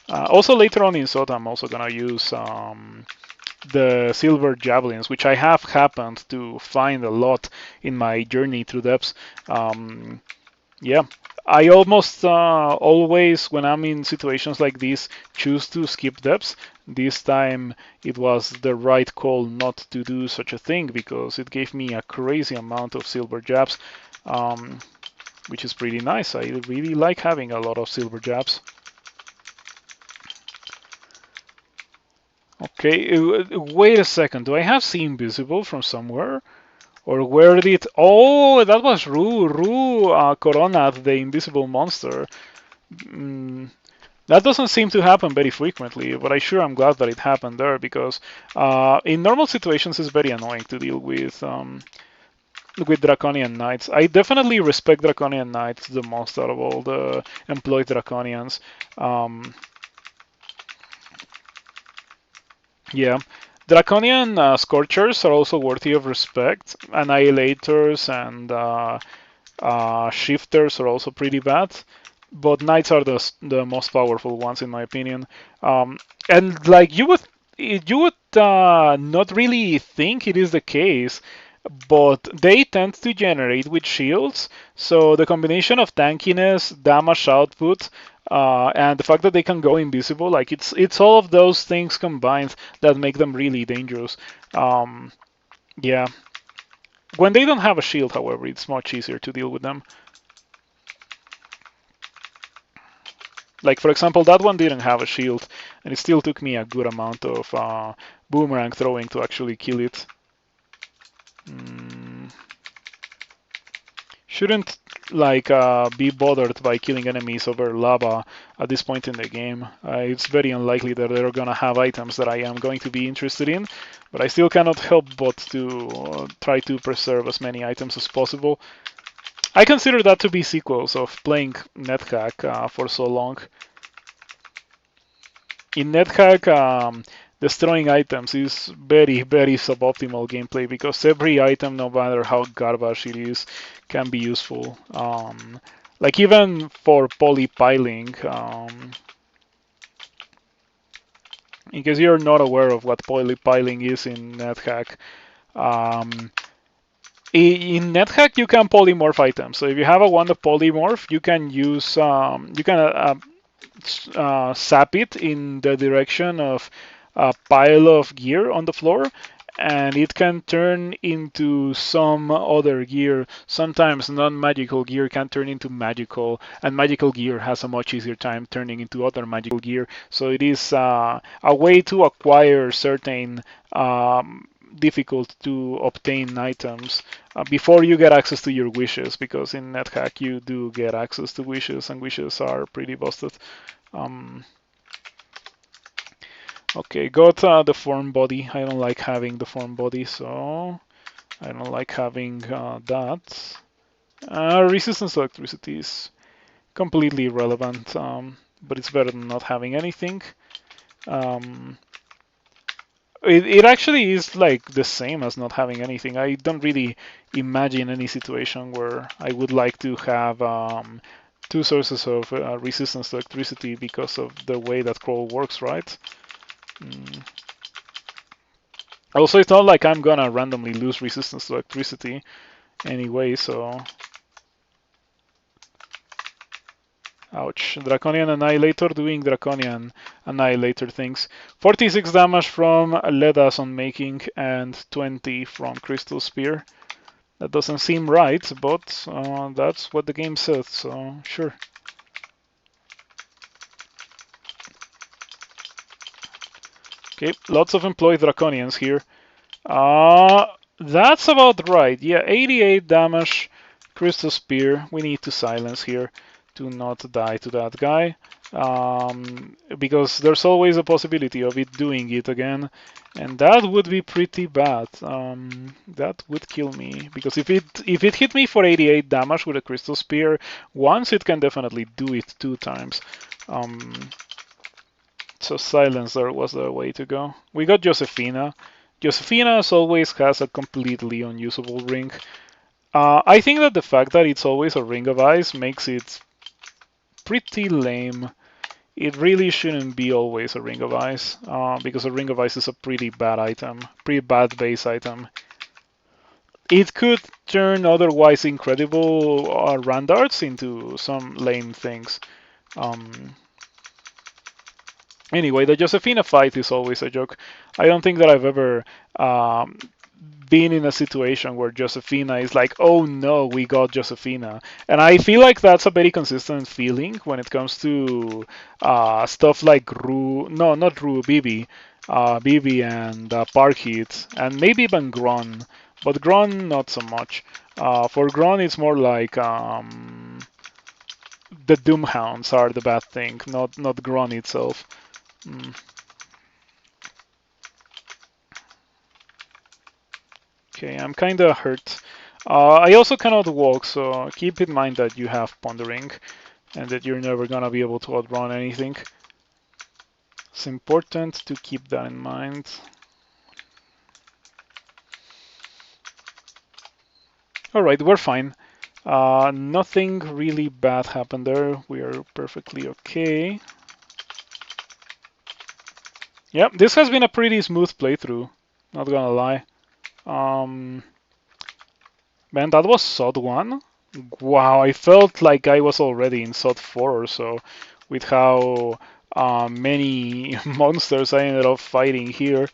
Also later on in SOTA, I'm also gonna use the silver javelins, which I have happened to find a lot in my journey through depths. Yeah, I almost always, when I'm in situations like this, choose to skip depths. This time it was the right call not to do such a thing because it gave me a crazy amount of silver jabs, um, which is pretty nice. I really like having a lot of silver jabs. Okay, wait a second. Do I have See Invisible from somewhere? Or where did... Oh, that was Rue Corona, the invisible monster. Mm, that doesn't seem to happen very frequently, but I'm glad that it happened there because in normal situations it's very annoying to deal with Draconian Knights. I definitely respect Draconian Knights the most out of all the employed Draconians. Um, Yeah. Draconian Scorchers are also worthy of respect. Annihilators and Shifters are also pretty bad. But Knights are the most powerful ones in my opinion. And like you would not really think it is the case, but they tend to generate with shields. So the combination of tankiness, damage output, and the fact that they can go invisible, like it's all of those things combined that make them really dangerous. Um, yeah. When they don't have a shield, however, it's much easier to deal with them. Like for example, that one didn't have a shield, and it still took me a good amount of boomerang throwing to actually kill it. Mm, shouldn't like be bothered by killing enemies over lava at this point in the game. It's very unlikely that they're gonna have items that I am going to be interested in, but I still cannot help but to try to preserve as many items as possible. I consider that to be sequels of playing NetHack for so long. In NetHack, destroying items is very, very suboptimal gameplay because every item, no matter how garbage it is, can be useful. Like even for polypiling, in case you're not aware of what polypiling is in NetHack, um, in NetHack you can polymorph items. So if you have a Wanda polymorph, you can use you can sap it in the direction of a pile of gear on the floor, and it can turn into some other gear. Sometimes non-magical gear can turn into magical, and magical gear has a much easier time turning into other magical gear. So it is a way to acquire certain difficult to obtain items before you get access to your wishes, because in NetHack you do get access to wishes, and wishes are pretty busted. Um, okay, got the form body. I don't like having the form body, so I don't like having that. Resistance to electricity is completely irrelevant, but it's better than not having anything. Um, it actually is like the same as not having anything. I don't really imagine any situation where I would like to have two sources of resistance to electricity because of the way that crawl works, right? Mm. Also, it's not like I'm gonna randomly lose resistance to electricity anyway, so... Ouch. Draconian Annihilator doing Draconian Annihilator things. 46 damage from Ledason making and 20 from Crystal Spear. That doesn't seem right, but that's what the game says, so sure. Okay, lots of employed Draconians here. That's about right. Yeah, 88 damage, Crystal Spear. We need to silence here to not die to that guy. because there's always a possibility of it doing it again, and that would be pretty bad. That would kill me because if it hit me for 88 damage with a crystal spear once, it can definitely do it 2 times. So silencer was the way to go. We got Josefina. Josefina, as always, has a completely unusable ring. I think that the fact that it's always a ring of ice makes it pretty lame. It really shouldn't be always a ring of ice, because a ring of ice is a pretty bad item, pretty bad base item. It could turn otherwise incredible Randarts into some lame things. Um, Anyway, the Josefina fight is always a joke. I don't think that I've ever been in a situation where Josefina is like, oh no, we got Josefina. And I feel like that's a very consistent feeling when it comes to stuff like Ru, no, not Ru, Bibi, Bibi and Parkit, and maybe even Gron. But Gron, not so much. For Gron, it's more like the Doomhounds are the bad thing, not Gron itself. Mm. Okay, I'm kinda hurt. I also cannot walk, so keep in mind that you have Pondering and that you're never gonna be able to outrun anything. It's important to keep that in mind. Alright, we're fine. Nothing really bad happened there. We are perfectly okay. Yep, this has been a pretty smooth playthrough, not gonna lie. Um, Man, that was SOD 1? Wow, I felt like I was already in SOD 4 or so, with how many monsters I ended up fighting here.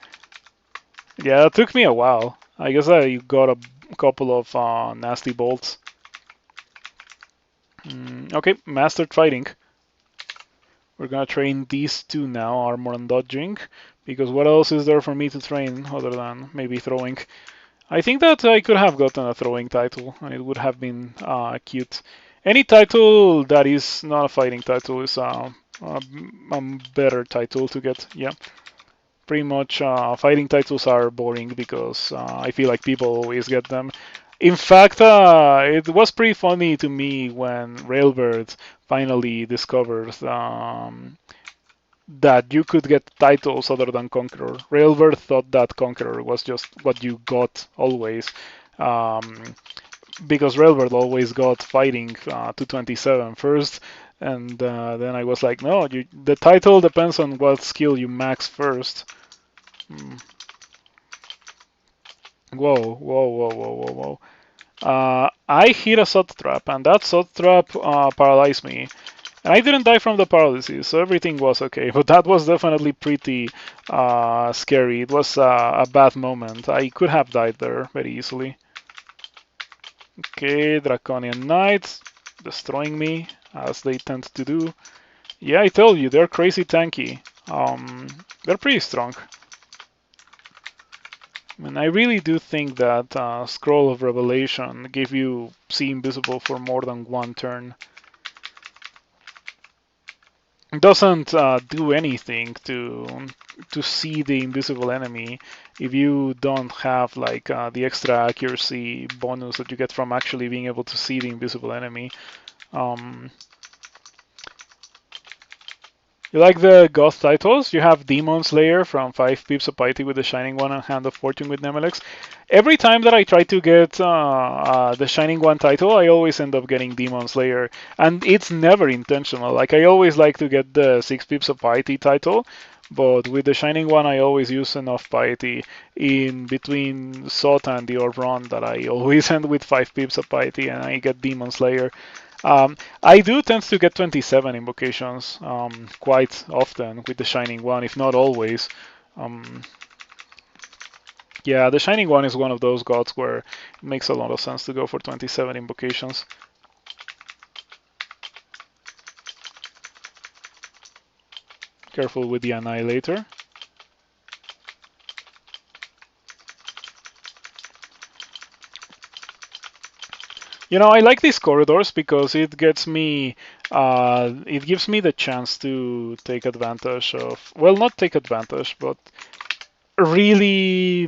Yeah, it took me a while. I guess I got a couple of nasty bolts. Okay, mastered fighting. We're gonna train these two now, armor and dodging, because what else is there for me to train other than maybe throwing? I think that I could have gotten a throwing title, and it would have been cute. Any title that is not a fighting title is a better title to get. Yeah, pretty much fighting titles are boring because I feel like people always get them. In fact, it was pretty funny to me when Railbird finally discovered that you could get titles other than Conqueror. Railbird thought that Conqueror was just what you got always, um, because Railbird always got fighting 227 first, and then I was like, no, the title depends on what skill you max first. Hmm. Whoa, whoa, whoa, whoa, whoa, whoa. I hit a sod trap, and that sod trap paralyzed me. And I didn't die from the paralysis, so everything was okay. But that was definitely pretty scary. It was a bad moment. I could have died there very easily. Okay, Draconian Knights destroying me, as they tend to do. Yeah, I told you, they're crazy tanky. They're pretty strong. And I really do think that Scroll of Revelation gave you See Invisible for more than one turn. It doesn't do anything to see the invisible enemy if you don't have like the extra accuracy bonus that you get from actually being able to see the invisible enemy. Um, You like the Goth titles? You have Demon Slayer from 5 pips of piety with the Shining One and Hand of Fortune with Nemelex. Every time that I try to get the Shining One title, I always end up getting Demon Slayer. And it's never intentional. Like, I always like to get the 6 pips of piety title, but with the Shining One, I always use enough piety in between Sota and the Orb Run that I always end with 5 pips of piety and I get Demon Slayer. I do tend to get 27 invocations quite often with the Shining One, if not always. Um, yeah, the Shining One is one of those gods where it makes a lot of sense to go for 27 invocations. Careful with the Annihilator. You know, I like these corridors because it gives me the chance to take advantage of, well, not take advantage, but really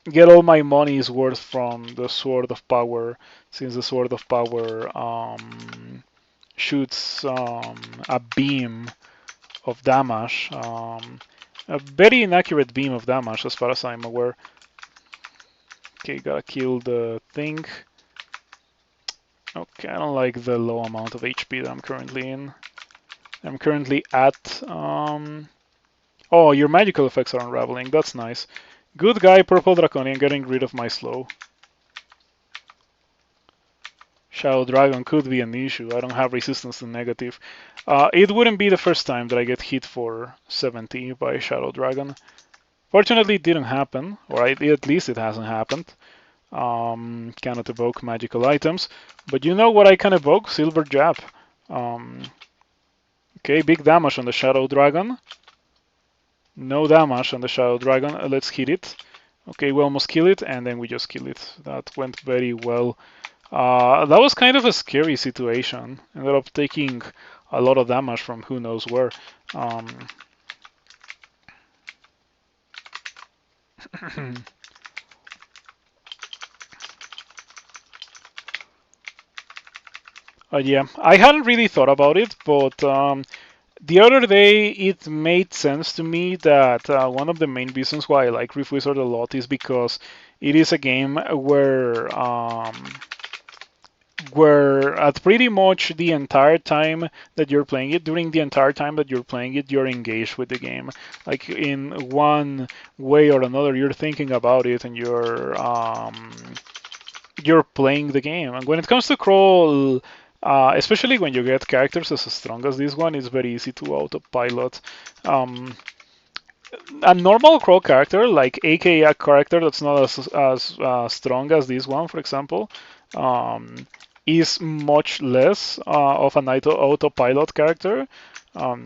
get all my money's worth from the Sword of Power, since the Sword of Power shoots a beam of damage, a very inaccurate beam of damage as far as I'm aware. Okay, gotta kill the thing. Okay, I don't like the low amount of HP that I'm currently in. I'm currently at. Oh, your magical effects are unraveling. That's nice. Good guy, Purple Draconian, getting rid of my slow. Shadow Dragon could be an issue. I don't have resistance to negative. It wouldn't be the first time that I get hit for 70 by Shadow Dragon. Fortunately, it didn't happen, or at least it hasn't happened. Cannot evoke magical items. But you know what I can evoke? Silver Jab. Um, okay, big damage on the Shadow Dragon. No damage on the Shadow Dragon. Let's hit it. Okay, we almost kill it, and then we just kill it. That went very well. That was kind of a scary situation. Ended up taking a lot of damage from who knows where. Yeah, I hadn't really thought about it, but the other day it made sense to me that one of the main reasons why I like Rift Wizard a lot is because it is a game where at pretty much the entire time that you're playing it, during the entire time that you're playing it, you're engaged with the game. Like in one way or another, you're thinking about it and you're playing the game. And when it comes to crawl, especially when you get characters as strong as this one, it's very easy to autopilot. A normal crawl character, like aka a character that's not as strong as this one, for example, is much less of an autopilot character. Um,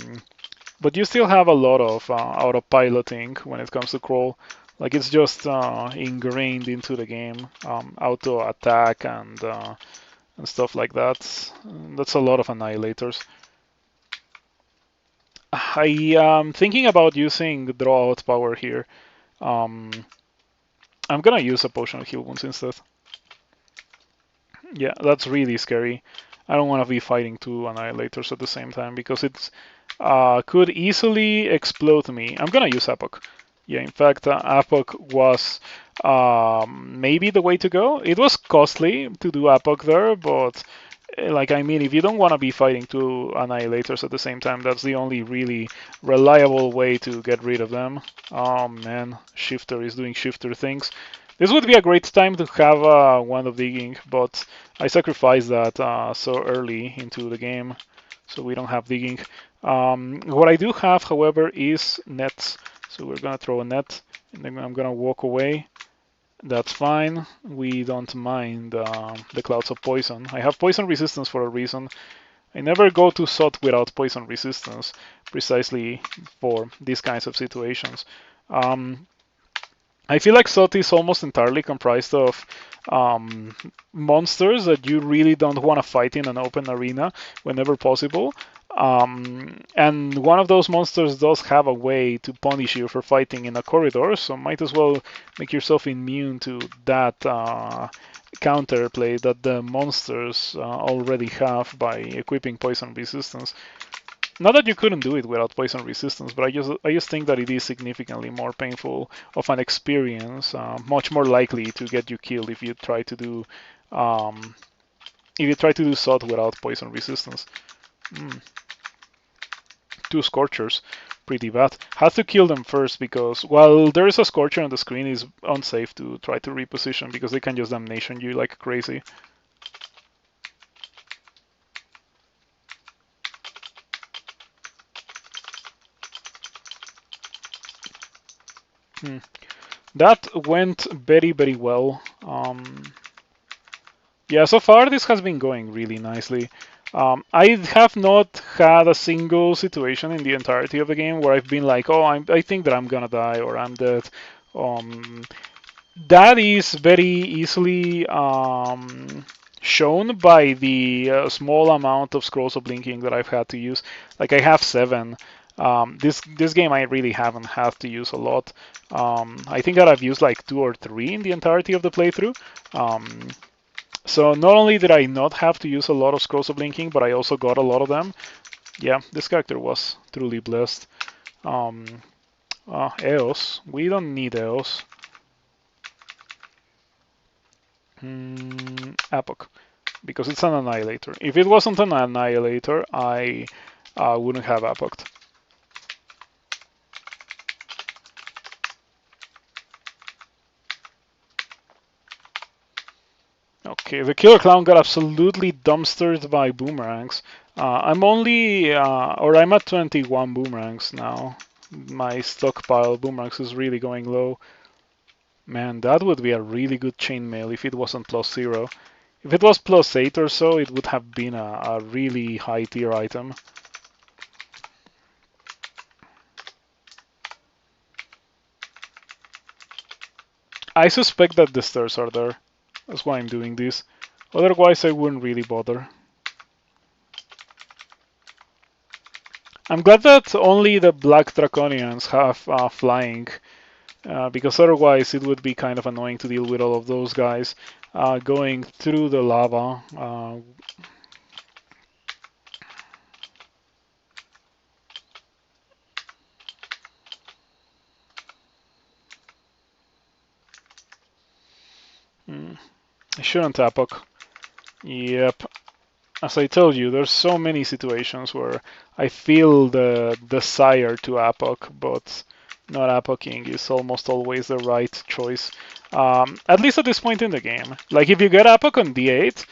but you still have a lot of autopiloting when it comes to crawl. Like it's just ingrained into the game, auto attack and stuff like that. That's a lot of annihilators. I am thinking about using draw out power here. Um, I'm gonna use a potion of heal wounds instead. Yeah, that's really scary. I don't want to be fighting two annihilators at the same time because it could easily explode me. I'm gonna use Epoch. Yeah, in fact, Epoch was maybe the way to go. It was costly to do Epoch there, but like I mean, if you don't want to be fighting two annihilators at the same time, that's the only really reliable way to get rid of them. Oh man, Shifter is doing Shifter things. This would be a great time to have one of digging, but I sacrificed that so early into the game, so we don't have digging. What I do have, however, is nets. So we're gonna throw a net, and then I'm gonna walk away. That's fine. We don't mind the clouds of poison. I have poison resistance for a reason. I never go to SOT without poison resistance, precisely for these kinds of situations. I feel like SOT is almost entirely comprised of monsters that you really don't want to fight in an open arena whenever possible. And one of those monsters does have a way to punish you for fighting in a corridor, so might as well make yourself immune to that counterplay that the monsters already have by equipping poison resistance. Not that you couldn't do it without poison resistance, but I just think that it is significantly more painful of an experience, much more likely to get you killed if you try to do SOT without poison resistance. Two Scorchers, pretty bad. Have to kill them first because while there is a Scorcher on the screen, it's unsafe to try to reposition because they can just damnation you like crazy. That went very, very well. Yeah, so far this has been going really nicely. I have not had a single situation in the entirety of the game where I've been like, oh, I think that I'm gonna die or I'm dead. Um, That is very easily shown by the small amount of scrolls of blinking that I've had to use. Like I have 7. This game I really haven't had to use a lot. I think that I've used like 2 or 3 in the entirety of the playthrough. So not only did I not have to use a lot of scrolls of blinking, but I also got a lot of them. Yeah, this character was truly blessed. Um, EOS. We don't need EOS. Epoch, because it's an annihilator. If it wasn't an annihilator, I wouldn't have epoched. Okay, the killer clown got absolutely dumpstered by boomerangs. I'm at 21 boomerangs now. My stockpile of boomerangs is really going low. Man, that would be a really good chainmail if it wasn't +0. If it was +8 or so, it would have been a really high tier item. I suspect that the stairs are there. That's why I'm doing this. Otherwise, I wouldn't really bother. I'm glad that only the Black Draconians have flying, because otherwise it would be kind of annoying to deal with all of those guys going through the lava. I shouldn't epoch. Yep. As I told you, there's so many situations where I feel the desire to epoch, but not epoching is almost always the right choice. At least at this point in the game. Like if you get epoch on D8,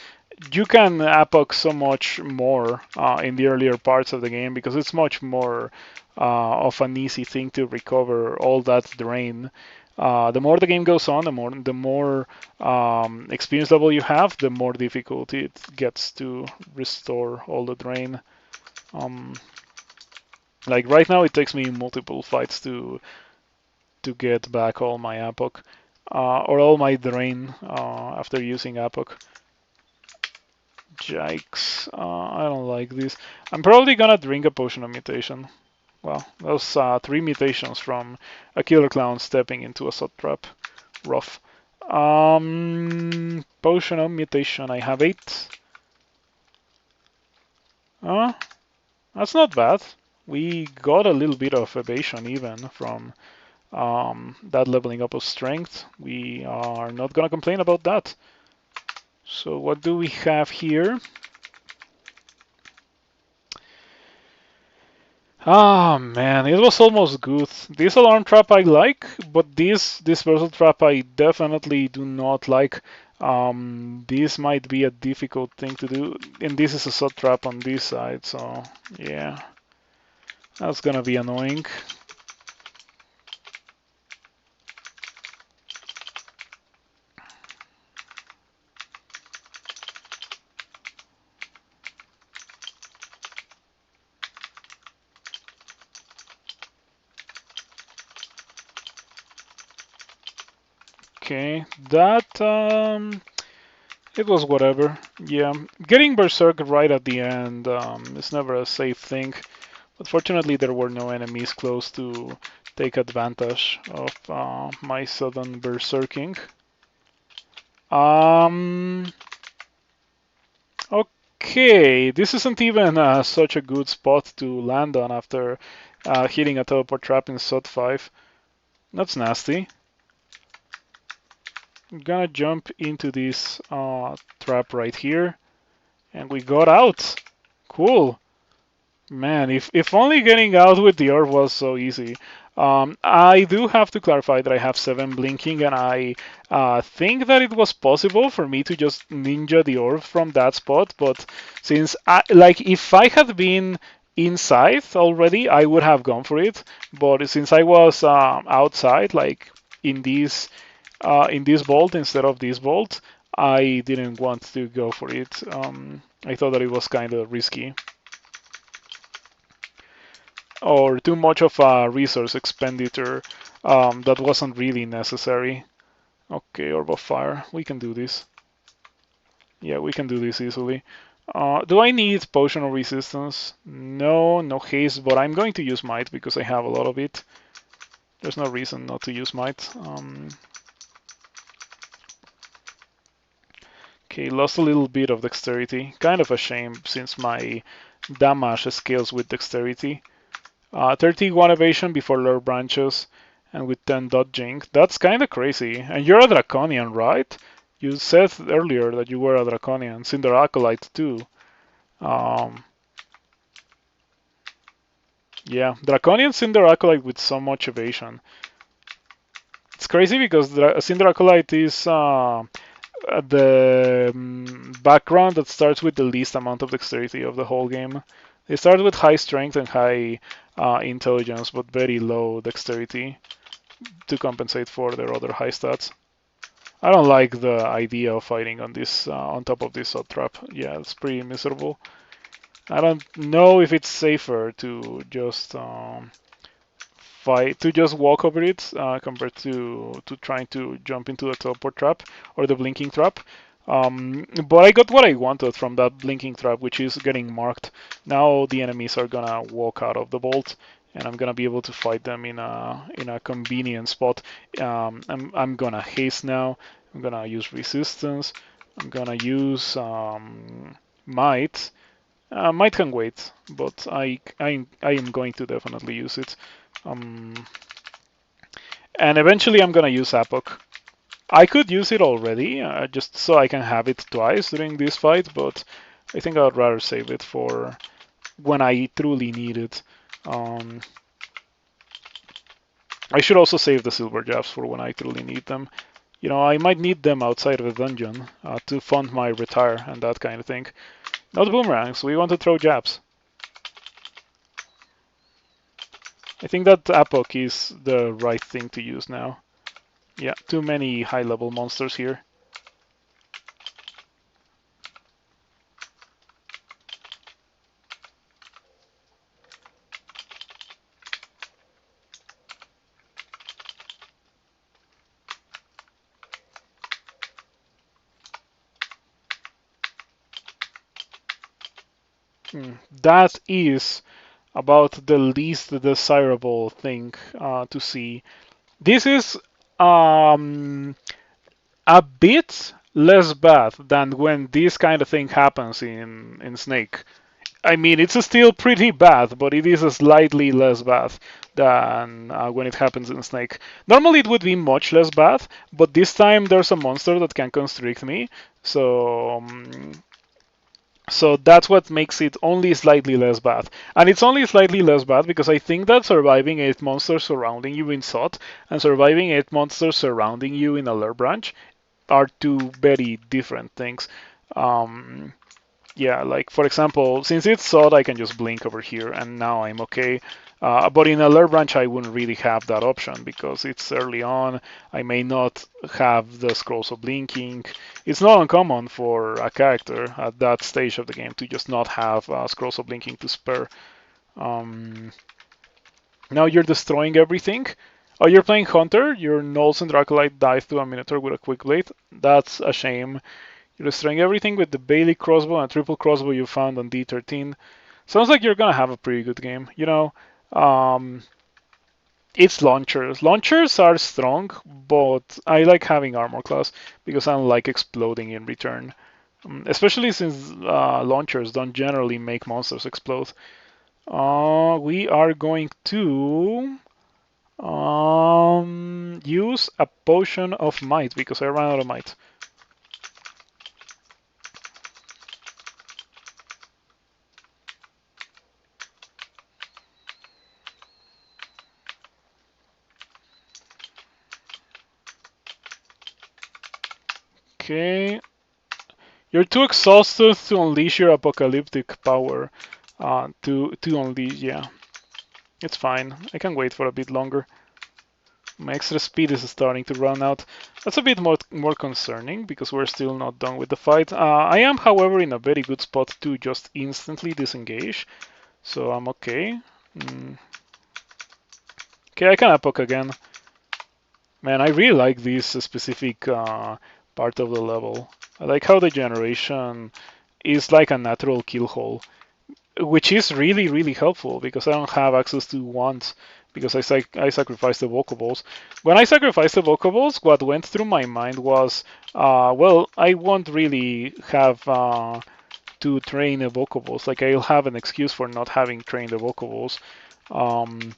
you can epoch so much more in the earlier parts of the game because it's much more of an easy thing to recover all that drain. The more the game goes on, the more experience level you have, the more difficult it gets to restore all the drain. Um, like right now, it takes me multiple fights to get back all my epoch or all my drain after using epoch. Yikes! I don't like this. I'm probably gonna drink a potion of mutation. Well, those 3 mutations from a killer clown stepping into a sod trap. Rough. Potion of mutation. I have 8. That's not bad. We got a little bit of evasion even from that leveling up of strength. We are not gonna complain about that. So what do we have here? Ah man, it was almost good. This alarm trap I like, but this dispersal trap I definitely do not like. This might be a difficult thing to do, and this is a sub trap on this side, so yeah, that's gonna be annoying. Okay, that it was whatever. Yeah, getting berserk right at the end is never a safe thing. But fortunately, there were no enemies close to take advantage of my sudden berserking. Um, okay, this isn't even such a good spot to land on after hitting a teleport trap in SOT 5. That's nasty. I'm gonna jump into this trap right here, and we got out. Cool. Man, if only getting out with the orb was so easy. I do have to clarify that I have 7 blinking, and I think that it was possible for me to just ninja the orb from that spot. But since if I had been inside already, I would have gone for it. But since I was outside, like in this vault instead of this vault, I didn't want to go for it. I thought that it was kind of risky or too much of a resource expenditure that wasn't really necessary. Okay, Orb of Fire. We can do this. Yeah, we can do this easily. Do I need Potion of Resistance? No, no haste, but I'm going to use Might because I have a lot of it. There's no reason not to use Might. Okay, lost a little bit of Dexterity. Kind of a shame since my damage scales with Dexterity. 31 evasion before lower branches, and with 10 dodging. That's kind of crazy. And you're a Draconian, right? You said earlier that you were a Draconian. Cinder Acolyte too. Um, yeah, Draconian Cinder Acolyte with so much evasion. It's crazy because Cinder Acolyte is the background that starts with the least amount of dexterity of the whole game. They start with high strength and high intelligence, but very low dexterity to compensate for their other high stats. I don't like the idea of fighting on this on top of this sod trap. Yeah, it's pretty miserable. I don't know if it's safer to just just walk over it compared to trying to jump into the teleport trap or the blinking trap. But I got what I wanted from that blinking trap, which is getting marked. Now the enemies are gonna walk out of the vault, and I'm gonna be able to fight them in a convenient spot. I'm gonna haste now. I'm gonna use resistance. I'm gonna use might. Might can wait, but I am going to definitely use it. Um, and eventually I'm gonna use Apoc. I could use it already, just so I can have it twice during this fight, but I think I'd rather save it for when I truly need it. Um, I should also save the silver jabs for when I truly need them. You know, I might need them outside of the dungeon to fund my retire and that kind of thing. Not boomerangs, we want to throw jabs. I think that Apoc is the right thing to use now. Yeah, too many high-level monsters here. That is about the least desirable thing to see. This is a bit less bad than when this kind of thing happens in Snake. I mean, it's still pretty bad, but it is slightly less bad than when it happens in Snake. Normally it would be much less bad, but this time there's a monster that can constrict me, so that's what makes it only slightly less bad. And it's only slightly less bad because I think that surviving 8 monsters surrounding you in SOT and surviving 8 monsters surrounding you in Alert Branch are two very different things. Um, yeah, like for example, since it's SOT, I can just blink over here and now I'm okay. But in Alert Branch, I wouldn't really have that option because it's early on. I may not have the scrolls of blinking. It's not uncommon for a character at that stage of the game to just not have scrolls of blinking to spare. Um, Now you're destroying everything. Oh, you're playing Hunter. Your Knolls and Dracolite dive to a Minotaur with a quick blade. That's a shame. You're destroying everything with the Bailey crossbow and triple crossbow you found on D13. Sounds like you're gonna have a pretty good game. You know, um, it's launchers. Launchers are strong, but I like having armor class because I don't like exploding in return. Especially since launchers don't generally make monsters explode. We are going to use a potion of might because I ran out of might. Okay. You're too exhausted to unleash your apocalyptic power. To unleash, yeah. It's fine. I can wait for a bit longer. My extra speed is starting to run out. That's a bit more concerning because we're still not done with the fight. I am, however, in a very good spot to just instantly disengage, so I'm okay. Okay, I can epoch again. Man, I really like this specific part of the level. I like how the generation is like a natural kill hole, which is really, really helpful because I don't have access to wands because I sacrificed the vocables. When I sacrificed the vocables, what went through my mind was, well, I won't really have to train evocables. Like I'll have an excuse for not having trained evocables. Um,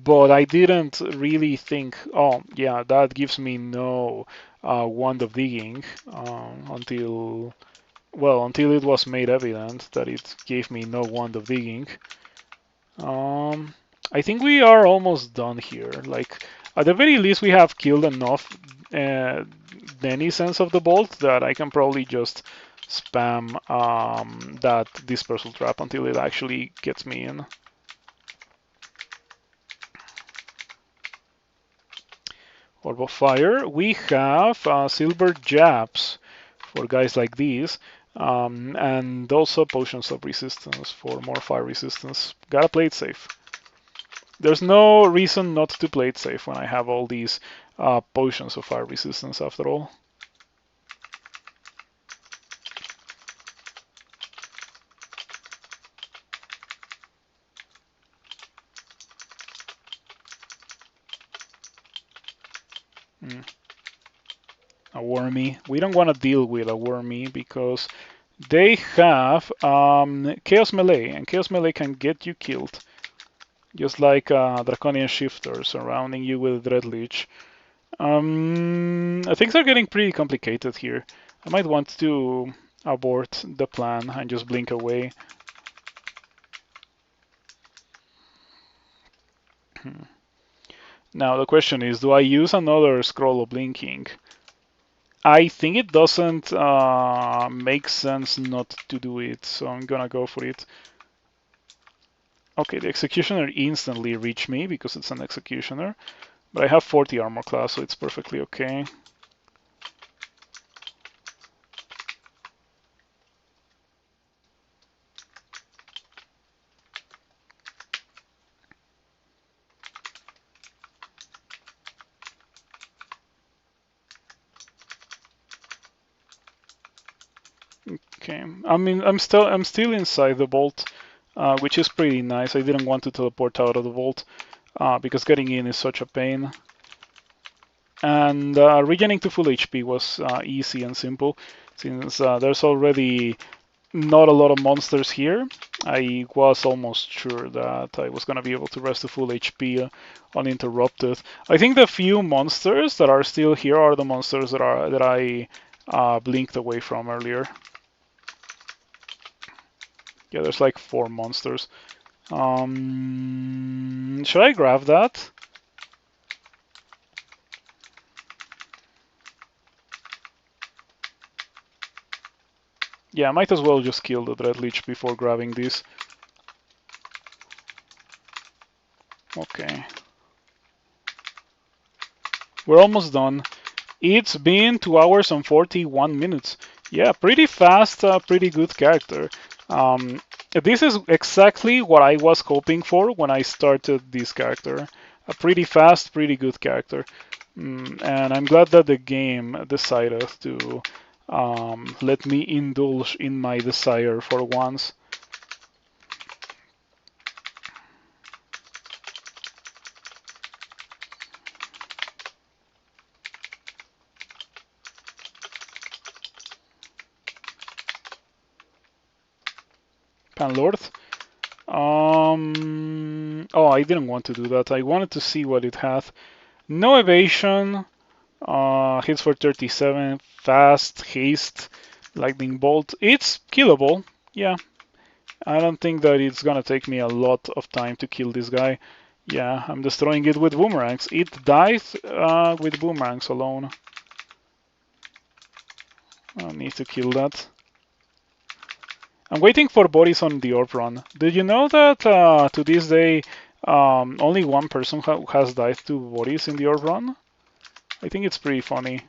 but I didn't really think, oh yeah, that gives me no wand of digging until until it was made evident that it gave me no wand of digging. Um, I think we are almost done here. Like at the very least, we have killed enough uh, denizens of the bolt that I can probably just spam that dispersal trap until it actually gets me in. Orb of Fire. We have silver jabs for guys like these, and also potions of resistance for more fire resistance. Gotta play it safe. There's no reason not to play it safe when I have all these potions of fire resistance after all. Mm. A wormy. We don't want to deal with a wormy because they have chaos melee, and chaos melee can get you killed. Just like Draconian Shifter surrounding you with Dreadlich. Things are getting pretty complicated here. I might want to abort the plan and just blink away. Now the question is, do I use another scroll of blinking? I think it doesn't make sense not to do it, so I'm gonna go for it. Okay, the Executioner instantly reached me because it's an Executioner, but I have 40 armor class, so it's perfectly okay. Okay, I mean, I'm still inside the vault, which is pretty nice. I didn't want to teleport out of the vault because getting in is such a pain. And regening to full HP was easy and simple, since there's already not a lot of monsters here. I was almost sure that I was going to be able to rest to full HP uninterrupted. I think the few monsters that are still here are the monsters that I blinked away from earlier. Yeah, there's like 4 monsters. Should I grab that? Yeah, I might as well just kill the Dreadlich before grabbing this. Okay. We're almost done. It's been 2 hours and 41 minutes. Yeah, pretty fast, pretty good character. This is exactly what I was hoping for when I started this character. A pretty fast, pretty good character. And I'm glad that the game decided to let me indulge in my desire for once. Panlord. Oh, I didn't want to do that. I wanted to see what it had. No evasion. Hits for 37. Fast, haste, lightning bolt. It's killable. Yeah. I don't think that it's gonna take me a lot of time to kill this guy. Yeah, I'm destroying it with boomerangs. It dies with boomerangs alone. I need to kill that. I'm waiting for bodies on the orb run. Did you know that to this day only one person has died to bodies in the orb run? I think it's pretty funny.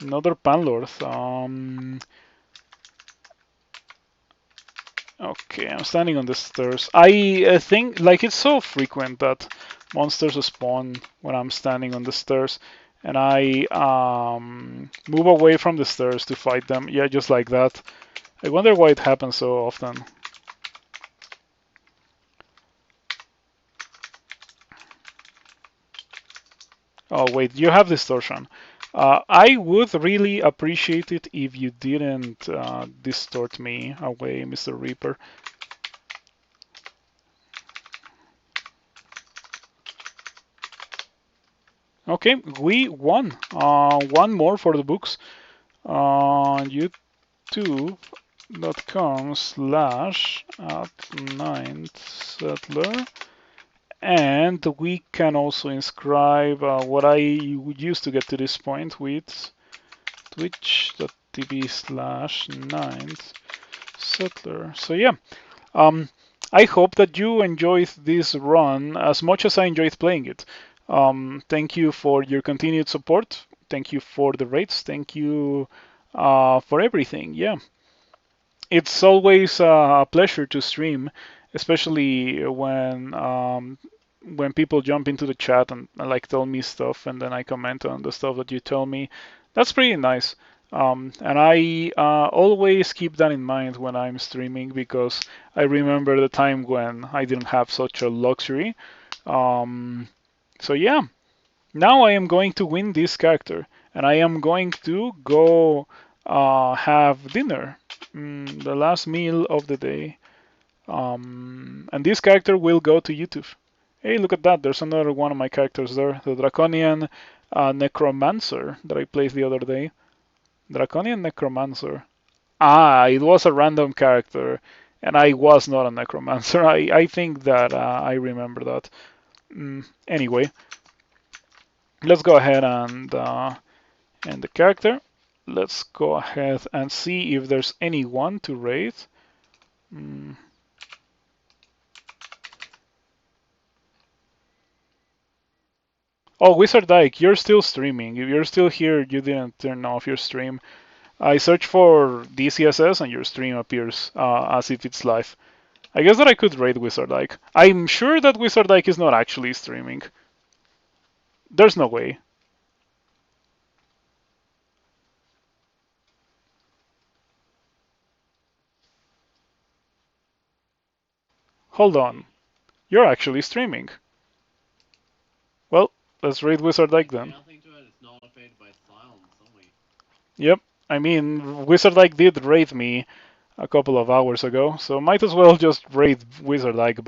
Another Panlord. Okay, I'm standing on the stairs. I think like it's so frequent that monsters spawn when I'm standing on the stairs, and I move away from the stairs to fight them. Yeah, just like that. I wonder why it happens so often. Oh wait, you have distortion. I would really appreciate it if you didn't distort me away, Mr. Reaper. Okay, we won. One more for the books. youtube.com/@9settler, and we can also inscribe what I used to get to this point with twitch.tv/9settler. So yeah, um, I hope that you enjoyed this run as much as I enjoyed playing it. Thank you for your continued support. Thank you for the rates. Thank you for everything. Yeah, it's always a pleasure to stream, especially when people jump into the chat and like tell me stuff, and then I comment on the stuff that you tell me. That's pretty nice. And I always keep that in mind when I'm streaming because I remember the time when I didn't have such a luxury. So yeah, now I am going to win this character, and I am going to go have dinner, the last meal of the day. And this character will go to YouTube. Hey, look at that! There's another one of my characters there, the Draconian Necromancer that I placed the other day. Draconian Necromancer. Ah, it was a random character, and I was not a Necromancer. I think that I remember that. Anyway, let's go ahead and end the character. Let's go ahead and see if there's anyone to raid. Oh, Wizard Ike, you're still streaming. If you're still here, you didn't turn off your stream. I search for DCSS and your stream appears as if it's live. I guess that I could raid Wizard Ike. I'm sure that Wizard Ike is not actually streaming. There's no way. Hold on. You're actually streaming. Well, let's raid Wizard Ike then. Yep. I mean, Wizard Ike did raid me a couple of hours ago, so might as well just raid Wizard Ike back.